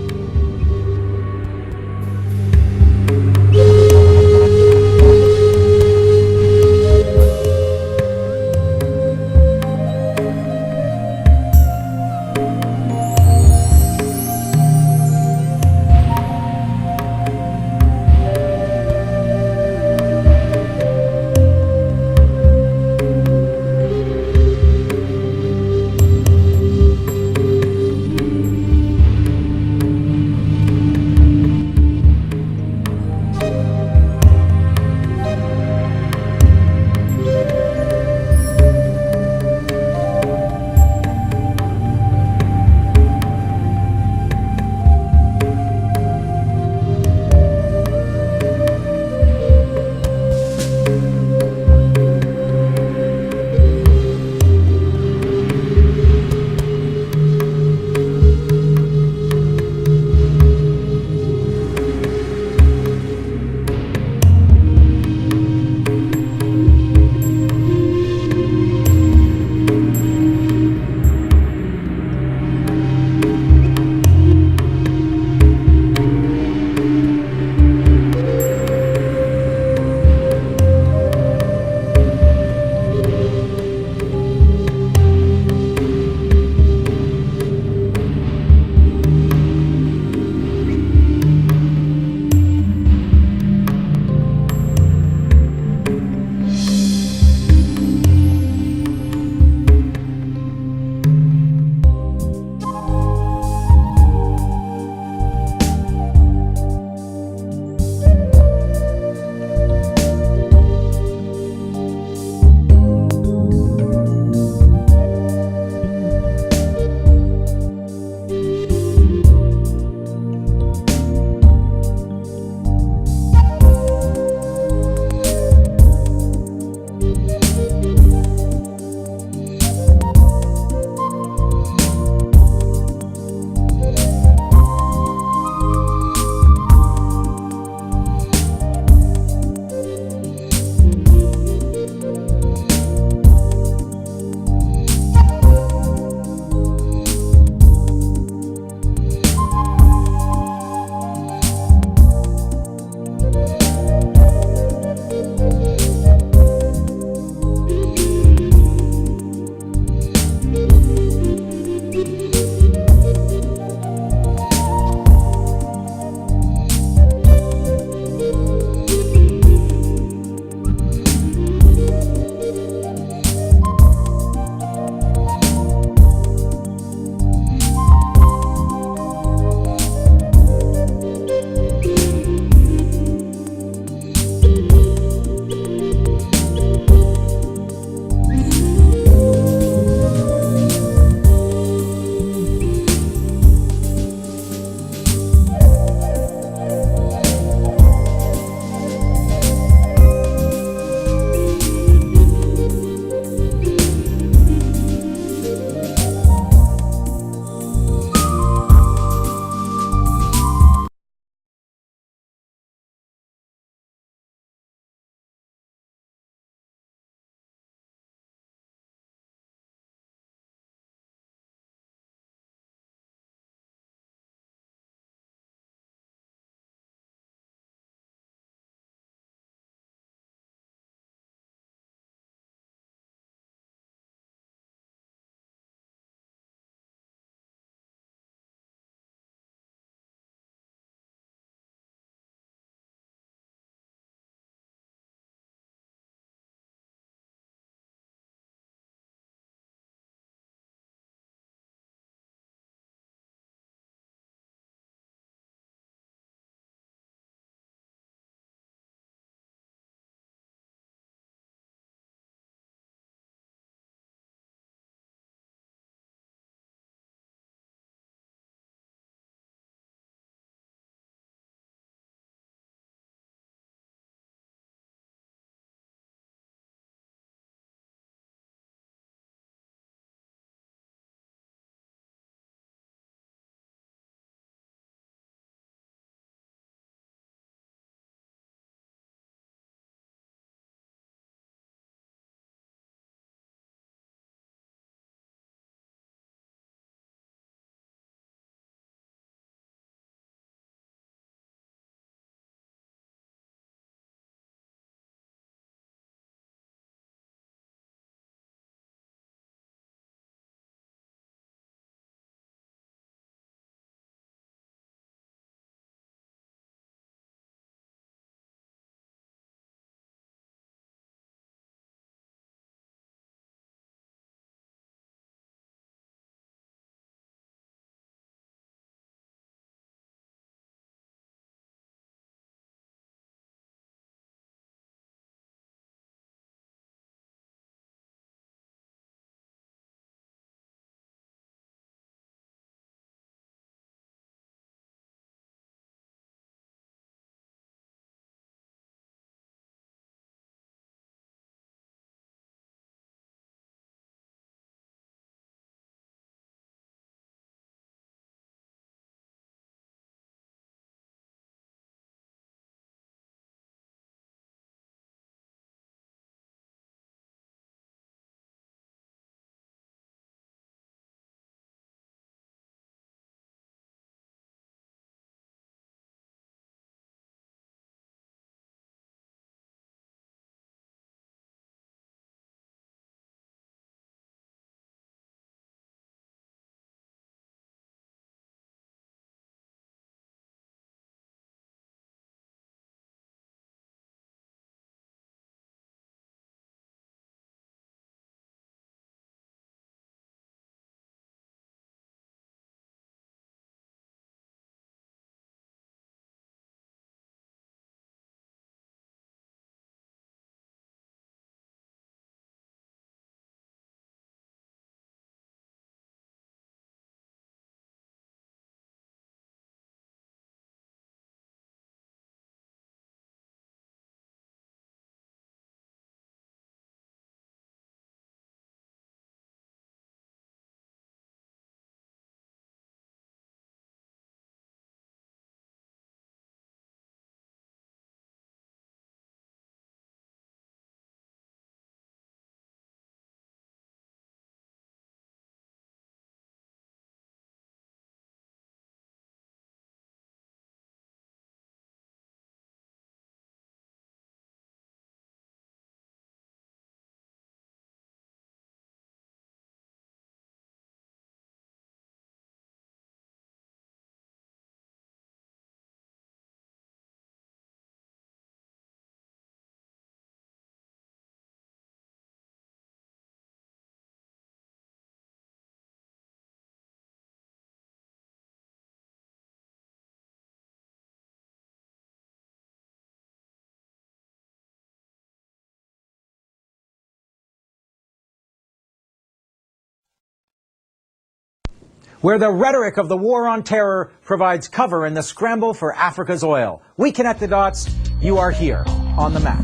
where the rhetoric of the war on terror provides cover in the scramble for Africa's oil. We connect the dots. You are here on the map.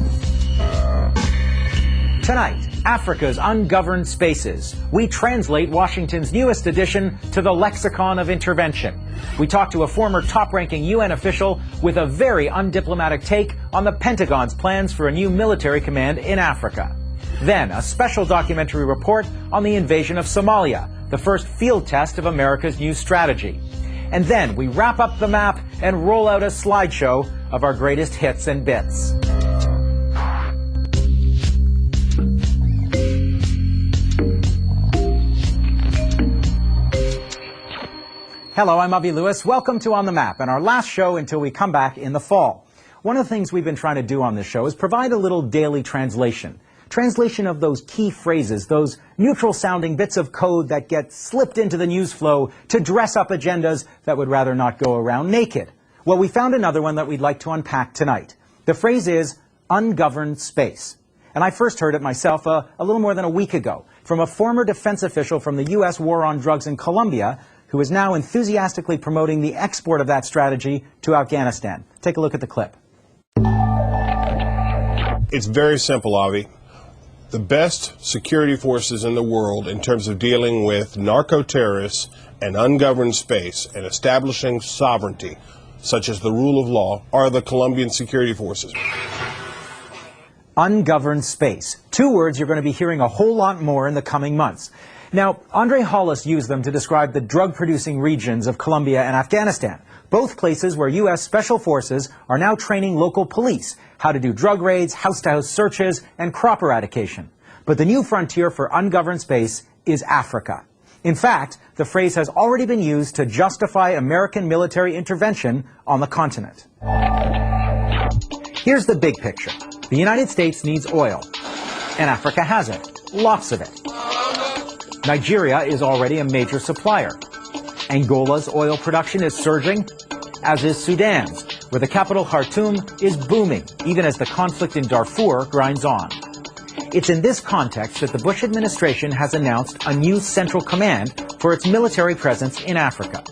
Tonight, Africa's ungoverned spaces. We translate Washington's newest addition to the lexicon of intervention. We talk to a former top-ranking UN official with a very undiplomatic take on the Pentagon's plans for a new military command in Africa. Then, a special documentary report on the invasion of Somalia, the first field test of America's new strategy. And then we wrap up the map and roll out a slideshow of our greatest hits and bits. Hello, I'm Avi Lewis. Welcome to On the Map, and our last show until we come back in the fall. One of the things we've been trying to do on this show is provide a little daily translation. Translation of those key phrases, those neutral-sounding bits of code that get slipped into the news flow to dress up agendas that would rather not go around naked. Well, we found another one that we'd like to unpack tonight. The phrase is ungoverned space. And I first heard it myself a little more than a week ago from a former defense official from the U.S. war on drugs in Colombia who is now enthusiastically promoting the export of that strategy to Afghanistan. Take a look at the clip. It's very simple, Avi. The best security forces in the world in terms of dealing with narco-terrorists and ungoverned space and establishing sovereignty, such as the rule of law, are the Colombian security forces. Ungoverned space. Two words you're going to be hearing a whole lot more in the coming months. Now, Andre Hollis used them to describe the drug-producing regions of Colombia and Afghanistan, both places where U.S. Special Forces are now training local police how to do drug raids, house-to-house searches, and crop eradication. But the new frontier for ungoverned space is Africa. In fact, the phrase has already been used to justify American military intervention on the continent. Here's the big picture. The United States needs oil, and Africa has it, lots of it. Nigeria is already a major supplier. Angola's oil production is surging, as is Sudan's, where the capital Khartoum is booming, even as the conflict in Darfur grinds on. It's in this context that the Bush administration has announced a new central command for its military presence in Africa.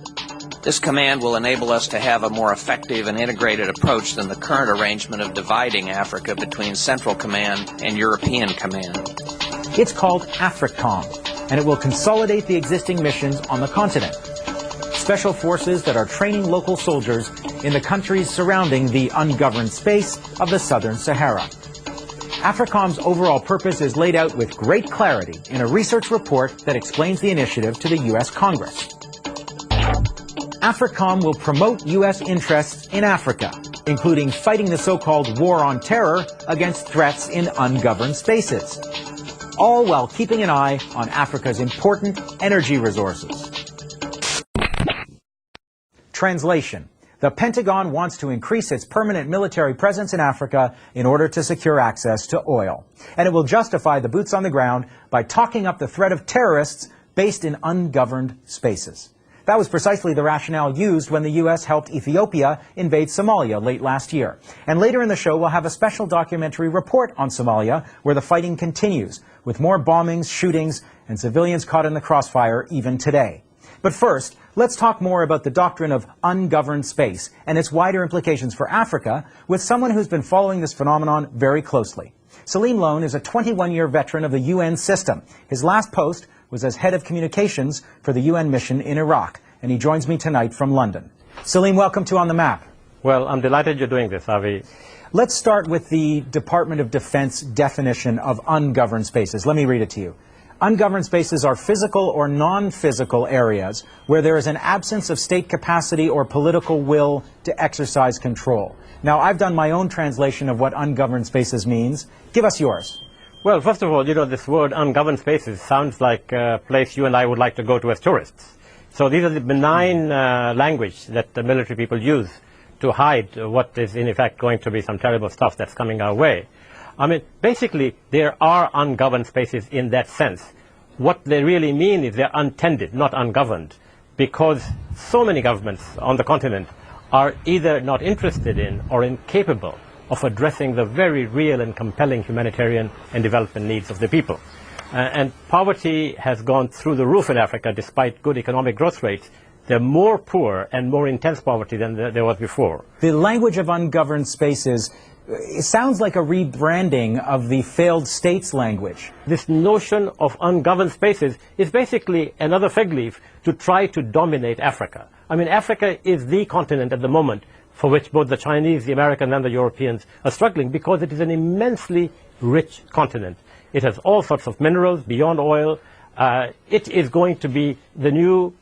This command will enable us to have a more effective and integrated approach than the current arrangement of dividing Africa between Central Command and European Command. It's called AFRICOM, and it will consolidate the existing missions on the continent. Special forces that are training local soldiers in the countries surrounding the ungoverned space of the Southern Sahara. AFRICOM's overall purpose is laid out with great clarity in a research report that explains the initiative to the U.S. Congress. AFRICOM will promote U.S. interests in Africa, including fighting the so-called war on terror against threats in ungoverned spaces, all while keeping an eye on Africa's important energy resources. Translation. The Pentagon wants to increase its permanent military presence in Africa in order to secure access to oil. And it will justify the boots on the ground by talking up the threat of terrorists based in ungoverned spaces. That was precisely the rationale used when the U.S. helped Ethiopia invade Somalia late last year. And later in the show, we'll have a special documentary report on Somalia, where the fighting continues, with more bombings, shootings, and civilians caught in the crossfire even today. But first, let's talk more about the doctrine of ungoverned space and its wider implications for Africa with someone who's been following this phenomenon very closely. Salim Lone is a 21-year veteran of the UN system. His last post was as head of communications for the UN mission in Iraq, and he joins me tonight from London. Salim, welcome to On the Map. Well, I'm delighted you're doing this, Avi. Let's start with the Department of Defense definition of ungoverned spaces. Let me read it to you. Ungoverned spaces are physical or non-physical areas where there is an absence of state capacity or political will to exercise control. Now, I've done my own translation of what ungoverned spaces means. Give us yours. Well, first of all, this word ungoverned spaces sounds like a place you and I would like to go to as tourists. So these are the benign language that the military people use to hide what is in effect going to be some terrible stuff that's coming our way. I mean, basically, there are ungoverned spaces in that sense. What they really mean is they're untended, not ungoverned, because so many governments on the continent are either not interested in or incapable of addressing the very real and compelling humanitarian and development needs of the people. And poverty has gone through the roof in Africa despite good economic growth rates. They're more poor and more intense poverty than there was before. The language of ungoverned spaces, it sounds like a rebranding of the failed states language. This notion of ungoverned spaces is basically another fig leaf to try to dominate Africa. I mean, Africa is the continent at the moment for which both the Chinese, the Americans, and the Europeans are struggling because it is an immensely rich continent. It has all sorts of minerals beyond oil. It is going to be the new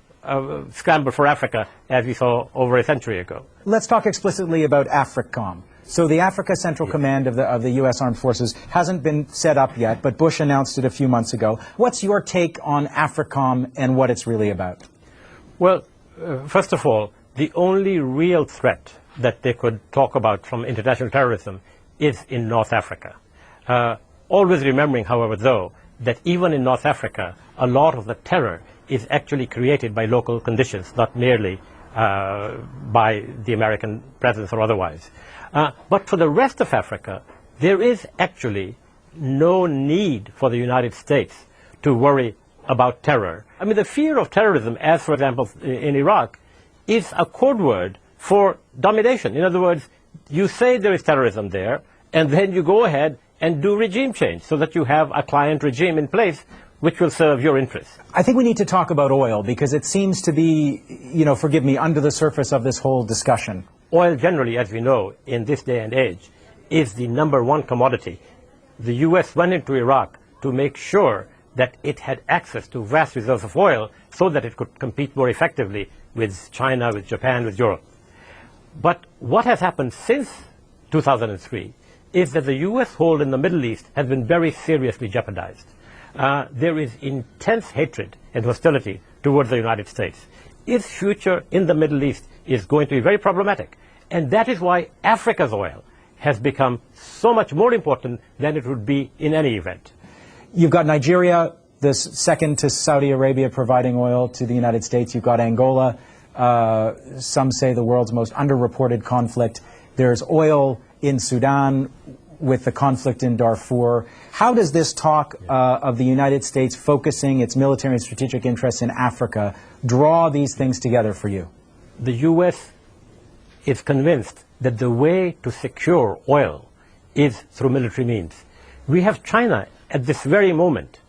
scramble for Africa, as we saw over a century ago. Let's talk explicitly about AFRICOM. So the Africa Central Command of the U.S. Armed Forces hasn't been set up yet, but Bush announced it a few months ago. What's your take on AFRICOM and what it's really about? Well, first of all, the only real threat that they could talk about from international terrorism is in North Africa. Always remembering, however, though, that even in North Africa, a lot of the terror is actually created by local conditions, not merely by the American presence or otherwise. But for the rest of Africa, there is actually no need for the United States to worry about terror. I mean, the fear of terrorism, as for example in Iraq, is a code word for domination. In other words, you say there is terrorism there, and then you go ahead and do regime change so that you have a client regime in place which will serve your interests. I think we need to talk about oil because it seems to be, forgive me, under the surface of this whole discussion. Oil generally, as we know, in this day and age, is the #1 commodity. The U.S. went into Iraq to make sure that it had access to vast reserves of oil so that it could compete more effectively with China, with Japan, with Europe. But what has happened since 2003 is that the U.S. hold in the Middle East has been very seriously jeopardized. There is intense hatred and hostility towards the United States. Its future in the Middle East is going to be very problematic. And that is why Africa's oil has become so much more important than it would be in any event. You've got Nigeria, the second to Saudi Arabia, providing oil to the United States. You've got Angola, some say the world's most underreported conflict. There's oil in Sudan with the conflict in Darfur. How does this talk of the United States focusing its military and strategic interests in Africa draw these things together for you? The U.S. is convinced that the way to secure oil is through military means. We have China at this very moment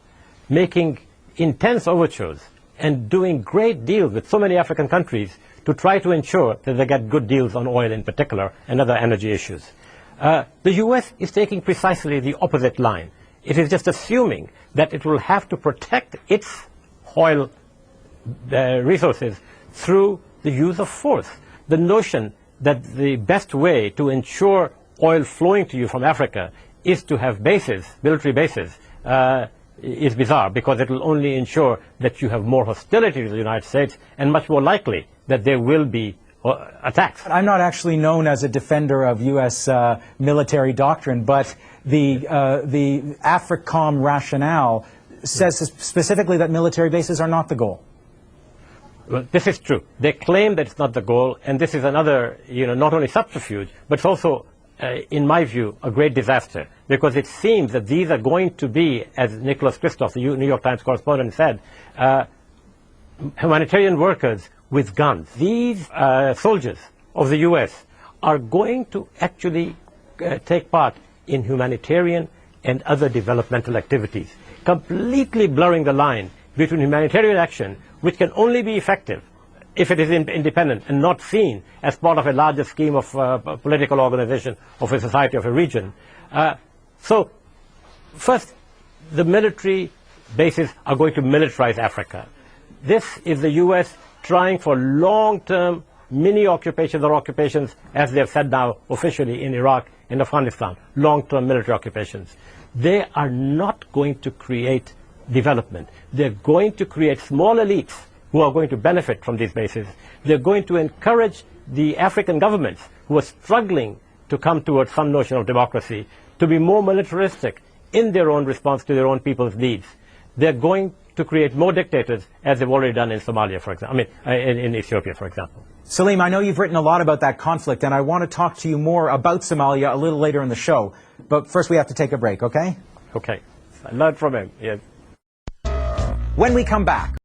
making intense overtures and doing great deals with so many African countries to try to ensure that they get good deals on oil in particular and other energy issues. The U.S. is taking precisely the opposite line. It is just assuming that it will have to protect its oil resources through the use of force. The notion that the best way to ensure oil flowing to you from Africa is to have bases, military bases, is bizarre because it will only ensure that you have more hostility to the United States and much more likely that there will be attacks. I'm not actually known as a defender of U.S. Military doctrine, but the AFRICOM rationale says specifically that military bases are not the goal. Well, this is true. They claim that it's not the goal, and this is another, not only subterfuge, but it's also, in my view, a great disaster, because it seems that these are going to be, as Nicholas Kristof, the New York Times correspondent, said, humanitarian workers with guns. These soldiers of the U.S. are going to actually take part in humanitarian and other developmental activities, completely blurring the line between humanitarian action, which can only be effective if it is independent and not seen as part of a larger scheme of a political organization, of a society, of a region. So, first, the military bases are going to militarize Africa. This is the U.S. trying for long-term mini-occupations or occupations, as they have said now officially in Iraq and Afghanistan, long-term military occupations. They are not going to create development. They're going to create small elites who are going to benefit from these bases. They're going to encourage the African governments who are struggling to come towards some notion of democracy to be more militaristic in their own response to their own people's needs. They're going to create more dictators, as they've already done in Somalia, for example. In Ethiopia, for example. Salim, I know you've written a lot about that conflict, and I want to talk to you more about Somalia a little later in the show. But first we have to take a break, okay? Okay. I learned from him, yes. when we come back.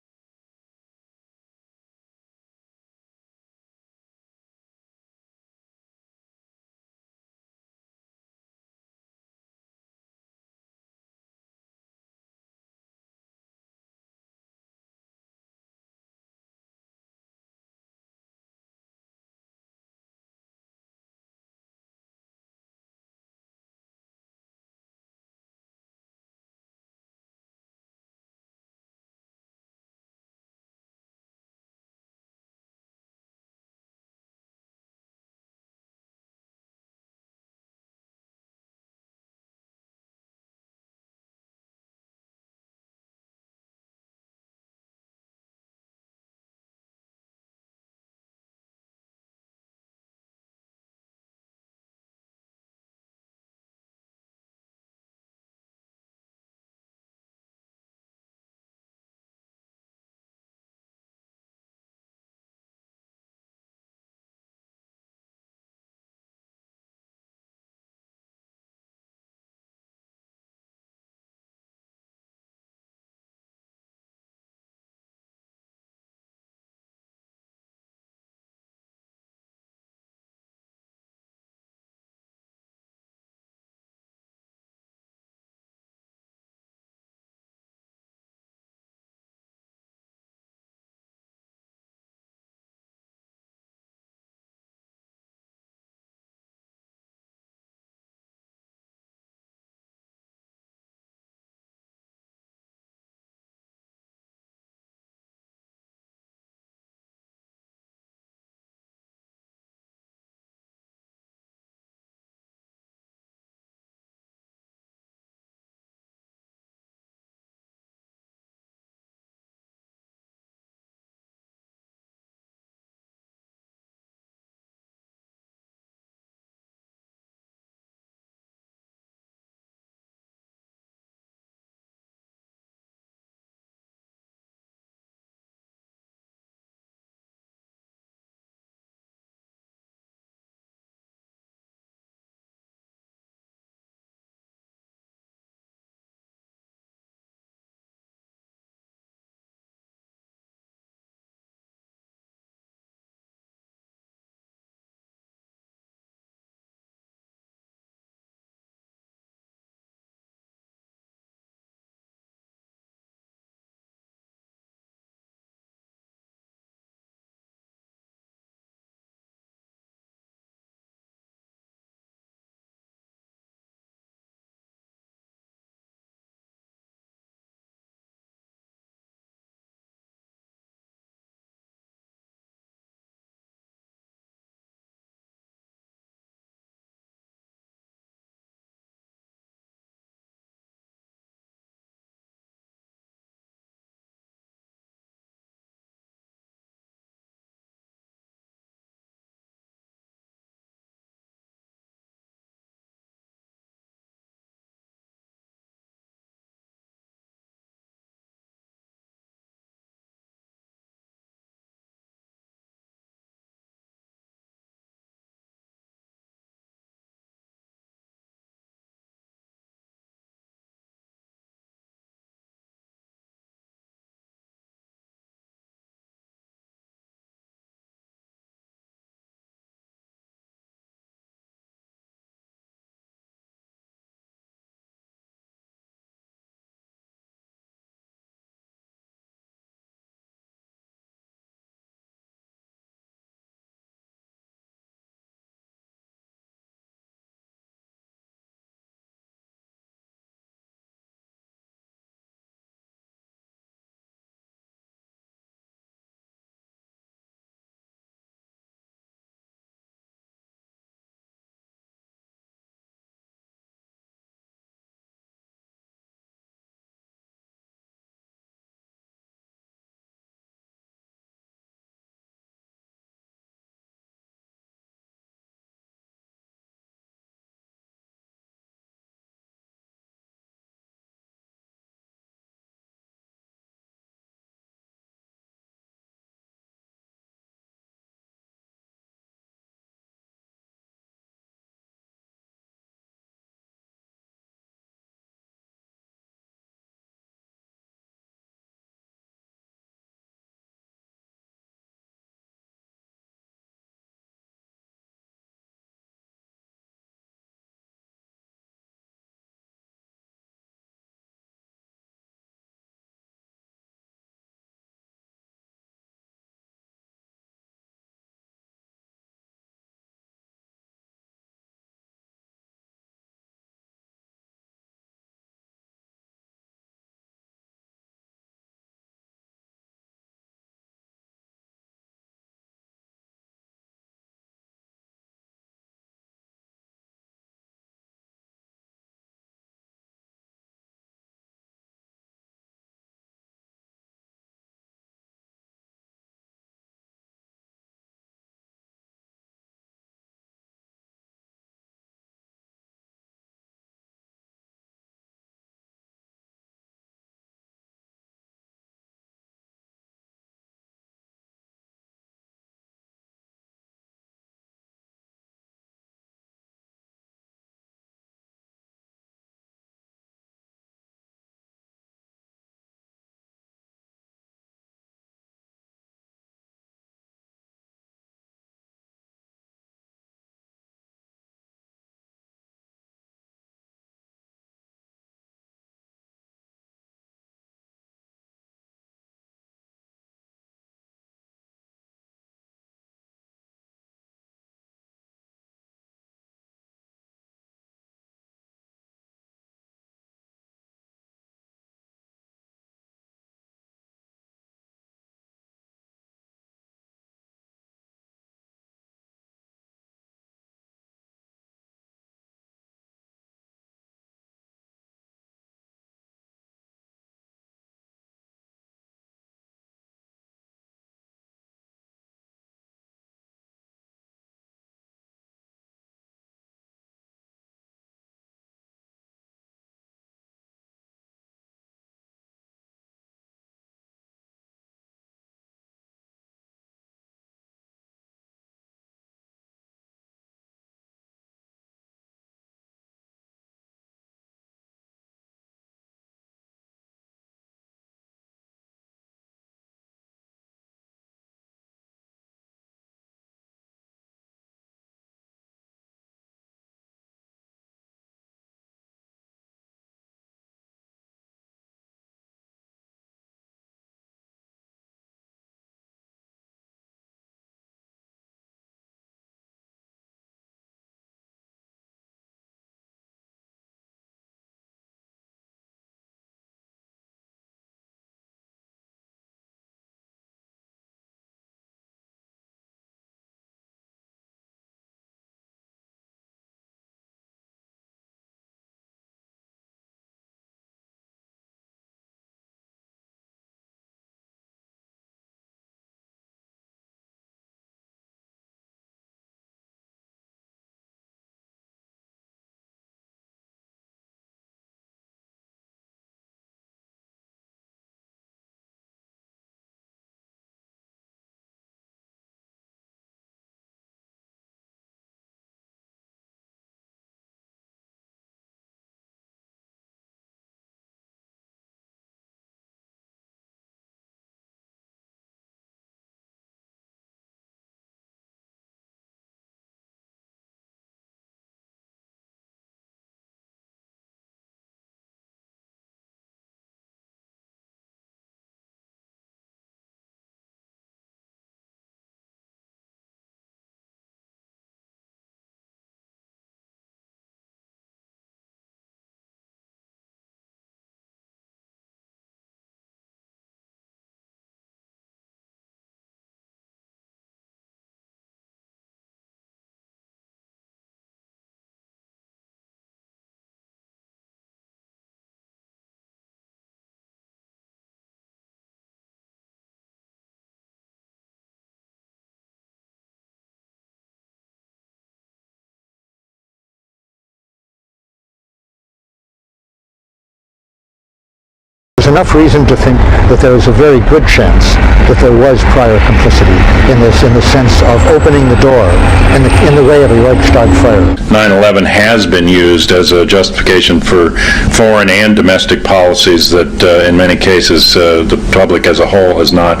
There's enough reason to think that there is a very good chance that there was prior complicity in this, in the sense of opening the door in the way of a Reichstag fire. 9/11 has been used as a justification for foreign and domestic policies that in many cases the public as a whole has not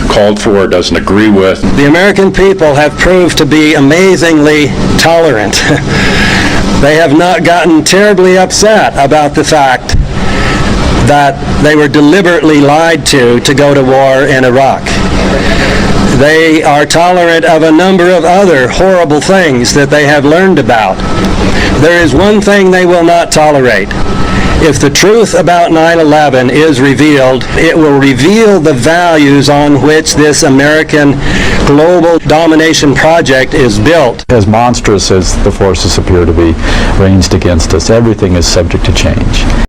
called for or doesn't agree with. The American people have proved to be amazingly tolerant. They have not gotten terribly upset about the fact that they were deliberately lied to go to war in Iraq. They are tolerant of a number of other horrible things that they have learned about. There is one thing they will not tolerate. If the truth about 9/11 is revealed, it will reveal the values on which this American global domination project is built. As monstrous as the forces appear to be ranged against us, everything is subject to change.